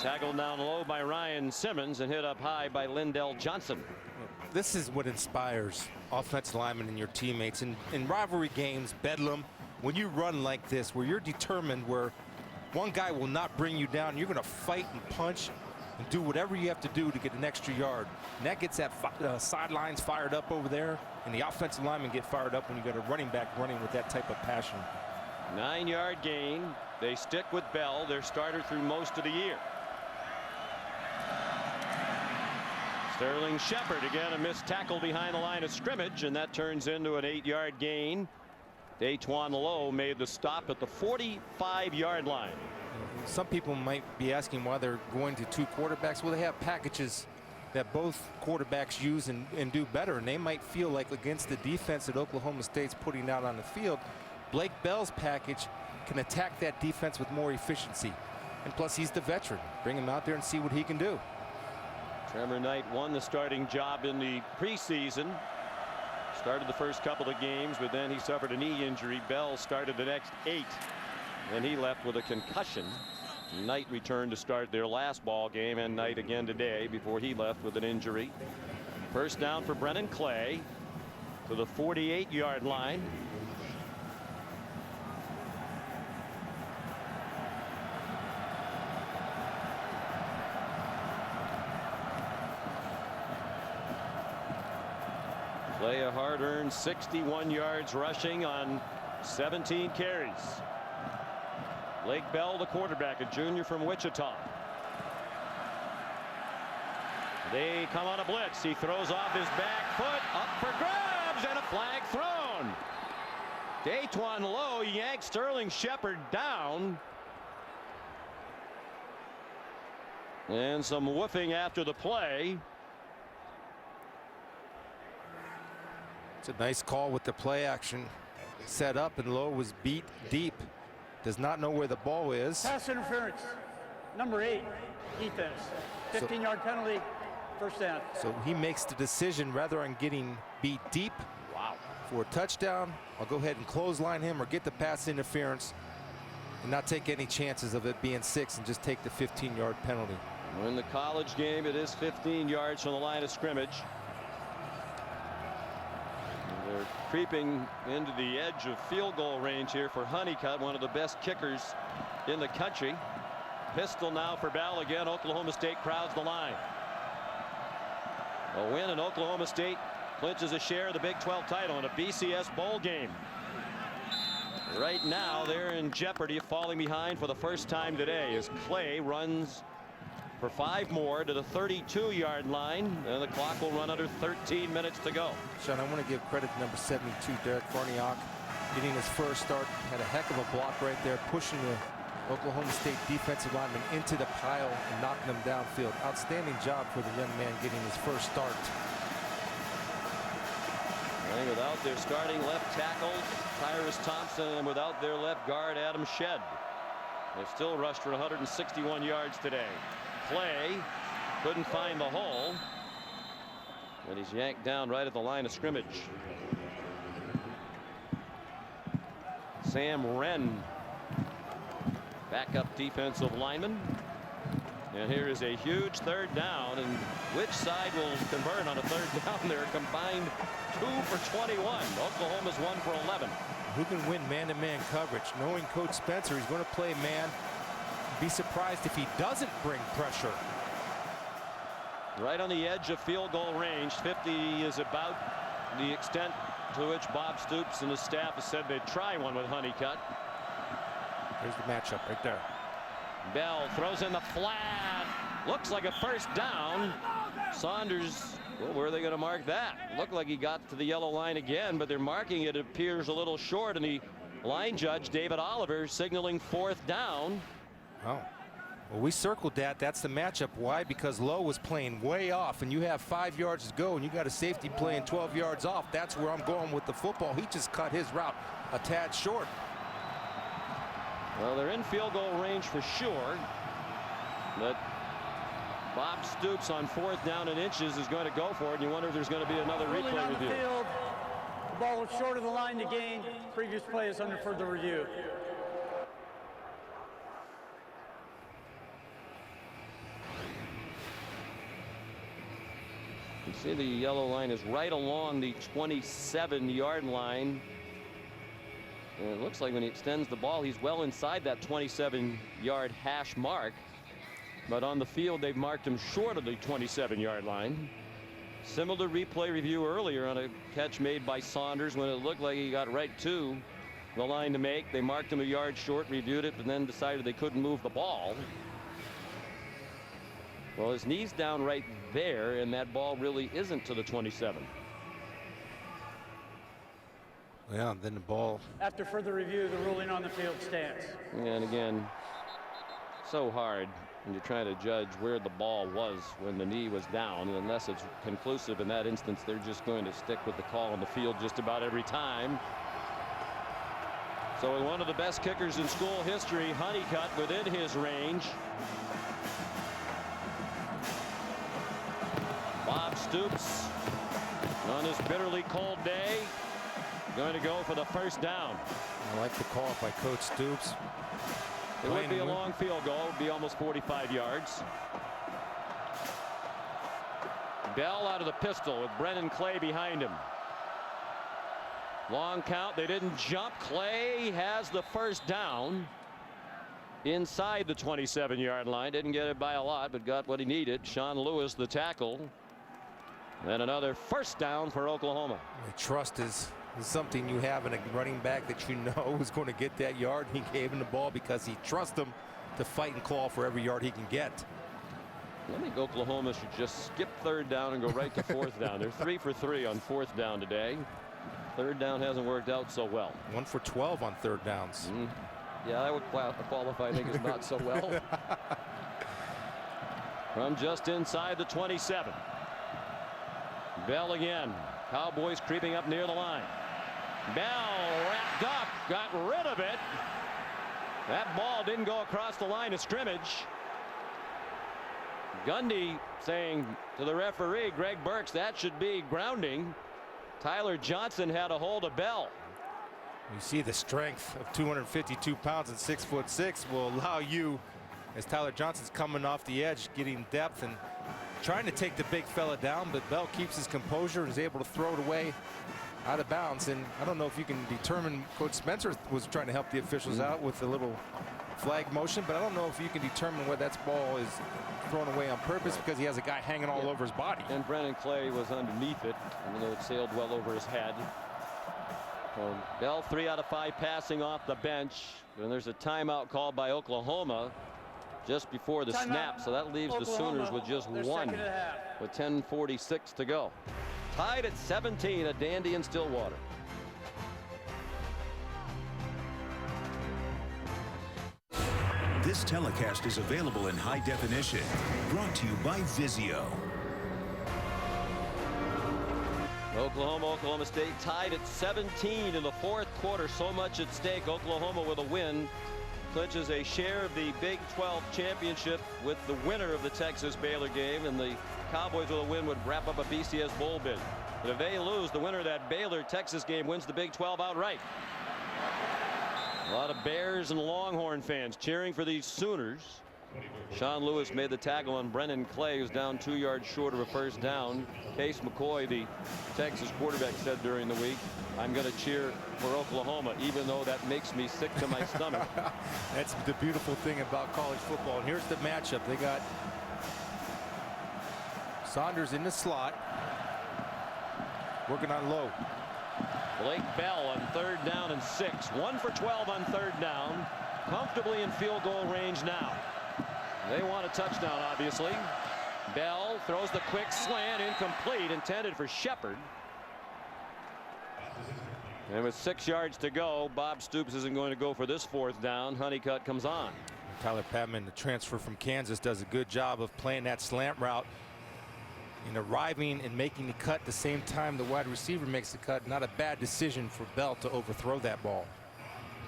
Tackled down low by Ryan Simmons and hit up high by Lindell Johnson. This is what inspires offensive linemen and your teammates in rivalry games. Bedlam, when you run like this, where you're determined, where one guy will not bring you down, you're going to fight and punch. and do whatever you have to do to get an extra yard. And that gets that sidelines fired up over there, and the offensive linemen get fired up when you got a running back running with that type of passion. 9-yard gain. They stick with Bell, their starter through most of the year. Sterling Shepard again, a missed tackle behind the line of scrimmage, and that turns into an 8-yard gain. Daquan Lowe made the stop at the 45-yard line. Some people might be asking why they're going to 2 quarterbacks. Well, they have packages that both quarterbacks use and do better, and they might feel like against the defense that Oklahoma State's putting out on the field, Blake Bell's package can attack that defense with more efficiency. And plus, he's the veteran. Bring him out there and see what he can do. Trevor Knight won the starting job in the preseason. Started the first couple of games, but then he suffered a knee injury. Bell started the next 8. Then he left with a concussion. Knight returned to start their last ball game, and Knight again today before he left with an injury. First down for Brennan Clay to the 48-yard line. Clay a hard-earned 61 yards rushing on 17 carries. Blake Bell, the quarterback, a junior from Wichita. They come on a blitz. He throws off his back foot, up for grabs, and a flag thrown. Daquan Lowe yanks Sterling Shepard down. And some woofing after the play. It's a nice call with the play action set up, and Lowe was beat deep. Does not know where the ball is. Pass interference. Number 8, defense. 15-yard penalty, first down. So he makes the decision rather than getting beat deep. Wow. For a touchdown, I'll go ahead and clothesline him or get the pass interference and not take any chances of it being 6 and just take the 15-yard penalty. In the college game, it is 15 yards from the line of scrimmage. They're creeping into the edge of field goal range here for Honeycutt, one of the best kickers in the country. Pistol now for Bell again. Oklahoma State crowds the line. A win in Oklahoma State clinches a share of the Big 12 title in a BCS bowl game. Right now they're in jeopardy of falling behind for the first time today as Clay runs for 5 more to the 32-yard line, and the clock will run under 13 minutes to go. Sean, I want to give credit to number 72, Derek Farniok, getting his first start. Had a heck of a block right there, pushing the Oklahoma State defensive lineman into the pile and knocking them downfield. Outstanding job for the young man getting his first start. And without their starting left tackle, Tyrus Thompson, and without their left guard, Adam Shedd. They've still rushed for 161 yards today. Clay couldn't find the hole, and he's yanked down right at the line of scrimmage. Sam Wren, backup defensive lineman. And here is a huge third down, and which side will convert on a third down? They're combined 2 for 21. Oklahoma's 1 for 11. Who can win man-to-man coverage? Knowing Coach Spencer, he's going to play man. Be surprised if he doesn't bring pressure. Right on the edge of field goal range. 50 is about the extent to which Bob Stoops and his staff has said they'd try one with Honeycutt. There's the matchup right there. Bell throws in the flat. Looks like a first down. Saunders, well, where are they going to mark that? Looked like he got to the yellow line again, but they're marking it appears a little short, and the line judge, David Oliver, signaling 4th down. Oh, well, we circled that. That's the matchup. Why? Because Lowe was playing way off, and you have 5 yards to go, and you got a safety playing 12 yards off. That's where I'm going with the football. He just cut his route a tad short. Well, they're in field goal range for sure, but Bob Stoops on 4th down and inches is going to go for it, and you wonder if there's going to be another replay review. The ball was short of the line to gain. Previous play is under further review. You see the yellow line is right along the 27-yard line. And it looks like when he extends the ball, he's well inside that 27-yard hash mark. but on the field they've marked him short of the 27-yard line. Similar replay review earlier on a catch made by Saunders when it looked like he got right to the line to make. They marked him a yard short, reviewed it, but then decided they couldn't move the ball. Well, his knee's down right there, and that ball really isn't to the 27. Yeah, then the ball. After further review, the ruling on the field stands. And again, so hard when you're trying to judge where the ball was when the knee was down. Unless it's conclusive in that instance, they're just going to stick with the call on the field just about every time. So with one of the best kickers in school history, Honeycutt within his range. Bob Stoops on this bitterly cold day going to go for the first down. I like the call by Coach Stoops. It would be a long field goal. It would be almost 45 yards. Bell out of the pistol with Brennan Clay behind him. Long count. They didn't jump. Clay has the first down inside the 27-yard line. Didn't get it by a lot, but got what he needed. Sean Lewis, the tackle. And another first down for Oklahoma. Trust is something you have in a running back that you know is going to get that yard. He gave him the ball because he trusts him to fight and claw for every yard he can get. I think Oklahoma should just skip third down and go right to fourth down. They're 3 for 3 on fourth down today. Third down hasn't worked out so well. 1 for 12 on third downs. Yeah, that would qualify, I think, as not so well. From just inside the 27. Bell again. Cowboys creeping up near the line. Bell wrapped up, got rid of it. That ball didn't go across the line of scrimmage. Gundy saying to the referee, Greg Burks, that should be grounding. Tyler Johnson had a hold of Bell. You see the strength of 252 pounds and 6'6" will allow you, as Tyler Johnson's coming off the edge, getting depth and trying to take the big fella down, but Bell keeps his composure and is able to throw it away out of bounds. And I don't know if you can determine, Coach Spencer was trying to help the officials out with a little flag motion, but I don't know if you can determine whether that ball is thrown away on purpose because he has a guy hanging all over his body. And Brennan Clay was underneath it, even though it sailed well over his head. Bell 3 out of 5 passing off the bench, and there's a timeout called by Oklahoma just before the snap, so that leaves the Sooners with just one with 10:46 to go. Tied at 17 at Dandy and Stillwater. This telecast is available in high definition. Brought to you by Vizio. Oklahoma State tied at 17 in the fourth quarter. So much at stake. Oklahoma with a win clinches a share of the Big 12 championship with the winner of the Texas Baylor game, and the Cowboys with a win would wrap up a BCS bowl bid. But if they lose, the winner of that Baylor Texas game wins the Big 12 outright. A lot of Bears and Longhorn fans cheering for these Sooners. Sean Lewis made the tackle on Brennan Clay, who's down 2 yards short of a first down. Case McCoy, the Texas quarterback, said during the week, I'm going to cheer for Oklahoma, even though that makes me sick to my stomach. That's the beautiful thing about college football. And here's the matchup. They got Saunders in the slot, working on low. Blake Bell on third down and 6. 1 for 12 on third down. Comfortably in field goal range now. They want a touchdown, obviously. Bell throws the quick slant, incomplete, intended for Shepard. And with 6 yards to go, Bob Stoops isn't going to go for this fourth down. Honeycutt comes on. Tyler Patman, the transfer from Kansas, does a good job of playing that slant route and arriving and making the cut at the same time the wide receiver makes the cut. Not a bad decision for Bell to overthrow that ball.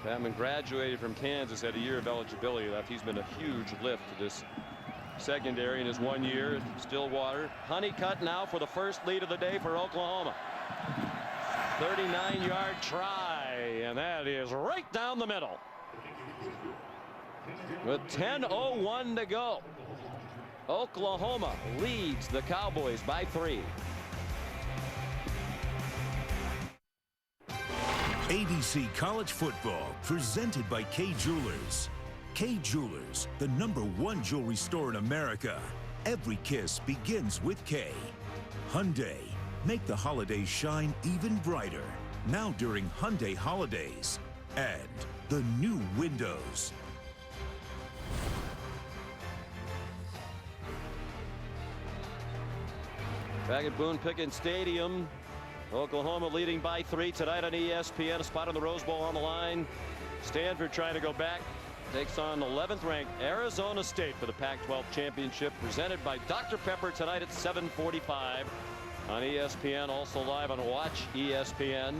Patman graduated from Kansas, had a year of eligibility left. He's been a huge lift to this secondary in his 1 year in Stillwater. Honeycutt now for the first lead of the day for Oklahoma. 39-yard try, and that is right down the middle. With 10:01 to go, Oklahoma leads the Cowboys by 3. ABC College Football, presented by Kay Jewelers. Kay Jewelers, the #1 jewelry store in America. Every kiss begins with Kay. Hyundai, make the holidays shine even brighter. Now during Hyundai holidays. And the new windows. Back at Boone Pickens Stadium, Oklahoma leading by 3 tonight on ESPN. A spot on the Rose Bowl on the line. Stanford trying to go back. Takes on 11th ranked Arizona State for the Pac-12 championship, presented by Dr. Pepper tonight at 7:45 on ESPN. Also live on Watch ESPN.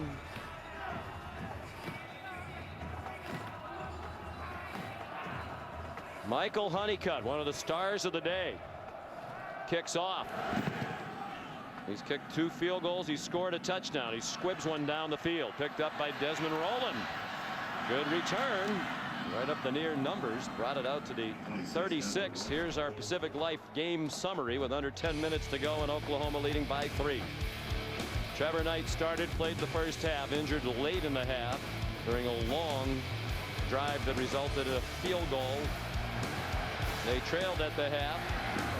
Michael Honeycutt, one of the stars of the day, kicks off. He's kicked 2 field goals. He's scored a touchdown. He squibs one down the field. Picked up by Desmond Rowland. Good return. Right up the near numbers. Brought it out to the 36. Here's our Pacific Life game summary with under 10 minutes to go and Oklahoma leading by 3. Trevor Knight started, played the first half, injured late in the half during a long drive that resulted in a field goal. They trailed at the half.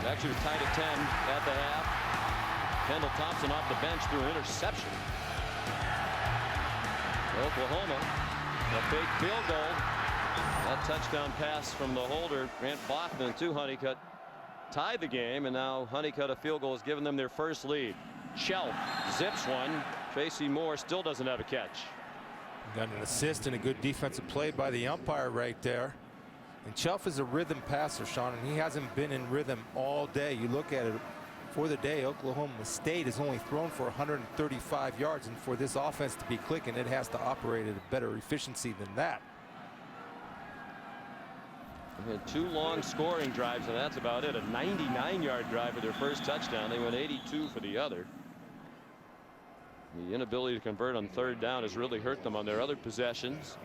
Actually tied at 10 at the half. Kendall Thompson off the bench threw an interception. Oklahoma, a big field goal. That touchdown pass from the holder, Grant Bachman, to Honeycutt, tied the game, and now Honeycutt, a field goal, has given them their first lead. Shelf zips one. Tracy Moore still doesn't have a catch. Got an assist and a good defensive play by the umpire right there. And Shelf is a rhythm passer, Sean, and he hasn't been in rhythm all day. You look at it. For the day, Oklahoma State has only thrown for 135 yards, and for this offense to be clicking, it has to operate at a better efficiency than that. They had 2 long scoring drives, and that's about it. A 99-yard drive for their first touchdown. They went 82 for the other. The inability to convert on 3rd down has really hurt them on their other possessions.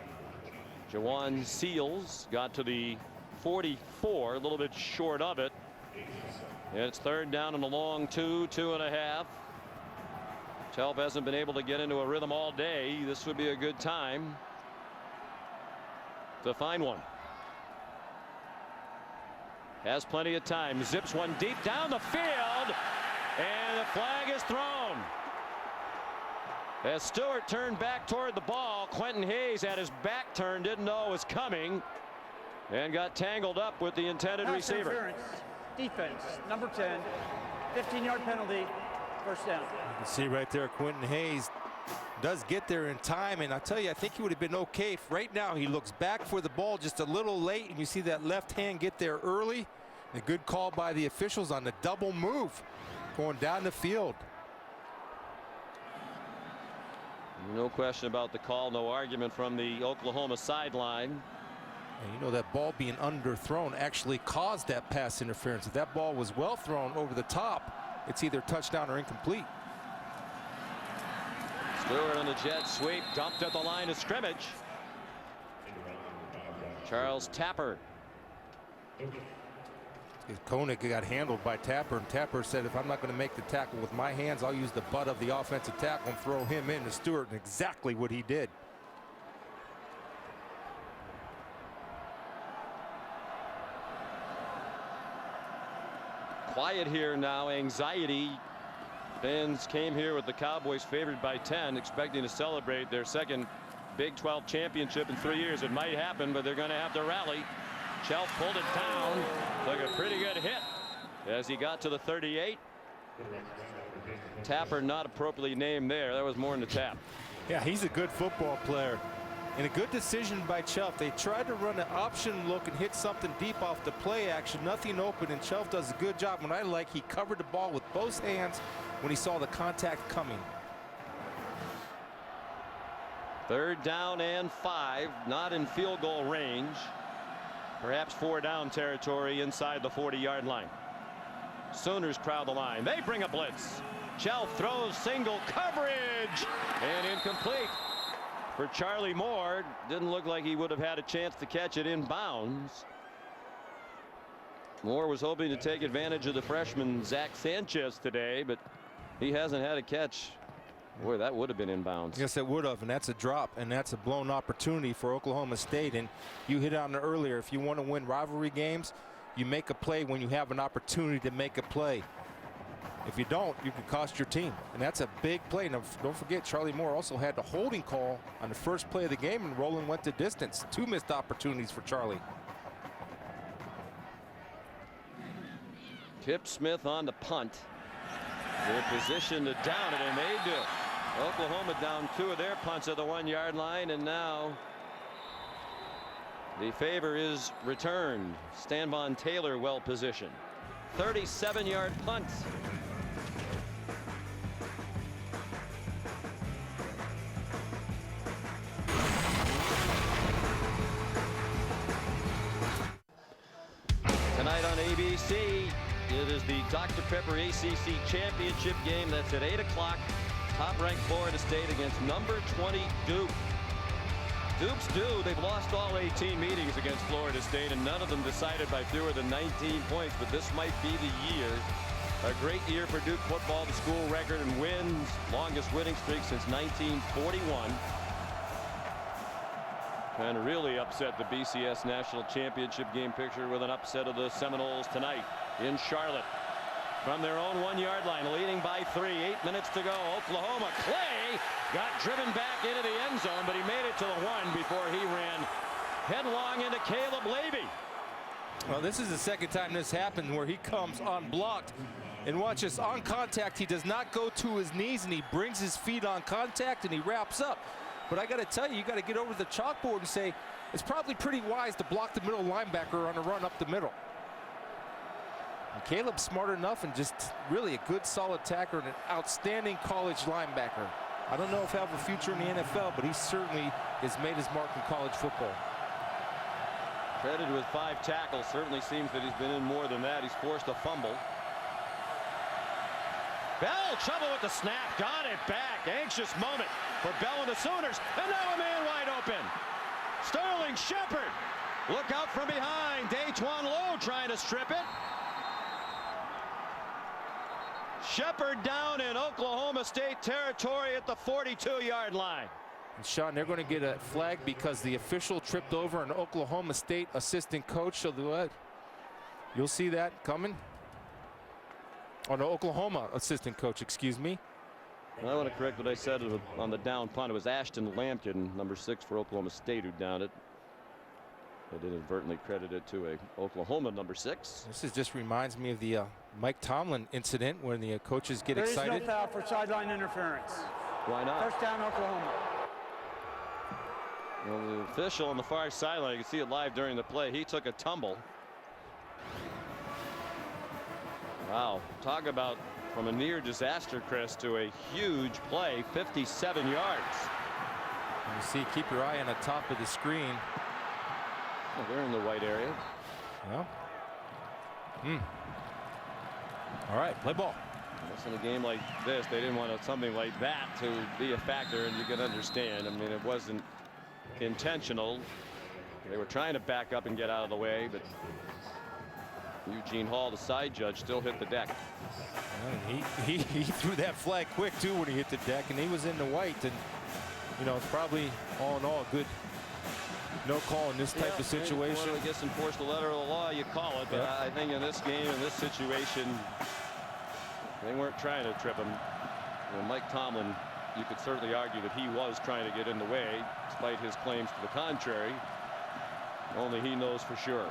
Jawan Seals got to the 44, a little bit short of it. And it's 3rd down and a long 2.5. Telp hasn't been able to get into a rhythm all day. This would be a good time to find one. Has plenty of time. Zips one deep down the field, and the flag is thrown. As Stewart turned back toward the ball, Quentin Hayes had his back turned, didn't know it was coming, and got tangled up with the intended receiver. Interference. Defense, number 10, 15-yard penalty, first down. You can see right there, Quentin Hayes does get there in time, and I tell you, I think he would have been okay if right now he looks back for the ball just a little late, and you see that left hand get there early. A good call by the officials on the double move going down the field. No question about the call, no argument from the Oklahoma sideline. And you know that ball being underthrown actually caused that pass interference. If that ball was well thrown over the top, it's either touchdown or incomplete. Stewart on the jet sweep, dumped at the line of scrimmage. Charles Tapper. Koenig got handled by Tapper, and Tapper said, if I'm not going to make the tackle with my hands, I'll use the butt of the offensive tackle and throw him into Stewart, and exactly what he did. Quiet here now, anxiety. Fans came here with the Cowboys favored by 10, expecting to celebrate their second Big 12 championship in 3 years. It might happen, but they're going to have to rally. Shelf pulled it down. Took a pretty good hit as he got to the 38. Tapper not appropriately named there. That was more than a tap. Yeah, he's a good football player. And a good decision by Shelf. They tried to run an option look and hit something deep off the play action. Nothing open, and Shelf does a good job. What I like, he covered the ball with both hands when he saw the contact coming. 3rd down and 5, not in field goal range. Perhaps 4 down territory inside the 40-yard line. Sooners crowd the line. They bring a blitz. Shelf throws single coverage and incomplete for Charlie Moore. Didn't look like he would have had a chance to catch it in bounds. Moore was hoping to take advantage of the freshman Zach Sanchez today, but he hasn't had a catch Boy, that would have been inbounds. Yes, it would have, and that's a drop, and that's a blown opportunity for Oklahoma State. And you hit on it earlier. If you want to win rivalry games, you make a play when you have an opportunity to make a play. If you don't, you can cost your team, and that's a big play. Now, don't forget, Charlie Moore also had the holding call on the first play of the game, and Roland went the distance. 2 missed opportunities for Charlie. Tip Smith on the punt. They're positioned to down it, and they do. Oklahoma down 2 of their punts at the 1-yard line, and now the favor is returned. Stanvon Taylor well positioned. 37-yard punt. Tonight on ABC, it is the Dr. Pepper ACC Championship game. That's at 8 o'clock. Top-ranked Florida State against number 20 Duke. Duke's due. They've lost all 18 meetings against Florida State, and none of them decided by fewer than 19 points. But this might be the year. A great year for Duke football. The school record in wins, longest winning streak since 1941. And really upset the BCS National Championship game picture with an upset of the Seminoles tonight in Charlotte. From their own 1-yard line, leading by 3, 8 minutes to go. Oklahoma. Clay got driven back into the end zone, but he made it to the 1 before he ran headlong into Caleb Levy. Well, this is the second time this happened where he comes unblocked. And watch this, on contact, he does not go to his knees, and he brings his feet on contact, and he wraps up. But I got to tell you, got to get over to the chalkboard and say, it's probably pretty wise to block the middle linebacker on a run up the middle. And Caleb's smart enough and just really a good solid tackler and an outstanding college linebacker. I don't know if he'll have a future in the NFL, but he certainly has made his mark in college football. Credited with 5 tackles. Certainly seems that he's been in more than that. He's forced a fumble. Bell, trouble with the snap, got it back. Anxious moment for Bell and the Sooners, and now a man wide open. Sterling Shepard, look out from behind. Daquan Lowe trying to strip it. Shepard down in Oklahoma State territory at the 42-yard line. And Sean, they're going to get a flag because the official tripped over an Oklahoma State assistant coach. So you'll see that coming. Oh, no, Oklahoma assistant coach, excuse me. Well, I want to correct what I said on the down punt. It was Ashton Lampkin, number 6 for Oklahoma State, who downed it. They inadvertently credited to a Oklahoma number 6. This just reminds me of the Mike Tomlin incident when the coaches get excited. There is no foul for sideline interference. Why not? First down, Oklahoma. Well, the official on the far sideline, you can see it live during the play. He took a tumble. Wow, talk about from a near disaster, Chris, to a huge play, 57 yards. And you see, keep your eye on the top of the screen. Oh, they're in the white area. Yeah. All right, play ball. In a game like this, they didn't want something like that to be a factor, and you can understand. I mean, it wasn't intentional. They were trying to back up and get out of the way, but Eugene Hall, the side judge, still hit the deck. He threw that flag quick too when he hit the deck, and he was in the white. And you know, it's probably all in all a good no call in this type of situation. I guess enforce the letter of the law, you call it. But I think in this game, in this situation, they weren't trying to trip him. Well, Mike Tomlin, you could certainly argue that he was trying to get in the way, despite his claims to the contrary. Only he knows for sure.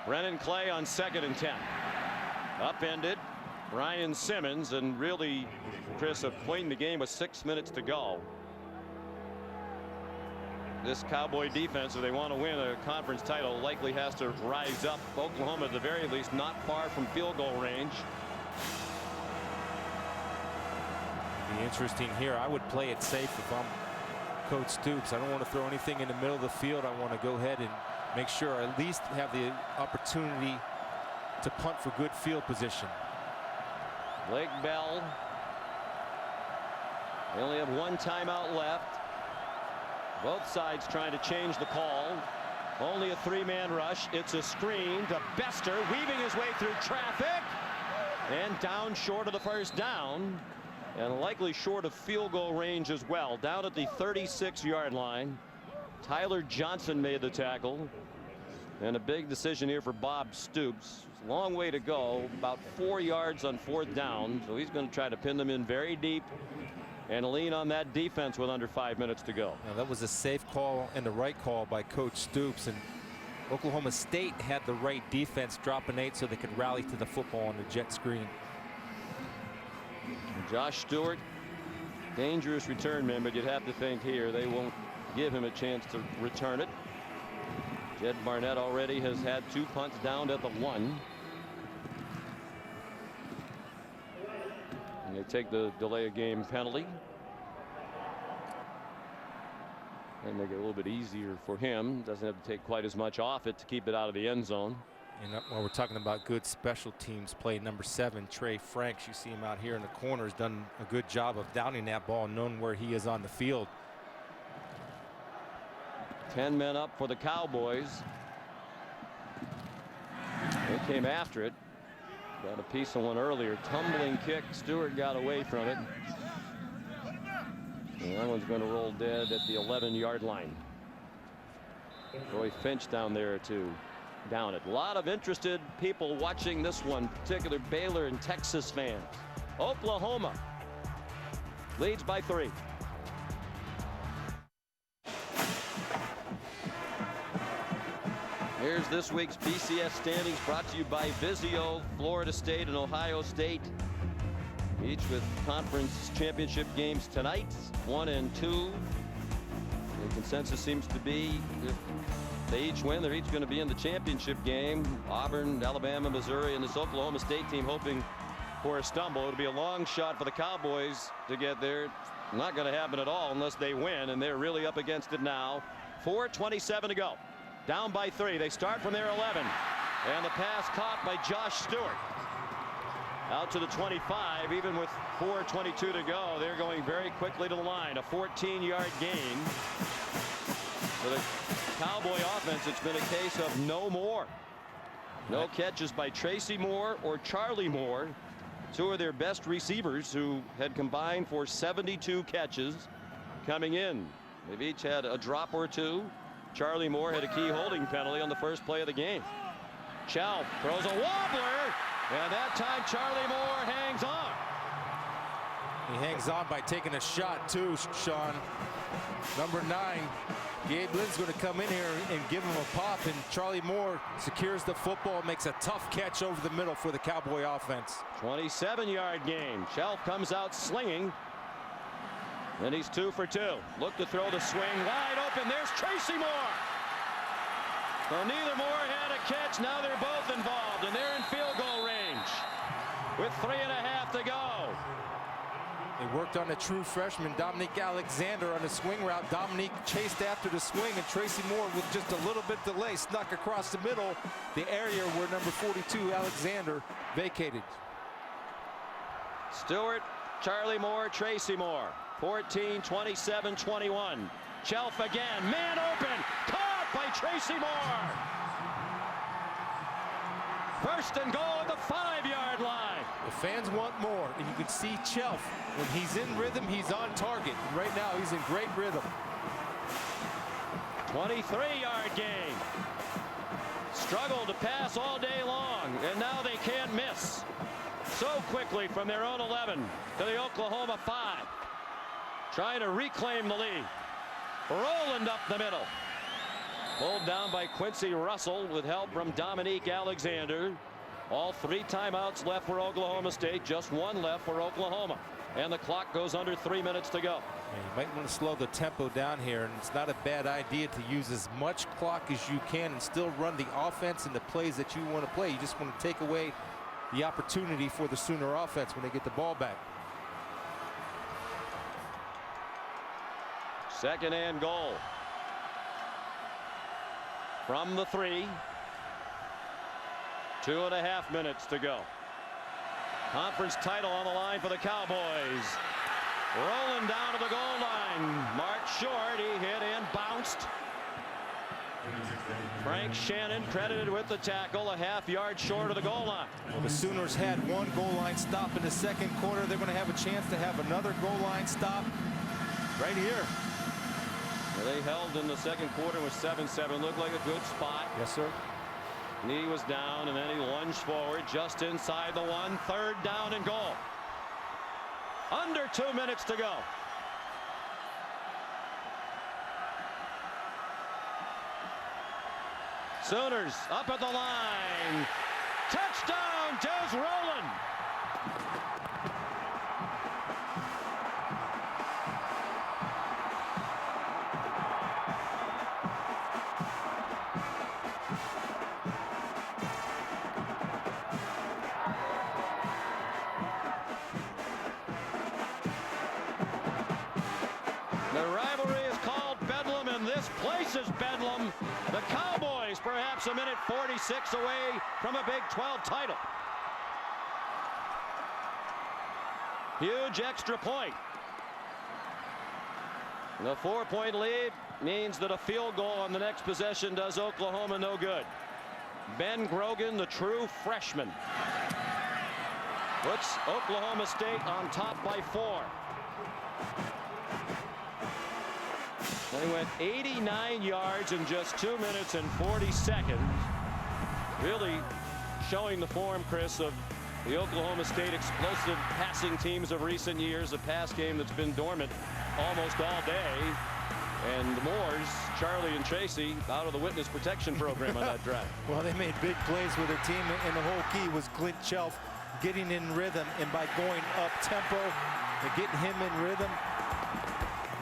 Brennan Clay on 2nd and 10. Upended Ryan Simmons, and really, Chris, a point in the game with 6 minutes to go. This Cowboy defense, if they want to win a conference title, likely has to rise up. Oklahoma, at the very least, not far from field goal range. Be interesting here. I would play it safe if I'm Coach Stoops. I don't want to throw anything in the middle of the field. I want to go ahead and make sure I at least have the opportunity to punt for good field position. Blake Bell. They only have one timeout left. Both sides trying to change the call. Only a 3-man rush. It's a screen to Bester, weaving his way through traffic and down short of the first down. and likely short of field goal range as well. Down at the 36-yard line. Tyler Johnson made the tackle, and a big decision here for Bob Stoops. It's a long way to go, about 4 yards on 4th down, so he's going to try to pin them in very deep and lean on that defense with under 5 minutes to go. Now, that was a safe call and the right call by Coach Stoops, and Oklahoma State had the right defense dropping 8 so they could rally to the football on the jet screen. And Josh Stewart, dangerous return man, but you'd have to think here they won't give him a chance to return it. Jed Barnett already has had 2 punts down at the 1. And they take the delay of game penalty. And make it a little bit easier for him. Doesn't have to take quite as much off it to keep it out of the end zone. And while we're talking about good special teams play, number 7, Trey Franks, you see him out here in the corner, has done a good job of downing that ball, knowing where he is on the field. 10 men up for the Cowboys. They came after it. Got a piece of one earlier. Tumbling kick. Stewart got away from it. And that one's going to roll dead at the 11-yard line. Roy Finch down there to down it. A lot of interested people watching this one, particular Baylor and Texas fans. Oklahoma leads by 3. Here's this week's BCS standings brought to you by Vizio, Florida State and Ohio State. Each with conference championship games tonight, 1 and 2. The consensus seems to be if they each win, they're each going to be in the championship game. Auburn, Alabama, Missouri, and this Oklahoma State team hoping for a stumble. It'll be a long shot for the Cowboys to get there. Not going to happen at all unless they win, and they're really up against it now. 4:27 to go. Down by 3. They start from their 11. And the pass caught by Josh Stewart. Out to the 25. Even with 4:22 to go, they're going very quickly to the line. A 14-yard gain. For the Cowboy offense, it's been a case of no more. No catches by Tracy Moore or Charlie Moore. 2 of their best receivers who had combined for 72 catches coming in. They've each had a drop or 2. Charlie Moore had a key holding penalty on the first play of the game. Chalf throws a wobbler, and that time Charlie Moore hangs on. He hangs on by taking a shot too, Sean. Number 9, Gabe Lynn's going to come in here and give him a pop, and Charlie Moore secures the football, makes a tough catch over the middle for the Cowboy offense. 27-yard gain. Chalf comes out slinging. And he's 2 for 2. Look to throw the swing wide open. There's Tracy Moore. Well, neither Moore had a catch. Now they're both involved, and they're in field goal range with 3.5 to go. They worked on the true freshman Dominique Alexander on the swing route. Dominique chased after the swing, and Tracy Moore, with just a little bit delay, snuck across the middle, the area where number 42 Alexander vacated. Stewart, Charlie Moore, Tracy Moore. 14, 27, 21. Chalf again. Man open. Caught by Tracy Moore. First and goal at the 5-yard line. The fans want more, and you can see Chalf. When he's in rhythm, he's on target. And right now, he's in great rhythm. 23-yard gain. Struggled to pass all day long, and now they can't miss. So quickly from their own 11 to the Oklahoma 5. Trying to reclaim the lead. Roland up the middle. Pulled down by Quincy Russell with help from Dominique Alexander. All 3 timeouts left for Oklahoma State. Just 1 left for Oklahoma. And the clock goes under 3 minutes to go. Yeah, you might want to slow the tempo down here, and it's not a bad idea to use as much clock as you can and still run the offense and the plays that you want to play. You just want to take away the opportunity for the Sooner offense when they get the ball back. 2nd and goal. From the 3. 2.5 minutes to go. Conference title on the line for the Cowboys. Rolling down to the goal line. Marked short. He hit and bounced. Frank Shannon credited with the tackle, a half-yard short of the goal line. Well, the Sooners had one goal line stop in the second quarter. They're going to have a chance to have another goal line stop right here. Well, they held in the second quarter with 7-7. Looked like a good spot. Yes, sir. Knee was down, and then he lunged forward just inside the 1. Third down and goal. Under 2 minutes to go. Sooners up at the line. Touchdown, Des Roland. The rivalry is called Bedlam, and this place is Bedlam. The Cowboys perhaps a minute 46 away from a Big 12 title. Huge extra point. The 4-point lead means that a field goal on the next possession does Oklahoma no good. Ben Grogan, the true freshman, puts Oklahoma State on top by 4. They went 89 yards in just 2 minutes and 40 seconds. Really showing the form, Chris, of the Oklahoma State explosive passing teams of recent years. A pass game that's been dormant almost all day. And the Moors, Charlie and Tracy, out of the witness protection program on that drive. Well, they made big plays with their team, and the whole key was Clint Chelf getting in rhythm, and by going up tempo and getting him in rhythm,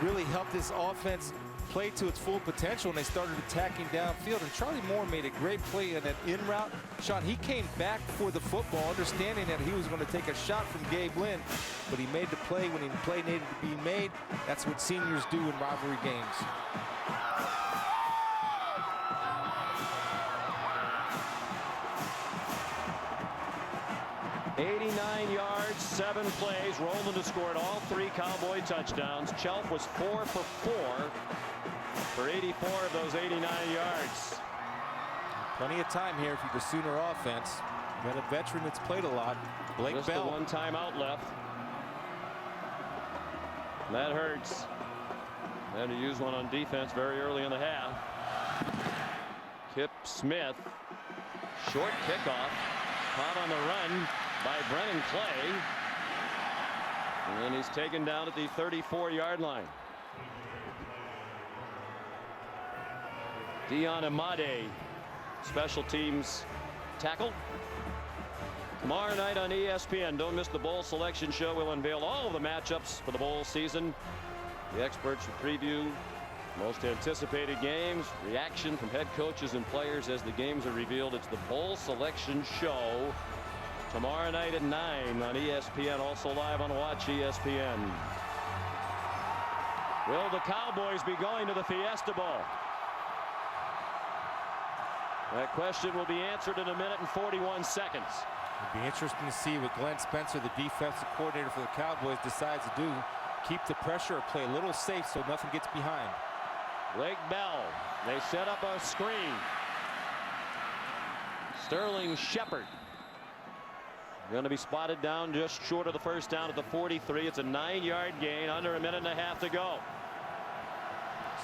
really helped this offense play to its full potential, and they started attacking downfield. And Charlie Moore made a great play in that in route. Sean, he came back for the football, understanding that he was going to take a shot from Gabe Lynn, but he made the play when the play needed to be made. That's what seniors do in rivalry games. '89 yards, 7 plays. Roland has scored all 3 Cowboy touchdowns. Chelf was 4 for 4 for 84 of those 89 yards. Plenty of time here if you're the Sooner offense. You got a veteran that's played a lot. Blake Just Bell. the 1 timeout left. That hurts. They had to use one on defense very early in the half. Kip Smith. Short kickoff. Caught on the run by Brennan Clay. And then he's taken down at the 34-yard line. Dion Amade, special teams tackle. Tomorrow night on ESPN, don't miss the bowl selection show. We'll unveil all of the matchups for the bowl season. The experts will preview most anticipated games, reaction from head coaches and players as the games are revealed. It's the bowl selection show tomorrow night at 9 on ESPN, also live on Watch ESPN. Will the Cowboys be going to the Fiesta Bowl? That question will be answered in 1 minute and 41 seconds. It'll be interesting to see what Glenn Spencer, the defensive coordinator for the Cowboys, decides to do. Keep the pressure or play a little safe so nothing gets behind. Blake Bell, they set up a screen. Sterling Shepard going to be spotted down just short of the first down at the 43. It's a 9-yard gain, under 1.5 minutes to go.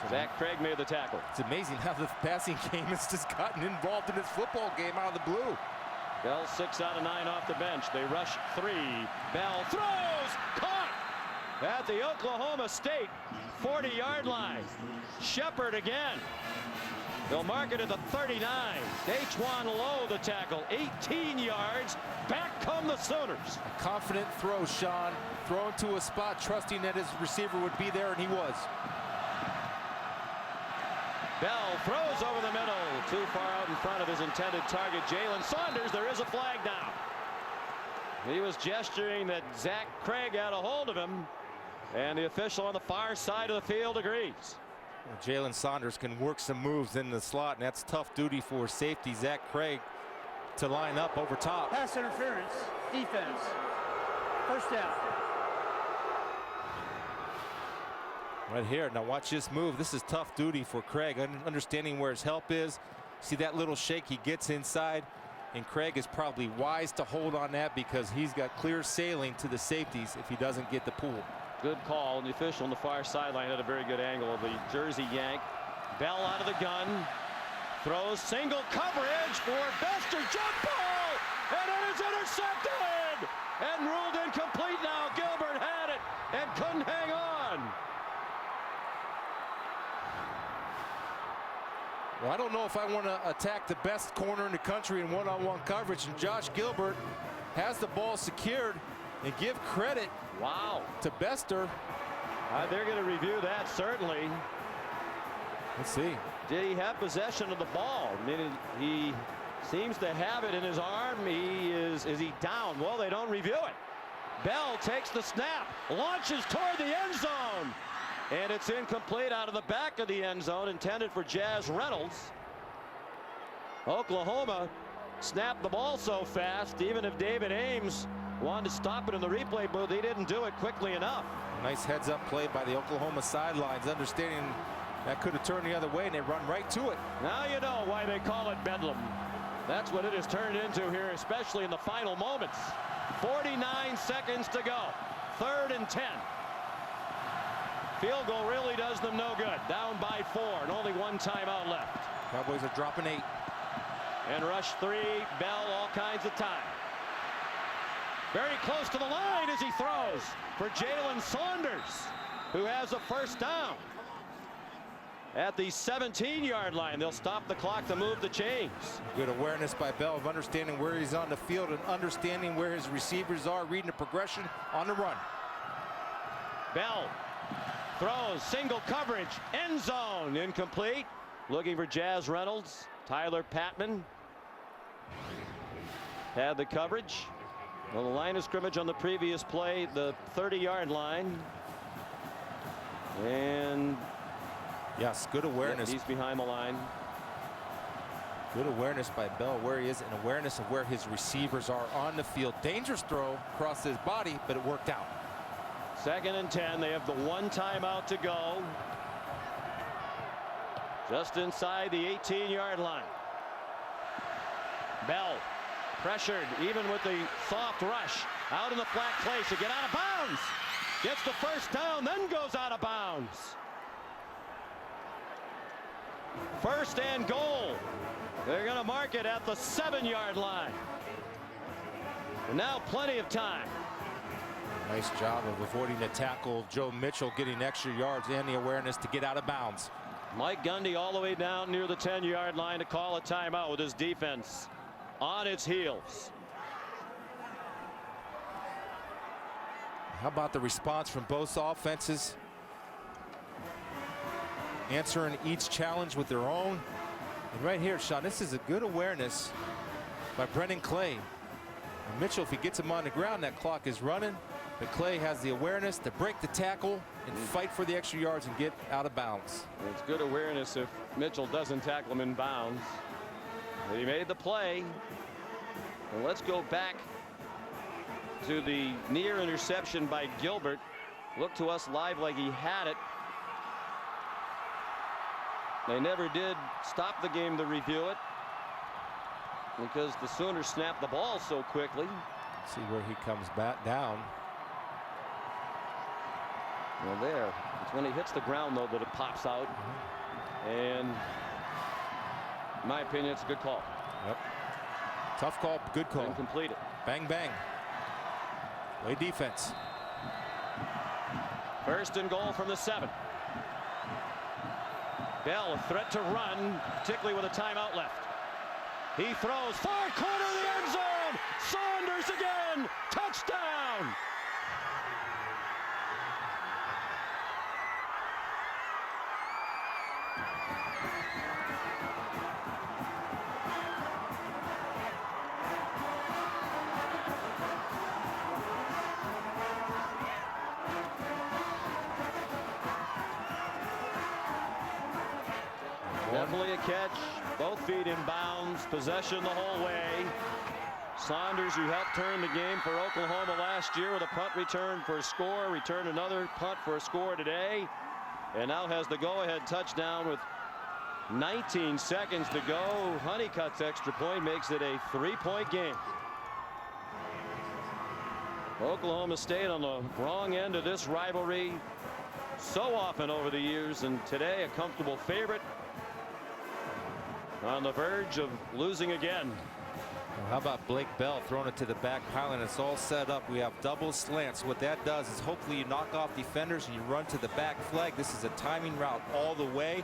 Zach Craig made the tackle. It's amazing how the passing game has just gotten involved in this football game out of the blue. Bell 6 out of 9 off the bench. They rush 3. Bell throws, caught at the Oklahoma State 40-yard line. Shepard again. They'll mark it at the 39. Daquan Lowe the tackle, 18 yards. Back come the Sooners. A confident throw, Sean. Thrown to a spot, trusting that his receiver would be there, and he was. Bell throws over the middle, too far out in front of his intended target, Jalen Saunders. There is a flag down. He was gesturing that Zach Craig had a hold of him, and the official on the far side of the field agrees. Well, Jalen Saunders can work some moves in the slot, and that's tough duty for safety Zach Craig to line up over top. Pass interference, defense, first down. Right here. Now watch this move. This is tough duty for Craig, understanding where his help is See that little shake? He gets inside, and Craig is probably wise to hold on that because he's got clear sailing to the safeties if he doesn't get the pool. Good call. And the official on the far sideline had a very good angle of the jersey yank. Bell out of the gun. Throws single coverage for Bester. Jump ball! And it is intercepted! And ruled incomplete now. Gilbert had it and couldn't hang on. Well, I don't know if I want to attack the best corner in the country in one-on-one coverage, and Josh Gilbert has the ball secured, and give credit to Bester. They're going to review that, certainly. Let's see. Did he have possession of the ball? I mean, he seems to have it in his arm. Is he down? Well, they don't review it. Bell takes the snap, launches toward the end zone. And it's incomplete out of the back of the end zone, intended for Jazz Reynolds. Oklahoma snapped the ball so fast, even if David Ames wanted to stop it in the replay booth, he didn't do it quickly enough. Nice heads-up play by the Oklahoma sidelines, understanding that could have turned the other way, and they run right to it. Now you know why they call it Bedlam. That's what it has turned into here, especially in the final moments. 49 seconds to go. 3rd and 10. Field goal really does them no good. Down by 4 and only 1 timeout left. Cowboys are dropping 8. And rush 3. Bell all kinds of time. Very close to the line as he throws for Jalen Saunders, who has a first down. At the 17-yard line, they'll stop the clock to move the chains. Good awareness by Bell of understanding where he's on the field and understanding where his receivers are, reading the progression on the run. Bell throws, single coverage, end zone, incomplete. Looking for Jazz Reynolds. Tyler Patman had the coverage. Well, the line of scrimmage on the previous play, the 30-yard line. And yes, good awareness. He's behind the line. Good awareness by Bell where he is, and awareness of where his receivers are on the field. Dangerous throw across his body, but it worked out. 2nd and 10. They have the 1 timeout to go. Just inside the 18-yard line. Bell pressured, even with the soft rush, out in the flat place to get out of bounds. Gets the first down, then goes out of bounds. 1st and goal. They're going to mark it at the 7-yard line. And now plenty of time. Nice job of avoiding the tackle. Joe Mitchell getting extra yards and the awareness to get out of bounds. Mike Gundy all the way down near the 10-yard line to call a timeout with his defense on its heels. How about the response from both offenses? Answering each challenge with their own. And right here, Sean, this is a good awareness by Brennan Clay. And Mitchell, if he gets him on the ground, that clock is running. But Clay has the awareness to break the tackle and fight for the extra yards and get out of bounds. It's good awareness if Mitchell doesn't tackle him in bounds. But he made the play. And let's go back to the near interception by Gilbert. Looked to us live like he had it. They never did stop the game to review it because the Sooners snapped the ball so quickly. See where he comes back down. Well, there. It's when he hits the ground, though, that it pops out. And in my opinion, it's a good call. Yep. Tough call, good call. Incompleted. Bang, bang. Play defense. 1st and goal from the 7. Bell, a threat to run, particularly with a timeout left. He throws far corner of the end zone. Saunders again. Touchdown. Definitely a catch. Both feet in bounds. Possession the whole way. Saunders, who helped turn the game for Oklahoma last year with a punt return for a score, returned another punt for a score today, and now has the go-ahead touchdown with 19 seconds to go. Honeycutt's extra point makes it a 3-point game. Oklahoma State on the wrong end of this rivalry so often over the years, and today a comfortable favorite on the verge of losing again. Well, how about Blake Bell throwing it to the back pylon? It's all set up. We have double slants. What that does is hopefully you knock off defenders and you run to the back flag. This is a timing route all the way.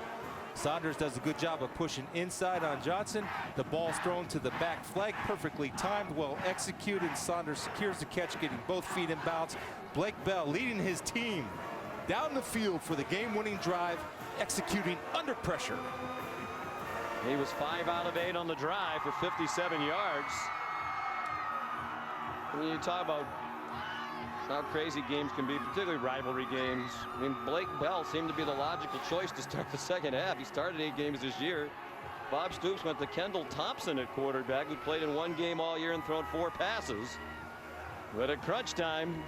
Saunders does a good job of pushing inside on Johnson. The ball's thrown to the back flag, perfectly timed, well executed. Saunders secures the catch, getting both feet in bounds. Blake Bell leading his team down the field for the game-winning drive, executing under pressure. He was 5 out of 8 on the drive for 57 yards. When you talk about how crazy games can be, particularly rivalry games, I mean, Blake Bell seemed to be the logical choice to start the second half. He started 8 games this year. Bob Stoops went to Kendall Thompson at quarterback, who played in 1 game all year and thrown 4 passes. But at crunch time,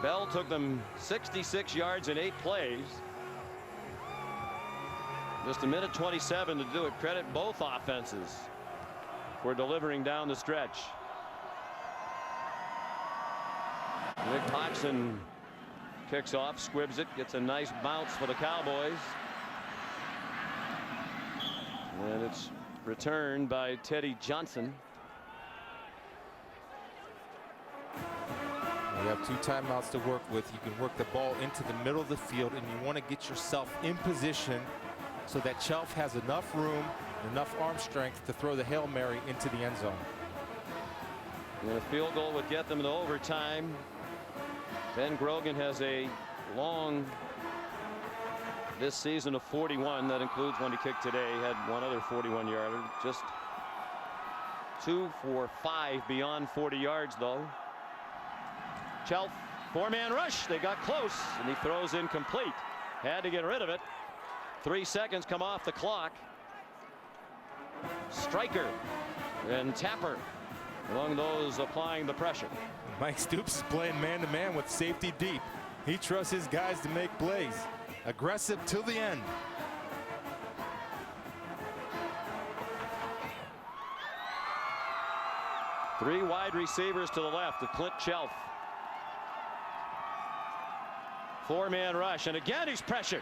Bell took them 66 yards in 8 plays. Just a minute 27 to do it. Credit both offenses for delivering down the stretch. Nick Hodgson kicks off, squibs it, gets a nice bounce for the Cowboys. And it's returned by Teddy Johnson. You have 2 timeouts to work with. You can work the ball into the middle of the field, and you want to get yourself in position so that Chelf has enough room, enough arm strength to throw the Hail Mary into the end zone. And a field goal would get them to overtime. Ben Grogan has a long this season of 41. That includes one he kicked today. He had 1 other 41-yarder. Just 2 for 5 beyond 40 yards, though. Chelf, 4-man rush. They got close, and he throws incomplete. Had to get rid of it. 3 seconds come off the clock. Stryker and Tapper among those applying the pressure. Mike Stoops is playing man-to-man with safety deep. He trusts his guys to make plays. Aggressive till the end. Three wide receivers to the left of Clint Chelf. 4-man rush, and again he's pressured.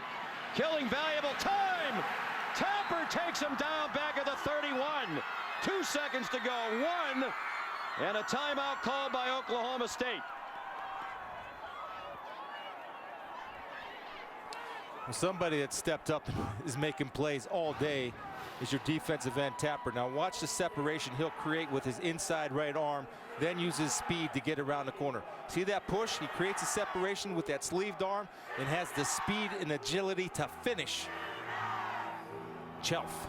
Killing valuable time. Tapper takes him down back at the 31. 2 seconds to go. 1. And a timeout called by Oklahoma State. Well, somebody that stepped up and is making plays all day is your defensive end, Tapper. Now watch the separation he'll create with his inside right arm, then uses speed to get around the corner. See that push? He creates a separation with that sleeved arm and has the speed and agility to finish. Chelf.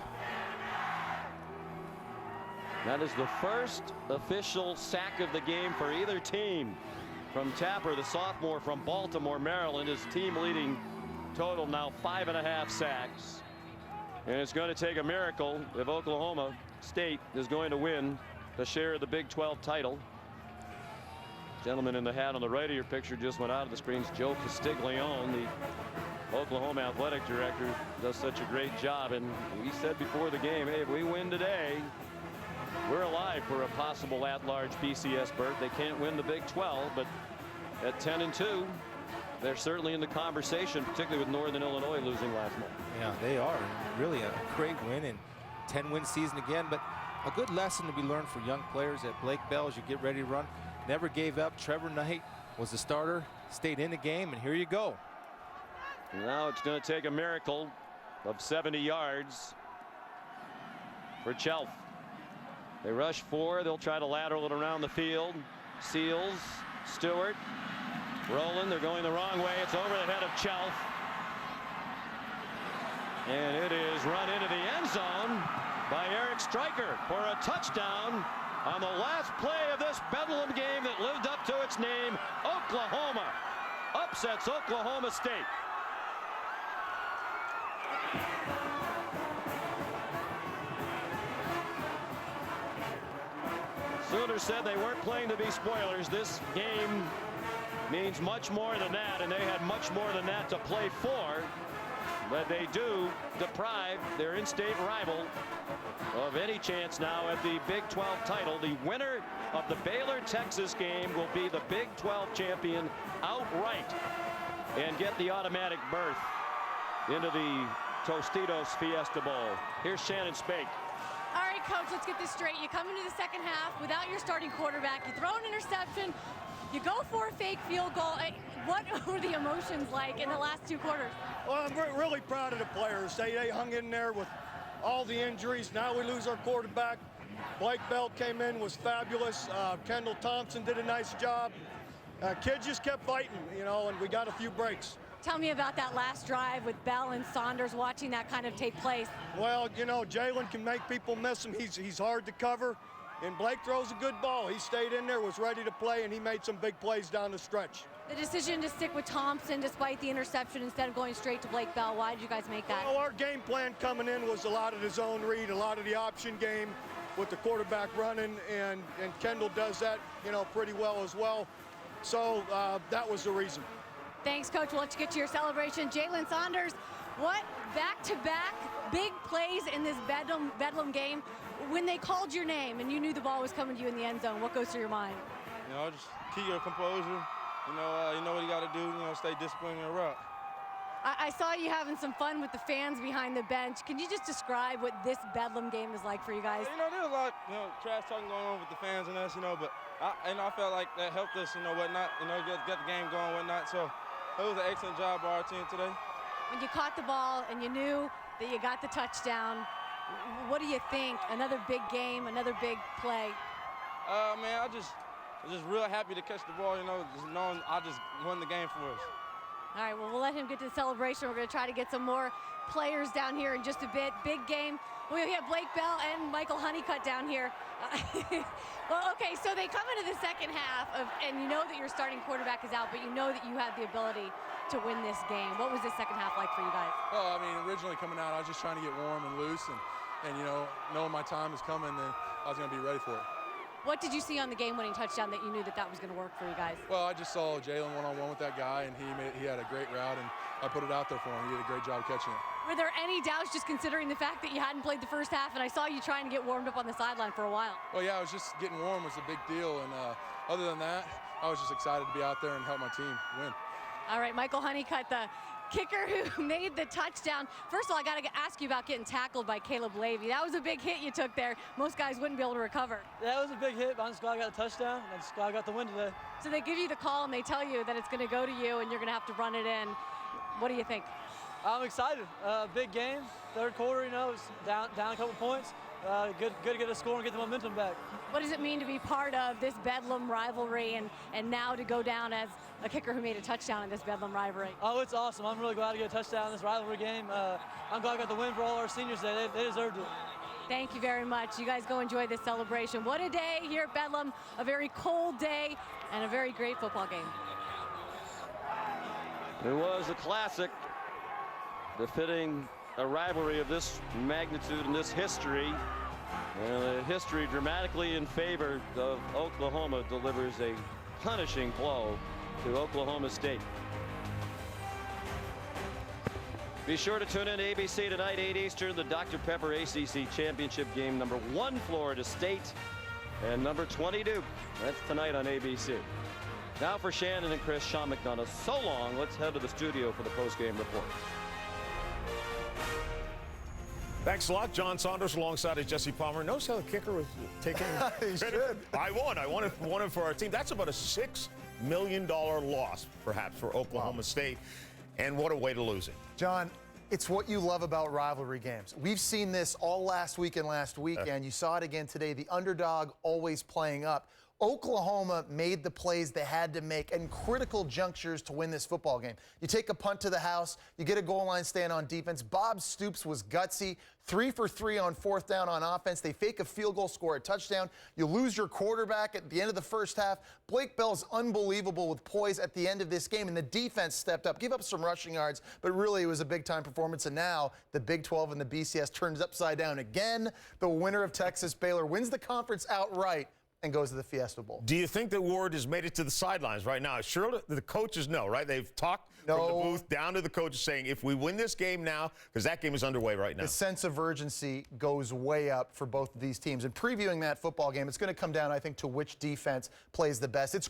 That is the first official sack of the game for either team from Tapper, the sophomore from Baltimore, Maryland. His team leading total now 5.5 sacks. And it's going to take a miracle if Oklahoma State is going to win the share of the Big 12 title. Gentleman in the hat on the right of your picture just went out of the screens. Joe Castiglione, the Oklahoma athletic director, does such a great job. And we said before the game, hey, if we win today, we're alive for a possible at-large BCS berth. They can't win the Big 12, but at 10-2, they're certainly in the conversation, particularly with Northern Illinois losing last month. Yeah, they are. Really a great win and 10-win season again, but a good lesson to be learned for young players at Blake Bell as you get ready to run. Never gave up. Trevor Knight was the starter, stayed in the game, and here you go. Now it's going to take a miracle of 70 yards for Chelf. They rush 4. They'll try to lateral it around the field. Seals, Stewart, rolling. They're going the wrong way. It's over the head of Chelf. And it is run into the end zone by Eric Stryker for a touchdown on the last play of this Bedlam game that lived up to its name. Oklahoma upsets Oklahoma State. Sooners said they weren't playing to be spoilers. This game means much more than that, and they had much more than that to play for. But they do deprive their in-state rival of any chance now at the Big 12 title. The winner of the Baylor-Texas game will be the Big 12 champion outright and get the automatic berth into the Tostitos Fiesta Bowl. Here's Shannon Spake. All right, Coach, let's get this straight. You come into the second half without your starting quarterback. You throw an interception. You go for a fake field goal. What were the emotions like in the last 2 quarters? Well, I'm really proud of the players. They hung in there with all the injuries. Now we lose our quarterback. Blake Bell came in, was fabulous. Kendall Thompson did a nice job. Kids just kept fighting, you know, and we got a few breaks. Tell me about that last drive with Bell and Saunders, watching that kind of take place. Well, you know, Jalen can make people miss him. He's hard to cover, and Blake throws a good ball. He stayed in there, was ready to play, and he made some big plays down the stretch. The decision to stick with Thompson despite the interception instead of going straight to Blake Bell, why did you guys make that? Well, our game plan coming in was a lot of the zone read, a lot of the option game with the quarterback running, and Kendall does that, you know, pretty well as well. So that was the reason. Thanks, Coach. We'll let you get to your celebration. Jalen Saunders, what back-to-back big plays in this Bedlam game? When they called your name and you knew the ball was coming to you in the end zone, what goes through your mind? You know, just keep your composure. You know what you got to do. You know, stay disciplined in your route. I saw you having some fun with the fans behind the bench. Can you just describe what this Bedlam game is like for you guys? You know, there's a lot, trash talking going on with the fans and us, but I felt like that helped us, whatnot, get the game going, whatnot. So it was an excellent job by our team today. When you caught the ball and you knew that you got the touchdown, what do you think? Another big game, another big play? Man, I was just real happy to catch the ball, just knowing I just won the game for us. All right, well, we'll let him get to the celebration. We're going to try to get some more players down here in just a bit. Big game. We have Blake Bell and Michael Honeycutt down here. Well, okay, so they come into the second half, and you know that your starting quarterback is out, but you know that you have the ability to win this game. What was the second half like for you guys? Well, I mean, originally coming out, I was just trying to get warm and loose, and knowing my time is coming, then I was going to be ready for it. What did you see on the game-winning touchdown that you knew that was going to work for you guys? Well, I just saw Jalen one-on-one with that guy, and he had a great route, and I put it out there for him. He did a great job catching it. Were there any doubts, just considering the fact that you hadn't played the first half, and I saw you trying to get warmed up on the sideline for a while? Well, yeah, I was just getting warm was a big deal, and other than that, I was just excited to be out there and help my team win. All right, Michael Honeycutt, the kicker who made the touchdown. First of all, I got to ask you about getting tackled by Caleb Levy. That was a big hit you took there. Most guys wouldn't be able to recover. Yeah, it was a big hit, but I'm just glad I got a touchdown, and I'm just glad I got the win today. So they give you the call, and they tell you that it's going to go to you, and you're going to have to run it in. What do you think? I'm excited. Big game, third quarter, it's down a couple points. Good to get a score and get the momentum back. What does it mean to be part of this Bedlam rivalry and now to go down as a kicker who made a touchdown in this Bedlam rivalry? Oh, it's awesome. I'm really glad to get a touchdown in this rivalry game. I'm glad I got the win for all our seniors today. They deserved it. Thank you very much. You guys go enjoy this celebration. What a day here at Bedlam. A very cold day and a very great football game. It was a classic, befitting a rivalry of this magnitude and this history. And the history dramatically in favor of Oklahoma delivers a punishing blow to Oklahoma State. Be sure to tune in to ABC tonight, 8 Eastern, the Dr. Pepper ACC Championship game, number 1 Florida State and number 20 Duke. That's tonight on ABC. Now for Shannon and Chris, Sean McDonough. So long. Let's head to the studio for the post-game report. Thanks a lot. John Saunders alongside of Jesse Palmer. Notice how the kicker was taking credit. I won it for our team. That's about a $6 million loss, perhaps, for Oklahoma State. And what a way to lose it. John, it's what you love about rivalry games. We've seen this all last week and last weekend. You saw it again today. The underdog always playing up. Oklahoma made the plays they had to make in critical junctures to win this football game. You take a punt to the house, you get a goal line stand on defense. Bob Stoops was gutsy, 3 for 3 on 4th down on offense. They fake a field goal, score a touchdown. You lose your quarterback at the end of the first half. Blake Bell's unbelievable with poise at the end of this game, and the defense stepped up, give up some rushing yards, but really it was a big-time performance. And now the Big 12 and the BCS turns upside down again. The winner of Texas Baylor wins the conference outright and goes to the Fiesta Bowl. Do you think that Ward has made it to the sidelines right now? Sure, the coaches know, right? They've talked from the booth down to the coaches saying, if we win this game now, because that game is underway right now. The sense of urgency goes way up for both of these teams. And previewing that football game, it's going to come down, I think, to which defense plays the best. It's